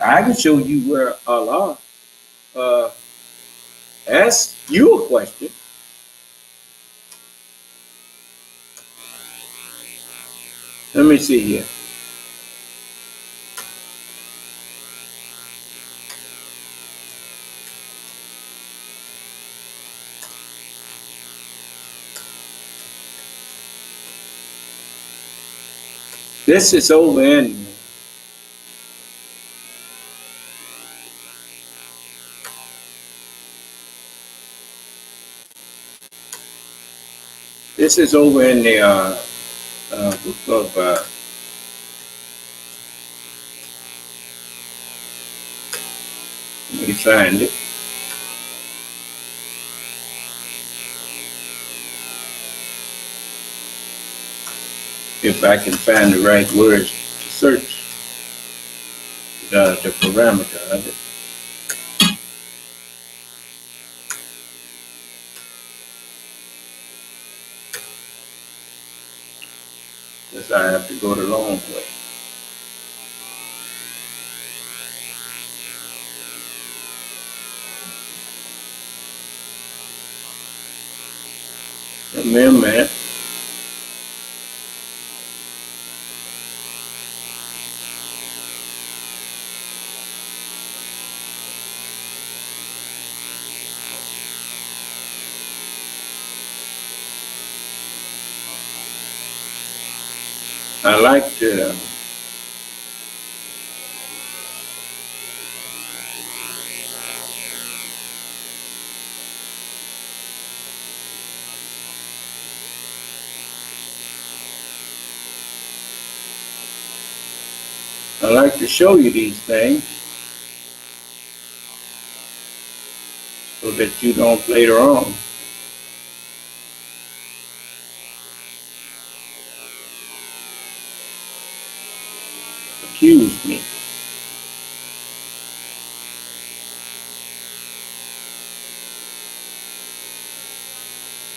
Speaker 2: I can show you where Allah asked you a question. Let me see here. This is over in the book of let me find it. If I can find the right words to search the parameter of it. Because I have to go the long way. Come man. I like to show you these things so that you don't later on accuse me.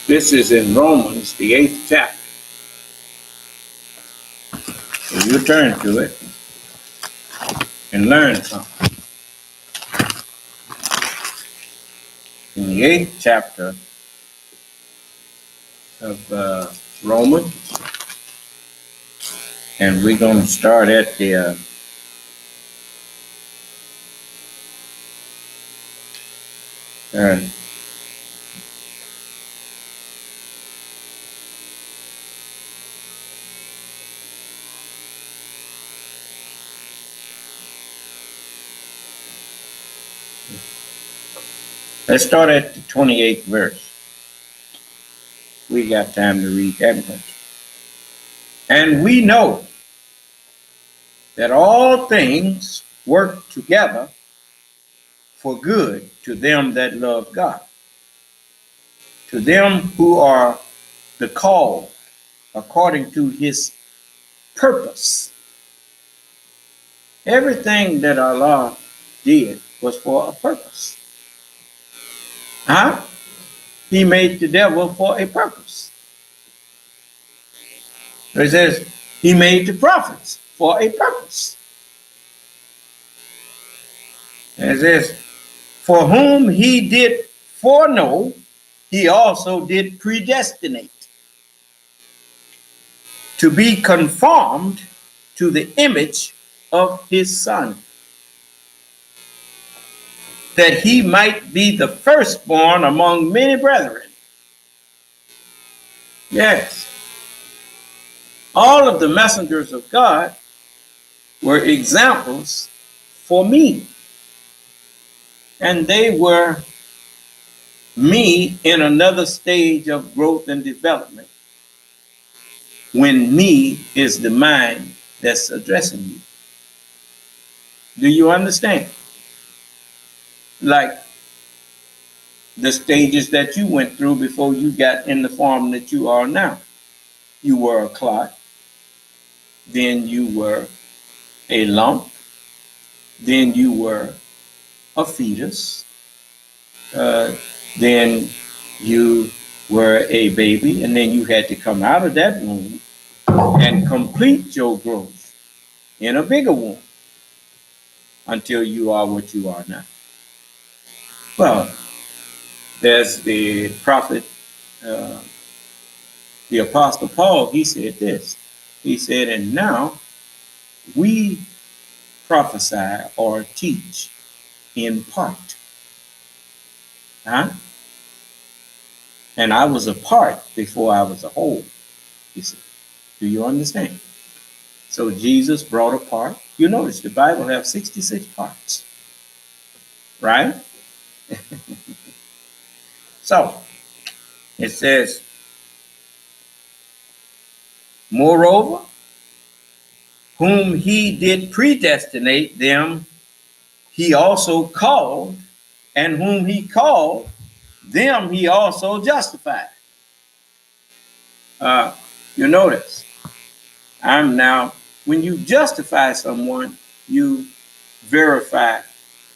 Speaker 2: This is in Romans, the 8th chapter. So you turn to it and learn something. In the 8th chapter of Romans, and we're going to start at the let's start at the 28th verse. We got time to read that much. And we know that all things work together for good to them that love God, to them who are the called according to his purpose. Everything that Allah did was for a purpose. He made the devil for a purpose. It says he made the prophets for a purpose. And it says, for whom he did foreknow, he also did predestinate to be conformed to the image of his Son, that he might be the firstborn among many brethren. Yes. All of the messengers of God were examples for me. And they were me in another stage of growth and development, when me is the mind that's addressing you. Do you understand? Like the stages that you went through before you got in the form that you are now. You were a clot, then you were a lump, then you were a fetus, then you were a baby, and then you had to come out of that womb and complete your growth in a bigger womb. until you are what you are now. Well, there's the prophet, the Apostle Paul, he said this. He said, and now we prophesy or teach in part. Huh? And I was a part before I was a whole, he said. Do you understand? So Jesus brought a part. You notice the Bible has 66 parts, right? So it says, moreover, whom he did predestinate, them he also called, and whom he called, them he also justified. You notice, I'm now, when you justify someone, you verify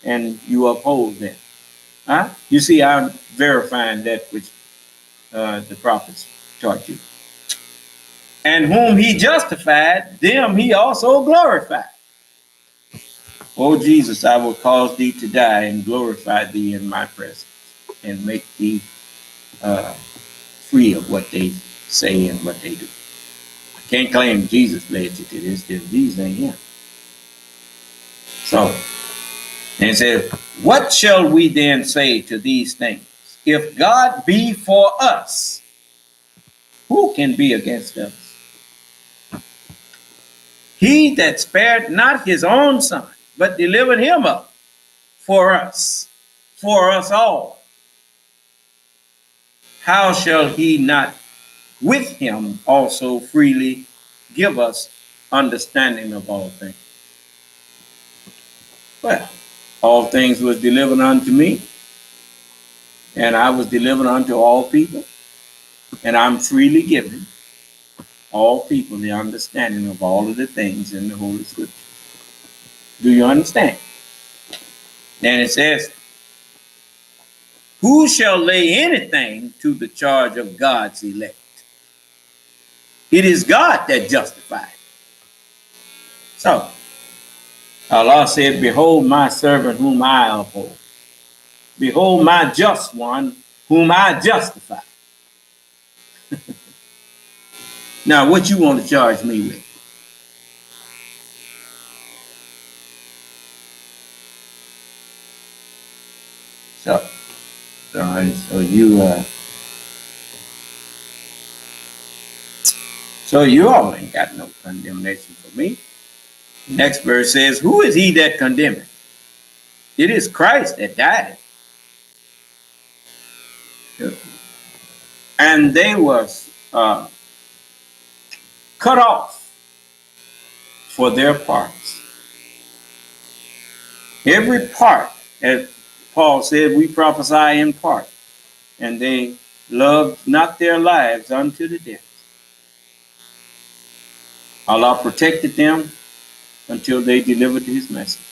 Speaker 2: and you uphold them. Huh? You see, I'm verifying that which the prophets taught you. And whom he justified, them he also glorified. O Jesus, I will cause thee to die and glorify thee in my presence and make thee free of what they say and what they do. I can't claim Jesus led you to this because Jesus ain't him. So, and it says, what shall we then say to these things? If God be for us, who can be against us? He that spared not his own son, but delivered him up for us all, how shall he not with him also freely give us understanding of all things? Well, all things was delivered unto me, and I was delivered unto all people, and I'm freely given all people the understanding of all of the things in the Holy Scripture. Do you understand? And it says, who shall lay anything to the charge of God's elect? It is God that justifies. So, Allah said, behold my servant whom I uphold. Behold my just one whom I justify. Now, what you want to charge me with? So you all ain't got no condemnation for me. Next verse says, who is he that condemneth? It is Christ that died. And they was cut off for their parts. Every part, as Paul said, we prophesy in part. And they loved not their lives unto the death. Allah protected them until they delivered his message.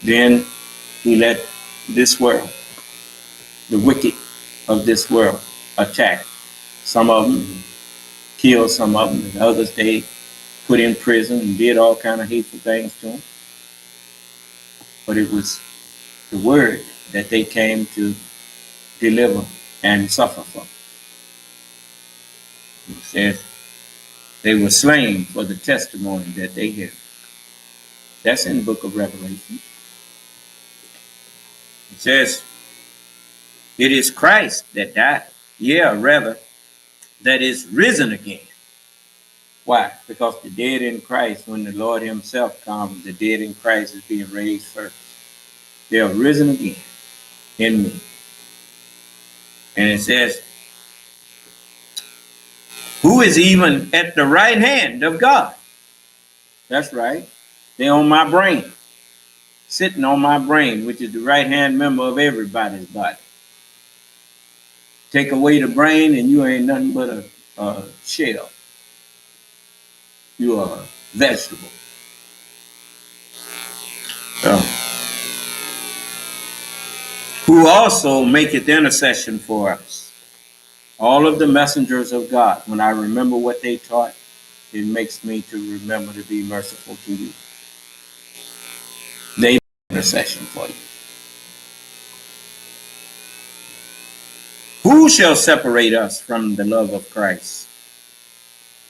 Speaker 2: Then he let this world, the wicked of this world, attack. Some of them killed some of them, and others they put in prison and did all kind of hateful things to them. But it was the word that they came to deliver and suffer from. It says they were slain for the testimony that they had. That's in the book of Revelation. It says, it is Christ that died. Yeah, rather, that is risen again. Why? Because the dead in Christ, when the Lord himself comes, the dead in Christ is being raised first. They are risen again in me. And it says, who is even at the right hand of God? That's right. They're on my brain. Sitting on my brain, which is the right hand member of everybody's body. Take away the brain and you ain't nothing but a shell. You are a vegetable. So, who also maketh intercession for us. All of the messengers of God, when I remember what they taught, it makes me to remember to be merciful to you. They make intercession for you. Who shall separate us from the love of Christ?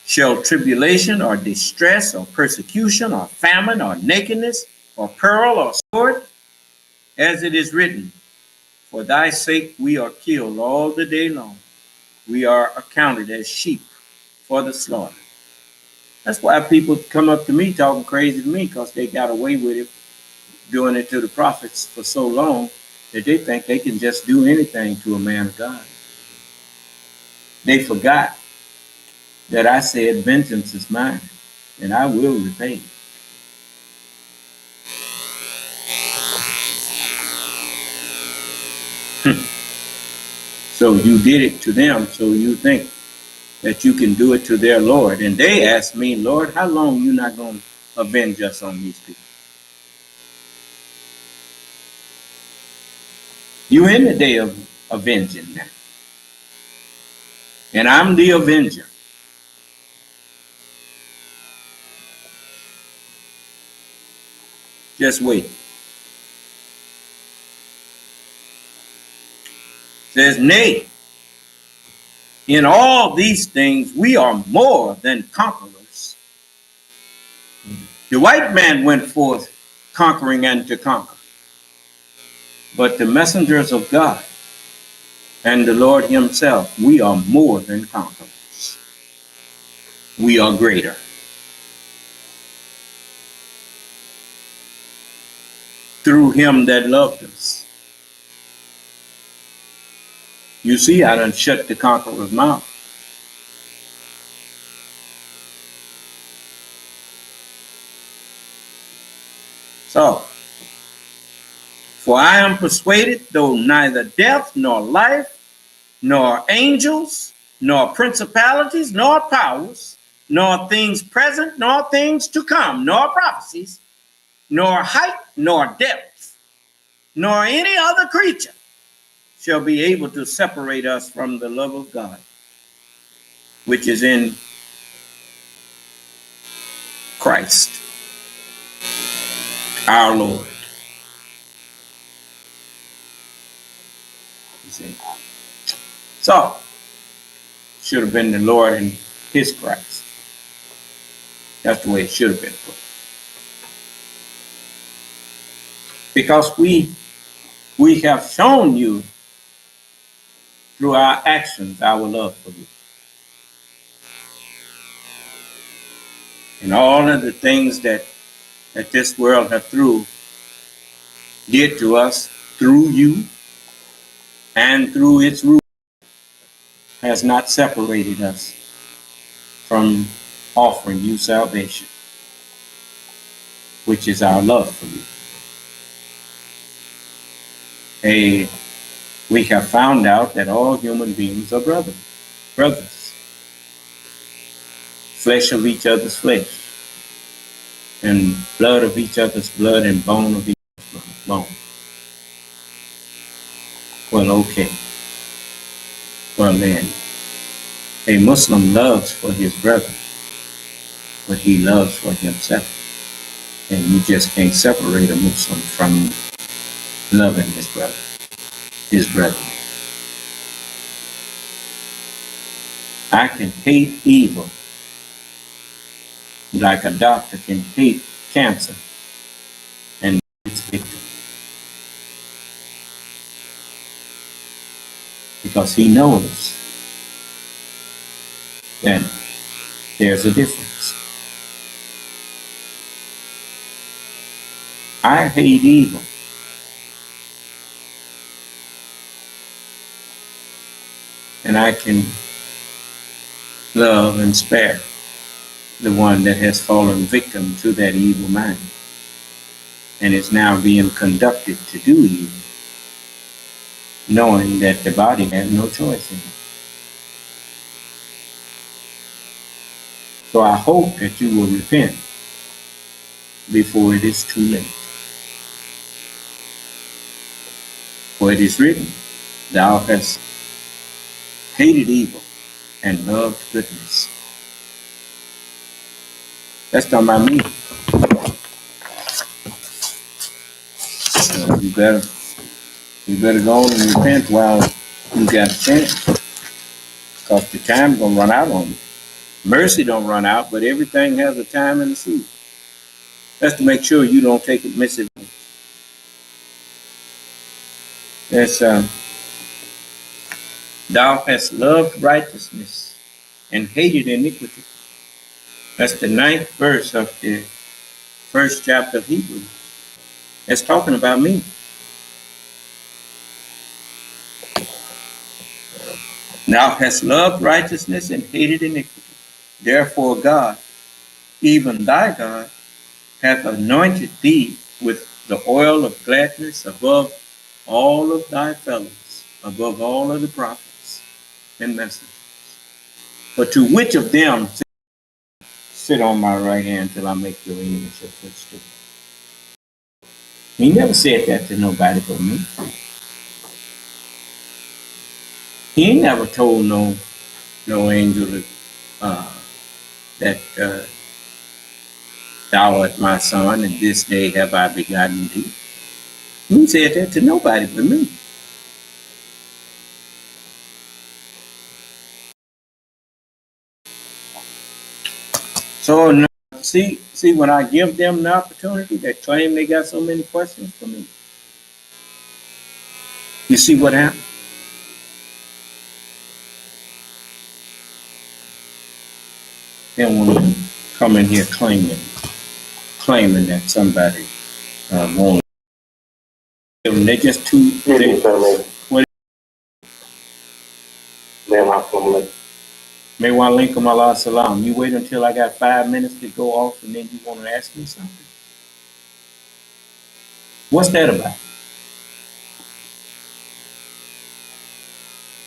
Speaker 2: Shall tribulation or distress or persecution or famine or nakedness or peril or sword? As it is written, for thy sake we are killed all the day long. We are accounted as sheep for the slaughter. That's why people come up to me talking crazy to me, because they got away with it, doing it to the prophets for so long that they think they can just do anything to a man of God. They forgot that I said, vengeance is mine, and I will repay. So you did it to them, so you think that you can do it to their Lord. And they asked me, Lord, how long you not going to avenge us on these people? You in the day of avenging now. And I'm the avenger. Just wait. Says, nay, in all these things we are more than conquerors. The white man went forth conquering and to conquer. But the messengers of God and the Lord himself, we are more than conquerors. We are greater. Through him that loved us. You see, I done shut the conqueror's mouth. So, for I am persuaded, though neither death, nor life, nor angels, nor principalities, nor powers, nor things present, nor things to come, nor prophecies, nor height, nor depth, nor any other creature shall be able to separate us from the love of God, which is in Christ, our Lord. You see? So, should have been the Lord and his Christ. That's the way it should have been put. Because we have shown you through our actions our love for you. And all of the things that this world did to us through you and through its rule has not separated us from offering you salvation, which is our love for you. We have found out that all human beings are brothers, flesh of each other's flesh, and blood of each other's blood, and bone of each other's bone. Well, okay. Well, then, a Muslim loves for his brother what he loves for himself. And you just can't separate a Muslim from loving his brother, I can hate evil like a doctor can hate cancer and its victim. Because he knows that there's a difference. I hate evil. And I can love and spare the one that has fallen victim to that evil mind and is now being conducted to do evil, knowing that the body has no choice in it. So I hope that you will repent before it is too late. For it is written, thou hast hated evil and loved goodness. That's talking about me. you better go on and repent while you got a chance. Because the time gonna run out on you. Mercy don't run out, but everything has a time and a season. That's to make sure you don't take it missing. It's thou hast loved righteousness and hated iniquity. That's the 9th verse of the 1st chapter of Hebrews. It's talking about me. Thou hast loved righteousness and hated iniquity. Therefore God, even thy God, hath anointed thee with the oil of gladness above all of thy fellows, above all of the prophets and messengers. But to which of them sit on my right hand till I make your enemies your footstool? He never said that to nobody but me. He ain't never told no angel that thou art my son, and this day have I begotten thee. He said that to nobody but me. So see, when I give them the opportunity, that claim they got so many questions for me. You see what happened? They don't want to come in here claiming that somebody won't. They're just too. May wa alaikum ala salam. You wait until I got 5 minutes to go off, and then you want to ask me something. What's that about?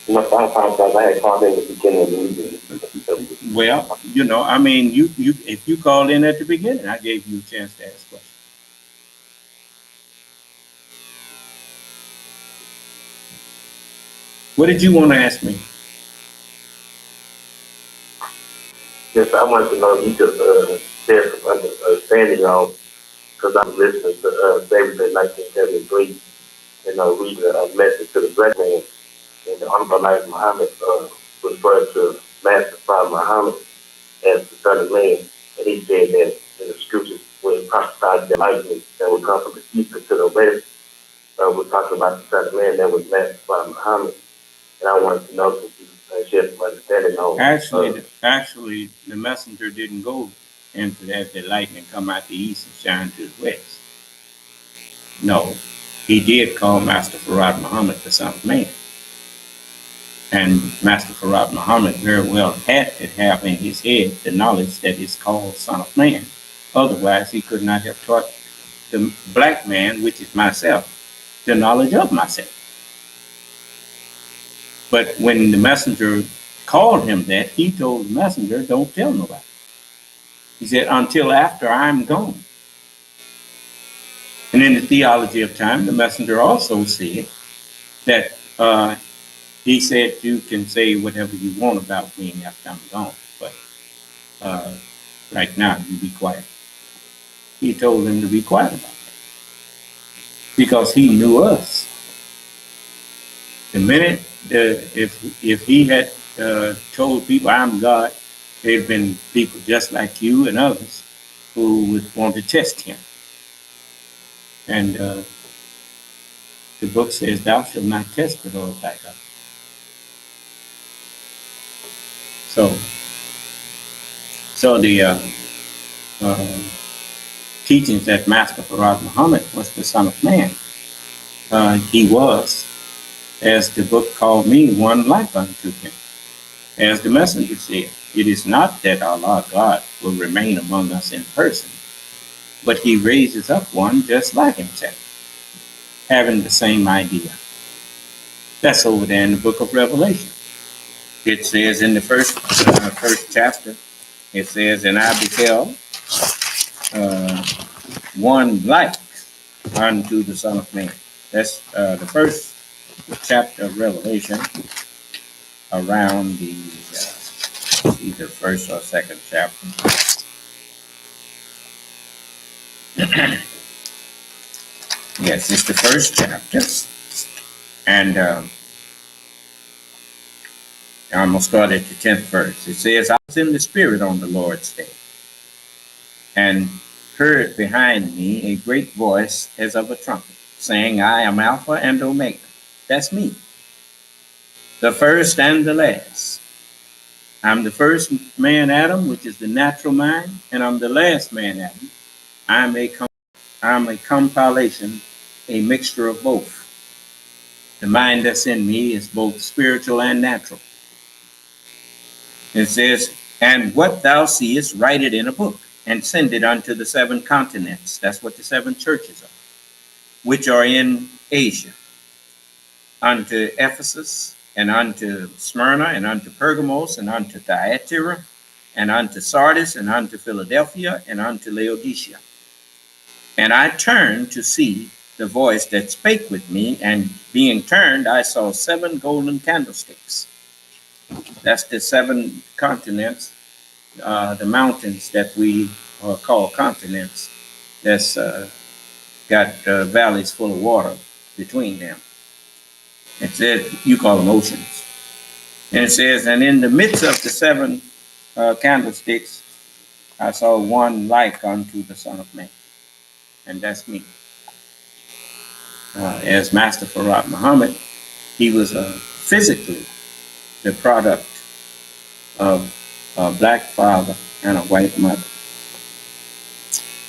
Speaker 1: I had called in at the beginning of the meeting.
Speaker 2: Well, I mean, you if you called in at the beginning, I gave you a chance to ask questions. What did you want to ask me?
Speaker 1: Yes, I wanted to know if you could share some understanding on, because I'm listening to David in 1973, and reading a message to the black man, and the Honorable Elijah Muhammad referred to Master Prophet Muhammad as the Son of Man, and he said that in the scriptures when he prophesied the enlightenment that would come from the east to the west, we're talking about the Son of Man that was Master Prophet Muhammad, and I wanted to know if you share some understanding on.
Speaker 2: Actually, the messenger didn't go into that the lightning come out the east and shine to the west. No, he did call Master Farad Muhammad the Son of Man. And Master Farad Muhammad very well had to have in his head the knowledge that is called Son of Man. Otherwise, he could not have taught the black man, which is myself, the knowledge of myself. But when the messenger called him that, he told the messenger, don't tell nobody. He said, until after I'm gone. And in the theology of time, the messenger also said that he said, you can say whatever you want about me after I'm gone, but right now, you be quiet. He told them to be quiet about it because he knew us. The minute if he had told people I'm God, there'd been people just like you and others who would want to test him. And the book says, thou shalt not test the Lord thy God. So the teachings that Master Farad Muhammad was the Son of Man. He was, as the book called me, one like unto him. As the messenger said, it is not that Allah God will remain among us in person, but he raises up one just like himself, having the same idea. That's over there in the book of Revelation. It says in the first chapter, it says, and I beheld one like unto the Son of Man. That's the first chapter of Revelation, around the either first or second chapter. Yes, it's the first chapter. And I'm going to start at the 10th verse. It says, I was in the Spirit on the Lord's day, and heard behind me a great voice as of a trumpet, saying, I am Alpha and Omega. That's me, the first and the last. I'm the first man, Adam, which is the natural mind, and I'm the last man, Adam. I'm a compilation, a mixture of both. The mind that's in me is both spiritual and natural. It says, and what thou seest, write it in a book, and send it unto the 7 continents. That's what the 7 churches are, which are in Asia, unto Ephesus, and unto Smyrna, and unto Pergamos, and unto Thyatira, and unto Sardis, and unto Philadelphia, and unto Laodicea. And I turned to see the voice that spake with me, and being turned, I saw 7 golden candlesticks. That's the 7 continents, the mountains that we call continents, that's got valleys full of water between them. It says, you call them oceans. And it says, and in the midst of the 7 candlesticks, I saw one like unto the Son of Man. And that's me. As Master Farad Muhammad, he was physically the product of a black father and a white mother.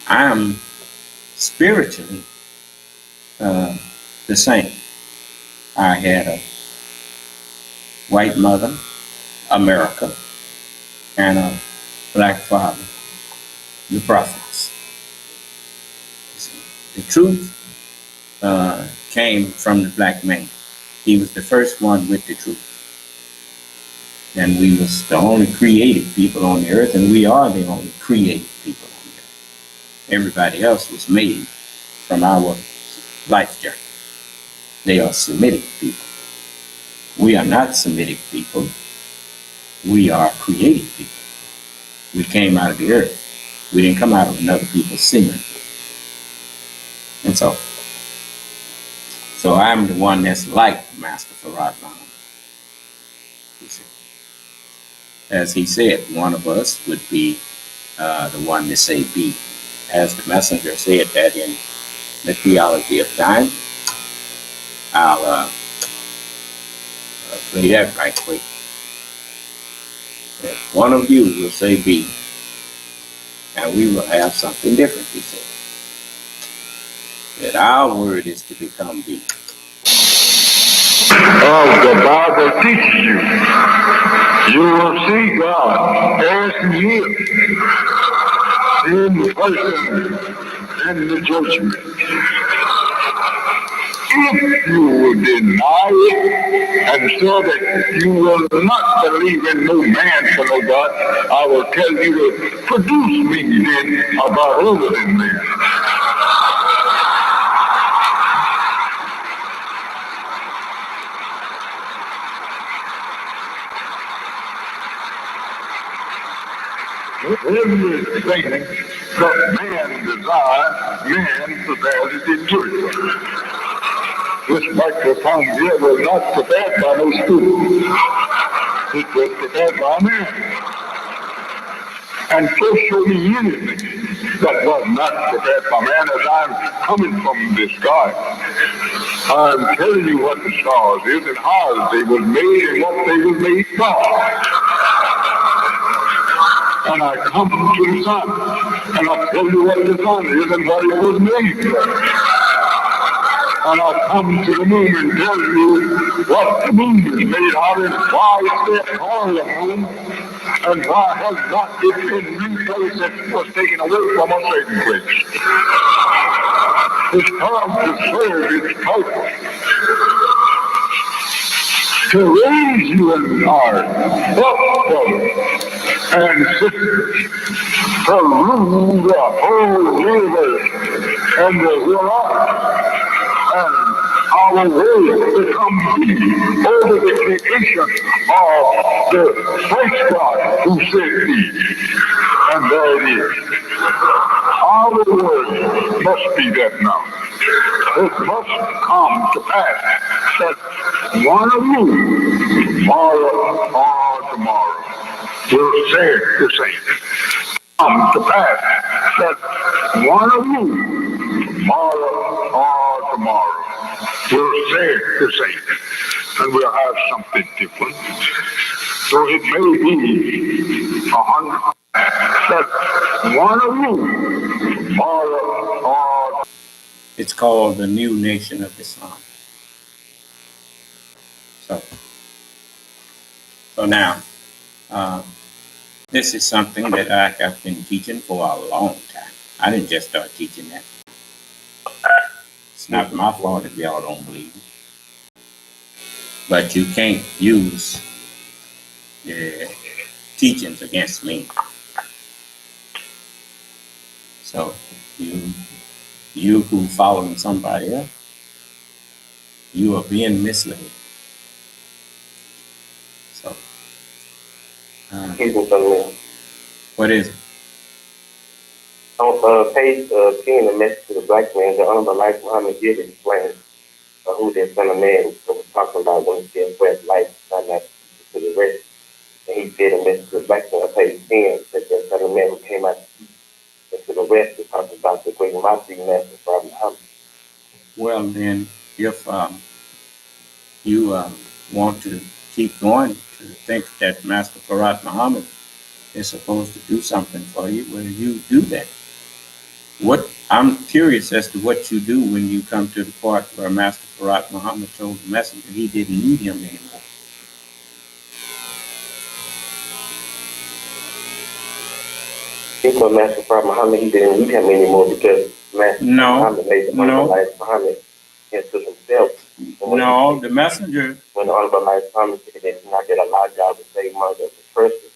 Speaker 2: I am spiritually the same. I had a white mother, America, and a black father, the prophets. The truth came from the black man. He was the first one with the truth. And we was the only created people on the earth, and we are the only created people on the earth. Everybody else was made from our life journey. They are Semitic people. We are not Semitic people. We are created people. We came out of the earth. We didn't come out of another people's semen. And so I'm the one that's like Master Farad Muhammad. As he said, one of us would be the one to say be. As the messenger said that in the Theology of Time. I'll play that right quick. That one of you will say be, and we will have something different, he said. That our word is to become be.
Speaker 8: The Bible teaches you. You will see God as He is in the person and the judgment. If you will deny it and say that you will not believe in no man for no God, I will tell you to produce me then about other than man. Everything that man desires, man prepares it in truth. This microphone here was not prepared by no student. It was prepared by man. And so show me anything that was not prepared by man as I'm coming from the sky. I'm telling you what the stars is and how they were made and what they were made from. And I come to the sun, and I tell you what the sun is and what it was made from. And I come to the moon and tell you what the moon is made out of, and why it's there called the moon, and why has not it been replaced and was taken away from a certain place. It's come to serve its purpose. To raise you and I up, brothers and sisters, to rule the whole universe and the hereafter, and our way to come be over the creation of the first God who said be. And there it is. our words must be that now. It must come to pass that one of you, tomorrow or tomorrow, will say the same. Come to pass that one of you, tomorrow or tomorrow, will say the same, and we'll have something different. So it may be 100 that one of you, tomorrow or
Speaker 2: It's called the New Nation of Islam. So now, this is something that I have been teaching for a long time. I didn't just start teaching that. It's not my fault if y'all don't believe it. But you can't use the teachings against me. So you who following somebody else, you are being misled. So, what is it?
Speaker 1: On page 10, the message to the black man, the Honorable Elijah Muhammad did explain who that son of man was talking about when he said, "Where's life, not to the rest." And he said in message to the black man on page 10 that son of man who came out to the rest was talking about the great Mahdi master from Muhammad.
Speaker 2: Well, then, if you want to keep going to think that Master Farad Muhammad is supposed to do something for you, well, you do that. What I'm curious as to what you do when you come to the part where Master Farad Muhammad told the messenger he didn't need him anymore.
Speaker 1: He told Master Farad Muhammad he didn't need him anymore because Master Muhammad made the Honorable Elijah Muhammad into himself.
Speaker 2: No, the messenger.
Speaker 1: When the Honorable Elijah Muhammad said that he's not going to allow God to save mother of the person,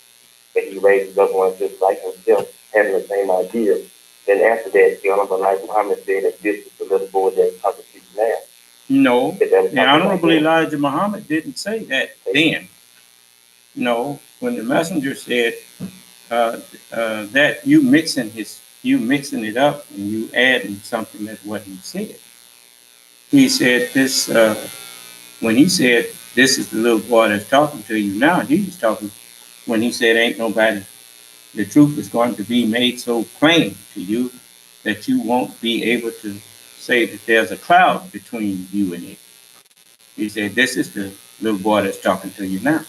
Speaker 1: that he raised up one just like himself, having the same idea. Then after that, the Honorable Elijah Muhammad said that this is the little boy that's talking to you now.
Speaker 2: No, the Honorable Elijah Muhammad didn't say that then. No, when the messenger said that you mixing it up and you adding something that what he said. He said this when he said this is the little boy that's talking to you now. He was talking when he said ain't nobody. The truth is going to be made so plain to you that you won't be able to say that there's a cloud between you and it. He said, this is the little boy that's talking to you now.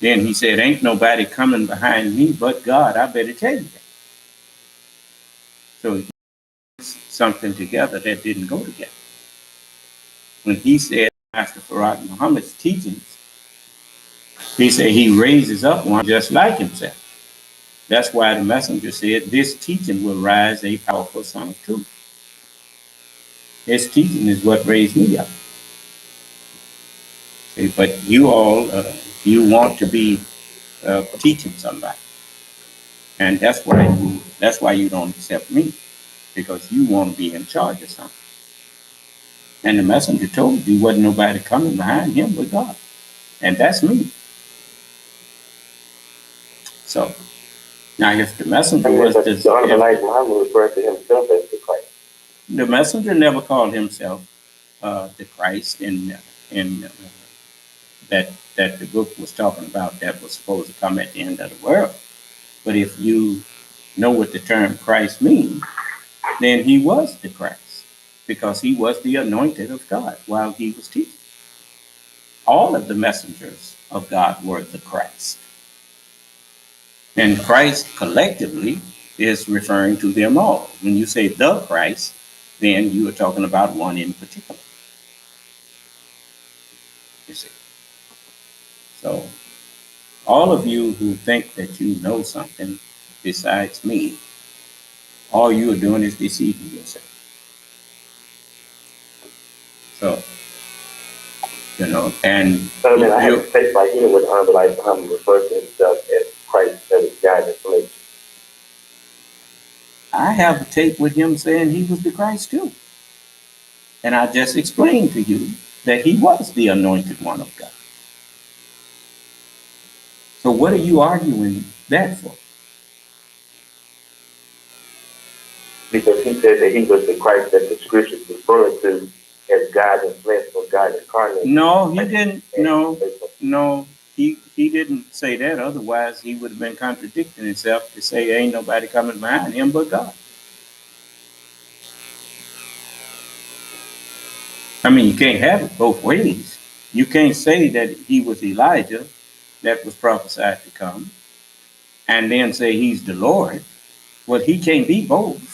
Speaker 2: Then he said, ain't nobody coming behind me but God. I better tell you that. So he put something together that didn't go together. When he said, Master Farad Muhammad's teachings, he said he raises up one just like himself. That's why the messenger said, this teaching will rise a powerful son of truth. His teaching is what raised me up. See, but you all, you want to be teaching somebody. And that's why you don't accept me, because you want to be in charge of something. And the messenger told you wasn't nobody coming behind him but God. And that's me. So, now if the messenger was this,
Speaker 1: the Honorable Elijah Muhammad referred to himself as the Christ.
Speaker 2: The messenger never called himself the Christ in that the book was talking about that was supposed to come at the end of the world. But if you know what the term Christ means, then he was the Christ, because he was the anointed of God while he was teaching. All of the messengers of God were the Christ. And Christ collectively is referring to them all. When you say the Christ, then you are talking about one in particular. You see. So all of you who think that you know something besides me, all you are doing is deceiving yourself. So, and
Speaker 1: so, I have to take by hearing what the Honorable Elijah Muhammad refers to himself as Christ, that is God in flesh.
Speaker 2: I have a tape with him saying he was the Christ too. And I just explained to you that he was the anointed one of God. So what are you arguing that for?
Speaker 1: Because he said that he was the Christ that the scriptures referred to as God in flesh or God incarnate.
Speaker 2: No, he didn't. No, he didn't say that. Otherwise, he would have been contradicting himself to say ain't nobody coming behind him but God. I mean, you can't have it both ways. You can't say that he was Elijah that was prophesied to come and then say he's the Lord. Well, he can't be both.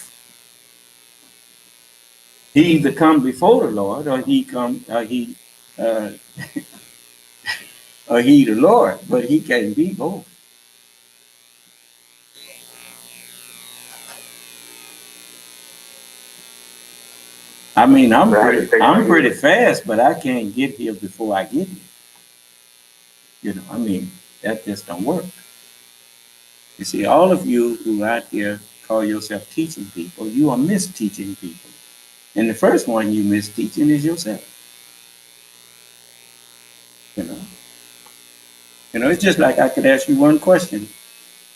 Speaker 2: He either come before the Lord or he uh, or he the Lord, but he can't be both. I mean, I'm pretty fast, but I can't get here before I get here. You know, I mean, that just don't work. You see, all of you who out here call yourself teaching people, you are misteaching people. And the first one you misteaching is yourself. You know, it's just like I could ask you one question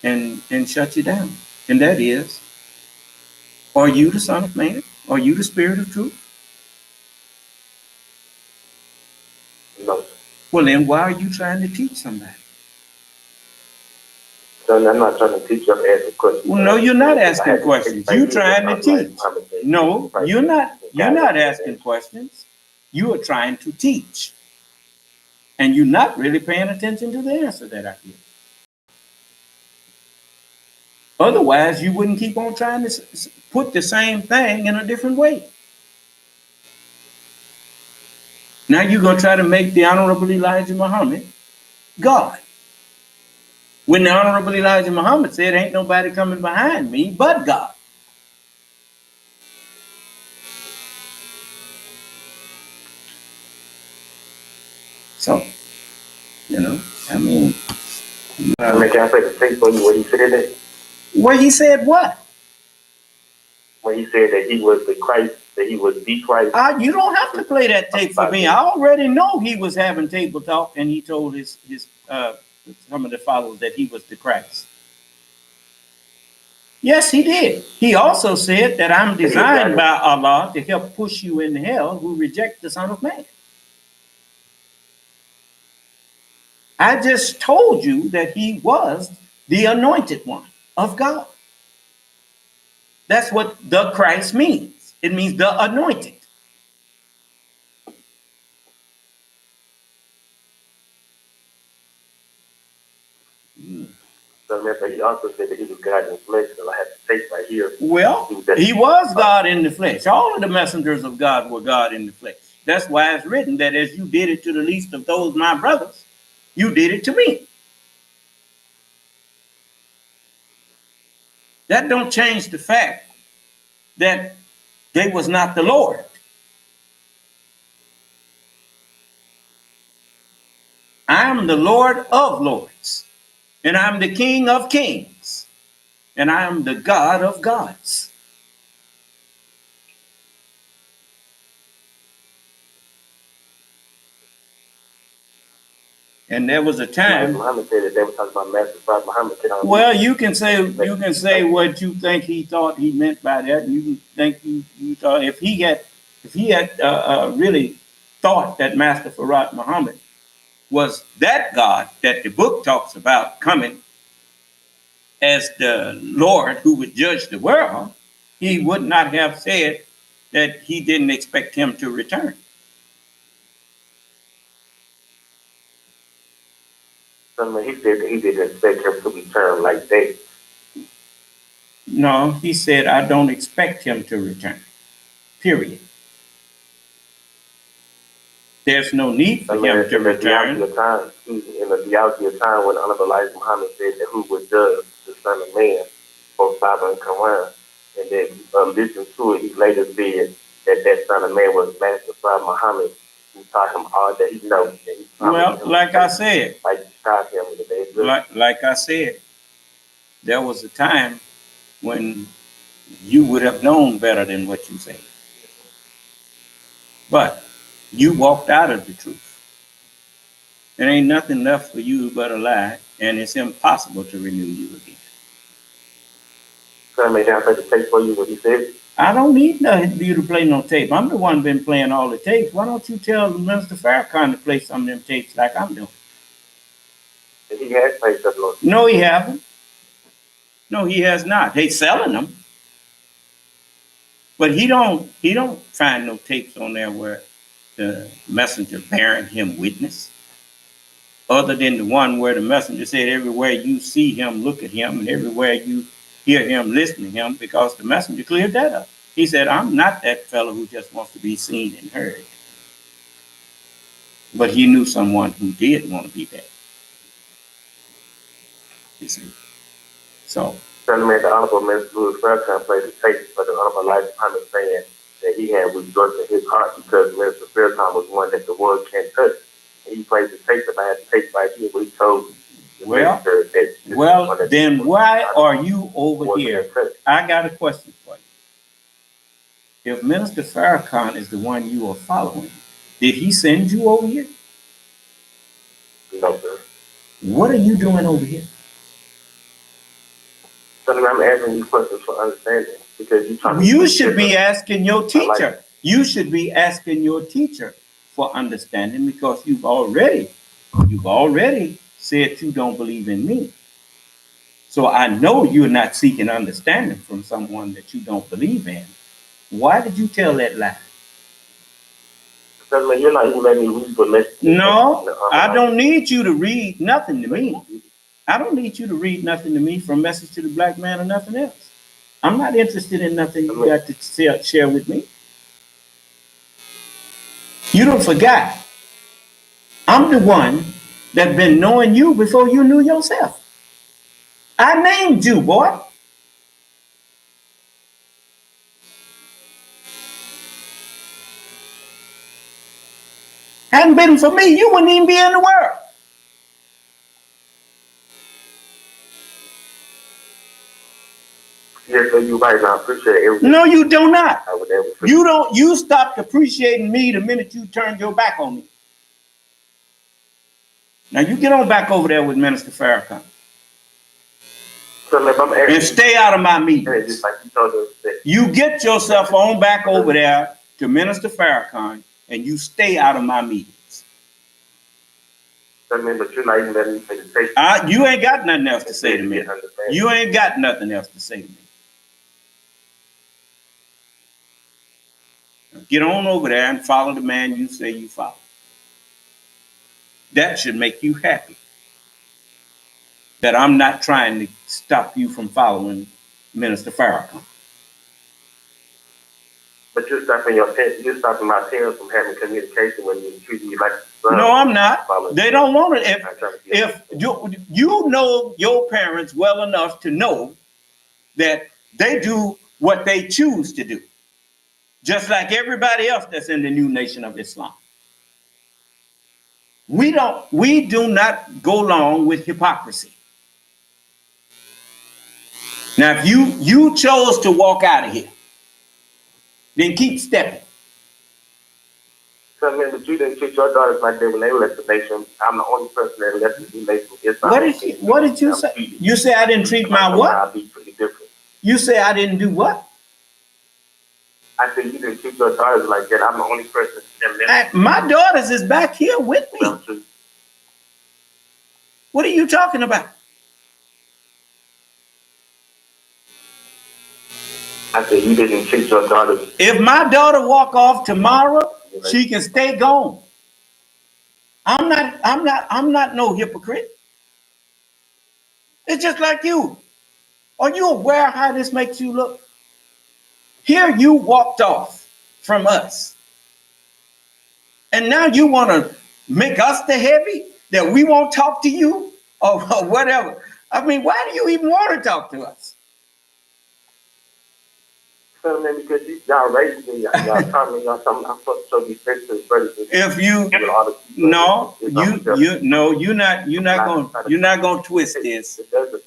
Speaker 2: and shut you down. And that is, are you the Son of Man? Are you the Spirit of truth?
Speaker 1: No.
Speaker 2: Well, then why are you trying to teach somebody?
Speaker 1: So I'm not trying to teach you, I'm asking questions.
Speaker 2: Well, no, you're not asking questions. You're trying to teach. No, you're not. You're not asking questions. You are trying to teach. And you're not really paying attention to the answer that I give. Otherwise, you wouldn't keep on trying to put the same thing in a different way. Now you're going to try to make the Honorable Elijah Muhammad God. When the Honorable Elijah Muhammad said, ain't nobody coming behind me but God. So, you know, I mean.
Speaker 1: Can I play the tape for you when he said that?
Speaker 2: Well, he said what?
Speaker 1: When he said that he was the Christ, that he was the Christ.
Speaker 2: You don't have to play that tape for me. I already know he was having table talk, and he told his some of the followers that he was the Christ. Yes, he did. He also said that I'm designed by Allah to help push you in hell who reject the Son of Man. I just told you that he was the anointed one of God. That's what the Christ means. It means the anointed.
Speaker 1: So he also said that he was God in flesh, and I have the tape right here.
Speaker 2: Well, he was God in the flesh. All of the messengers of God were God in the flesh. That's why it's written that as you did it to the least of those my brothers, you did it to me. That don't change the fact that they was not the Lord. I am the Lord of lords, and I'm the King of kings, and I am the God of gods. And there was a time.
Speaker 1: Muhammad said that they were talking about Master Prophet Muhammad.
Speaker 2: Well, you can say what you think he thought he meant by that. You can think you thought if he had really thought that Master Farad Muhammad was that God that the book talks about coming as the Lord who would judge the world, he would not have said that he didn't expect him to return.
Speaker 1: He said that he didn't expect him to return like that.
Speaker 2: No, he said, I don't expect him to return. Period. There's no need for him to return.
Speaker 1: In the theology of time, when Honorable Elijah Muhammad said that who would judge the Son of Man, both Bible and Quran, and then listen to it, he later said that Son of Man was Master Prophet Muhammad, who taught him all that he knows.
Speaker 2: Well, like I said,
Speaker 1: like
Speaker 2: I said, there was a time when you would have known better than what you say. But you walked out of the truth. There ain't nothing left for you but a lie, and it's impossible to renew you again.
Speaker 1: May I play the tape for you what he said?
Speaker 2: I don't need you to play no tape. I'm the one been playing all the tapes. Why don't you tell Minister Farrakhan to play some of them tapes like I'm doing?
Speaker 1: And he has played stuff, Lord.
Speaker 2: No, he haven't. No, he has not. They selling them. But he don't find no tapes on there where the messenger bearing him witness. Other than the one where the messenger said, everywhere you see him, look at him, and everywhere you hear him, listen to him, because the messenger cleared that up. He said, I'm not that fellow who just wants to be seen and heard. But he knew someone who did want to be that. You see? So.
Speaker 1: Certainly, the Honorable Minister Louis Farrakhan played the tape for the Honorable Lifetime saying that he had rejoiced in his heart because Minister Farrakhan was one that the world can't touch. And he played the tape, and I had the tape right here where he told the minister that.
Speaker 2: Well, then why are you over here? I got a question for you. If Minister Farrakhan is the one you are following, did he send you over here?
Speaker 1: No, sir.
Speaker 2: What are you doing over here?
Speaker 1: So I'm asking you questions for understanding because
Speaker 2: you should be asking your teacher. You should be asking your teacher for understanding because you've already said you don't believe in me. So I know you're not seeking understanding from someone that you don't believe in. Why did you tell that lie?
Speaker 1: Because you're not even letting me read the lesson.
Speaker 2: No, I don't need you to read nothing to me. I don't need you to read nothing to me from Message to the Black Man or nothing else. I'm not interested in nothing you got to share with me. You don't forget. I'm the one that's been knowing you before you knew yourself. I named you, boy. Hadn't been for me, you wouldn't even be in the world.
Speaker 1: Yes, sir, you're right. I appreciate everything.
Speaker 2: No, you do not. You stopped appreciating me the minute you turned your back on me. Now you get on back over there with Minister Farrakhan.
Speaker 1: So
Speaker 2: and stay out of my meetings.
Speaker 1: Like
Speaker 2: you get yourself on back over there to Minister Farrakhan and you stay out of my meetings.
Speaker 1: But you're not even letting me say the tape.
Speaker 2: You ain't got nothing else to say to me. You ain't got nothing else to say to me. Get on over there and follow the man you say you follow. That should make you happy. That I'm not trying to stop you from following Minister Farrakhan.
Speaker 1: But you're stopping my parents from having communication when you treat me like
Speaker 2: no, I'm not. They don't want it. If you know your parents well enough to know that they do what they choose to do. Just like everybody else that's in the new nation of Islam. We do not go along with hypocrisy. Now, if you chose to walk out of here, then keep stepping.
Speaker 1: So, but you didn't treat your daughters like they when they left the nation. I'm the only person that left the nation.
Speaker 2: What did you say? You say I didn't treat my what?
Speaker 1: I'll be pretty different.
Speaker 2: You say I didn't do what?
Speaker 1: I said you didn't treat your daughters like that. I'm the only person that left.
Speaker 2: My daughters is back here with me. What are you talking about?
Speaker 1: I said you didn't treat your daughters.
Speaker 2: If my daughter walk off tomorrow, she can stay gone. I'm not no hypocrite. It's just like you. Are you aware how this makes you look? Here you walked off from us. And now you want to make us the heavy that we won't talk to you or whatever. I mean, why do you even want to talk to us?
Speaker 1: Because y'all raised me, y'all taught me, I'm supposed to be faithful to brothers.
Speaker 2: If you're not gonna twist this.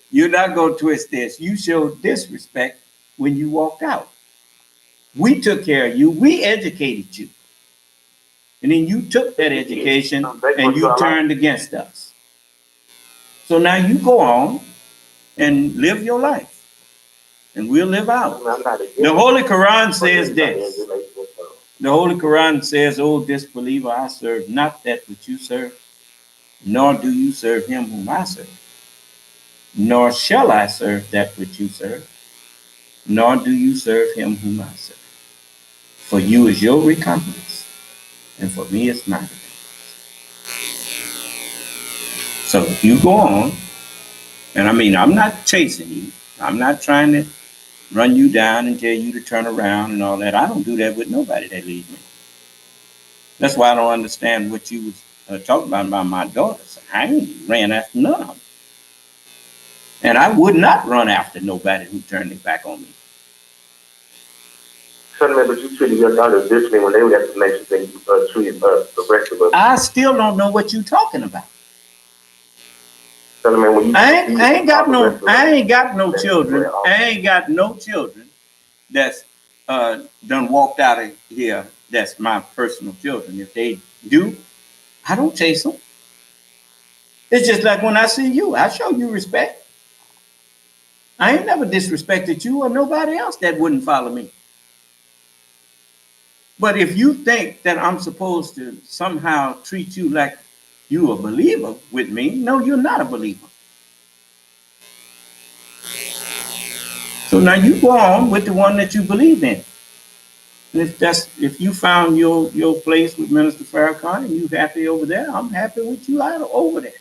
Speaker 2: You're not gonna twist this. You showed disrespect when you walked out. We took care of you. We educated you, and then you took that education and you turned against us. So now you go on and live your life. and we'll live out.
Speaker 1: I'm not against
Speaker 2: The Holy Quran says
Speaker 1: it.
Speaker 2: this. The Holy Quran says, "O disbeliever, I serve not that which you serve, nor do you serve him whom I serve. Nor shall I serve that which you serve, nor do you serve him whom I serve. For you is your recompense, and for me is my recompense." So if you go on, and I mean, I'm not chasing you. I'm not trying to run you down and tell you to turn around and all that. I don't do that with nobody that leaves me. That's why I don't understand what you was talking about my daughters. I ain't ran after none of them. And I would not run after nobody who turned their back on me.
Speaker 1: Son, but you treated your daughters differently when they were at the nation than you treated the rest of us.
Speaker 2: I still don't know what you're talking about.
Speaker 1: Son, when you
Speaker 2: I ain't got no children. I ain't got no children that's done walked out of here. That's my personal children. If they do, I don't chase them. It's just like when I see you, I show you respect. I ain't never disrespected you or nobody else that wouldn't follow me. But if you think that I'm supposed to somehow treat you like you a believer with me, no, you're not a believer. So now you go on with the one that you believe in. And if you found your place with Minister Farrakhan and you happy over there, I'm happy with you out over there.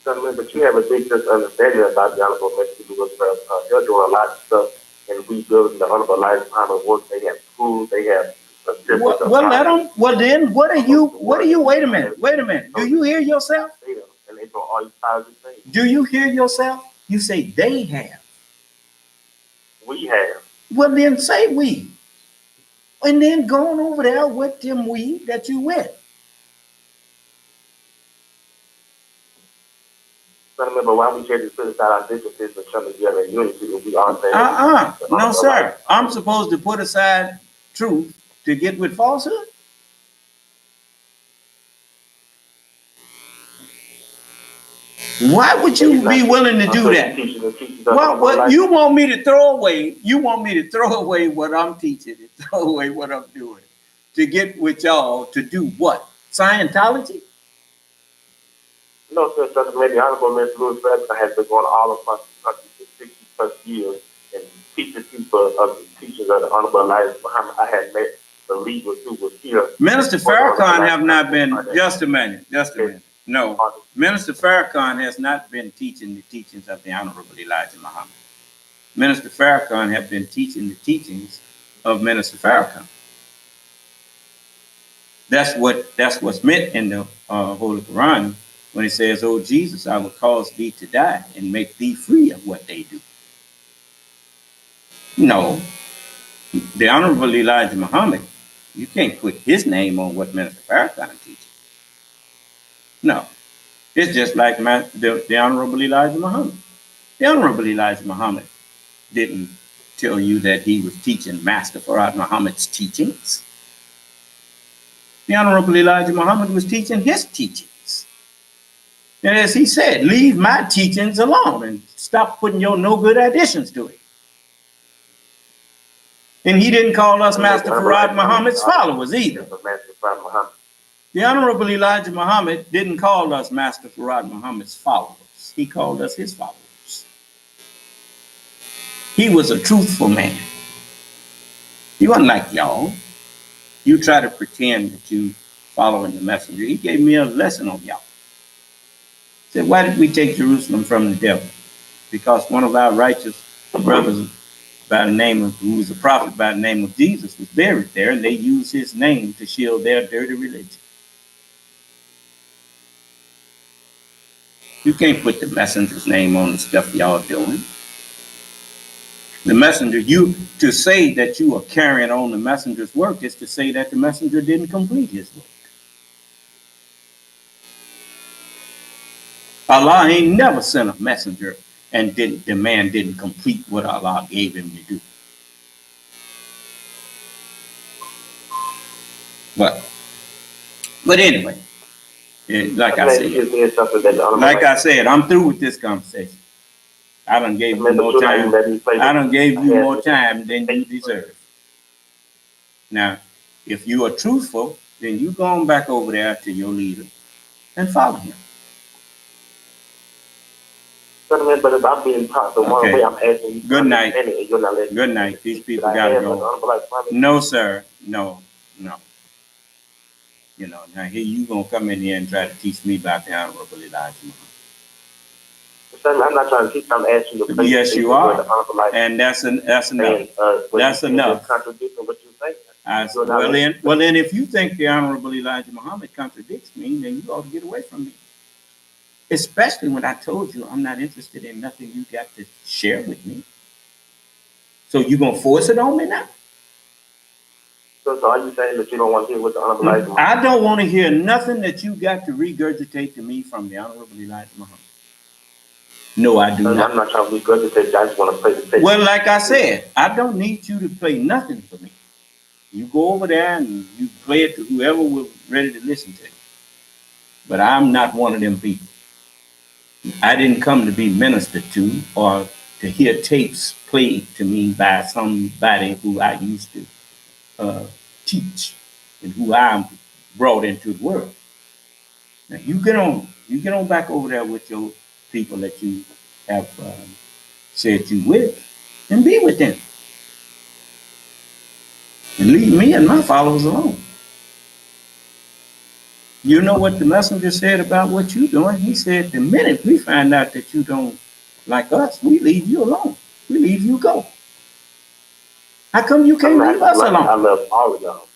Speaker 1: Son, but you have a big misunderstanding about the Honorable Minister Farrakhan. They're doing a lot of stuff in rebuilding the Honorable Life Honorable work. They have schools. They have.
Speaker 2: Well, let them. Well, then, what are you? Wait a minute. Do you hear yourself?
Speaker 1: And they do all these positive things.
Speaker 2: Do you hear yourself? You say they have.
Speaker 1: We have.
Speaker 2: Well, then say we. And then go on over there with them we that you with.
Speaker 1: Remember why we share this criticize our differences and come together in unity if we all say
Speaker 2: No, sir. I'm supposed to put aside truth to get with falsehood? Why would you be willing to do that? Well, you want me to throw away what I'm teaching and throw away what I'm doing to get with y'all to do what? Scientology?
Speaker 1: No, sir. Maybe Honorable Minister Louis Farrakhan has been going all across the country for 60+ years and teaching people of the teachings of the Honorable Elijah Muhammad. I had met the leaders who was here.
Speaker 2: Minister Farrakhan have not been. Just a minute. No, Minister Farrakhan has not been teaching the teachings of the Honorable Elijah Muhammad. Minister Farrakhan have been teaching the teachings of Minister Farrakhan. That's what's meant in the Holy Quran when it says, "Oh Jesus, I will cause thee to die and make thee free of what they do." No, the Honorable Elijah Muhammad, you can't put his name on what Minister Farrakhan teaches. No. It's just like the Honorable Elijah Muhammad. The Honorable Elijah Muhammad didn't tell you that he was teaching Master Farad Muhammad's teachings. The Honorable Elijah Muhammad was teaching his teachings. And as he said, leave my teachings alone and stop putting your no good additions to it. And he didn't call us Master Farad Muhammad's followers either. The Honorable Elijah Muhammad didn't call us Master Farad Muhammad's followers. He called us his followers. He was a truthful man. He wasn't like y'all. You try to pretend that you following the messenger. He gave me a lesson on y'all. He said, why did we take Jerusalem from the devil? Because one of our righteous brothers by the name of, who was a prophet by the name of Jesus, was buried there, and they used his name to shield their dirty religion. You can't put the messenger's name on the stuff y'all doing. The messenger, to say that you are carrying on the messenger's work is to say that the messenger didn't complete his work. Allah ain't never sent a messenger and the man didn't complete what Allah gave him to do. But anyway, like I said, I'm through with this conversation. I done gave you more time. I done gave you more time than you deserve. Now, if you are truthful, then you go on back over there to your leader and follow him.
Speaker 1: But if I'm being taught the wrong way, I'm asking you.
Speaker 2: Good night.
Speaker 1: You're not letting
Speaker 2: Good night. These people gotta go. No, sir. No. You know, now here you gonna come in here and try to teach me about the Honorable Elijah Muhammad.
Speaker 1: I'm not trying to teach. I'm asking you.
Speaker 2: Yes, you are. And that's enough. That's enough.
Speaker 1: Contradicting what you say.
Speaker 2: Well then, if you think the Honorable Elijah Muhammad contradicts me, then you ought to get away from me. Especially when I told you I'm not interested in nothing you got to share with me. So you gonna force it on me now?
Speaker 1: So are you saying that you don't want to hear what the Honorable Elijah Muhammad?
Speaker 2: I don't want to hear nothing that you got to regurgitate to me from the Honorable Elijah Muhammad. No, I do not.
Speaker 1: I'm not trying to regurgitate. I just want to play the tape.
Speaker 2: Well, like I said, I don't need you to play nothing for me. You go over there and you play it to whoever was ready to listen to it. But I'm not one of them people. I didn't come to be ministered to or to hear tapes played to me by somebody who I used to teach and who I brought into the world. Now you get on back over there with your people that you have said you with, and be with them, and leave me and my followers alone. You know what the messenger said about what you're doing? He said, the minute we find out that you don't like us, we leave you alone. We leave you go. How come you can't leave us alone?
Speaker 1: I love all of y'all.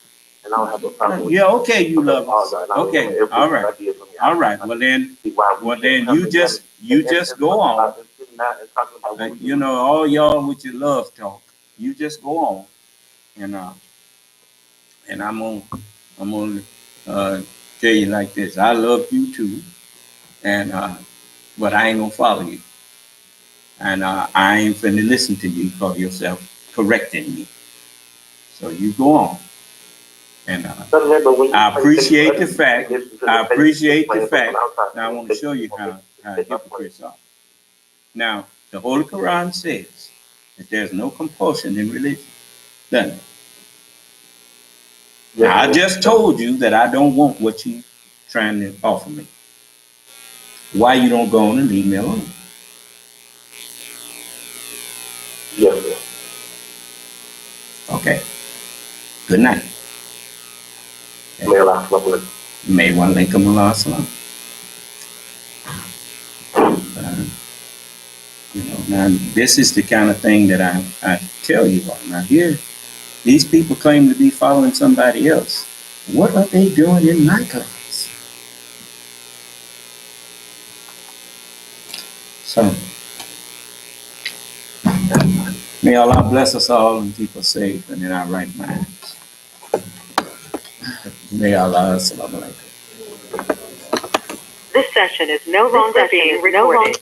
Speaker 1: And I don't have a problem with
Speaker 2: okay, you love us. Okay, all right. All right. Well then you just go on. You know, all y'all with your love talk, you just go on. And I'm gonna tell you like this. I love you too. And but I ain't gonna follow you. And I ain't finna listen to you for yourself correcting me. So you go on. And I appreciate the fact. Now I want to show you how hypocrites are. Now, the Holy Quran says that there's no compulsion in religion. Doesn't it? Now, I just told you that I don't want what you trying to offer me. Why you don't go on and leave me alone?
Speaker 1: Yes, sir.
Speaker 2: Okay. Good night.
Speaker 1: May Allah bless you.
Speaker 2: May one alaikum Allah salam. You know, now this is the kind of thing that I tell you about. Now here, these people claim to be following somebody else. What are they doing in my class? So, may Allah bless us all and keep us safe and in our right minds. May Allah, assalamu alaikum.
Speaker 9: This session is no longer being recorded.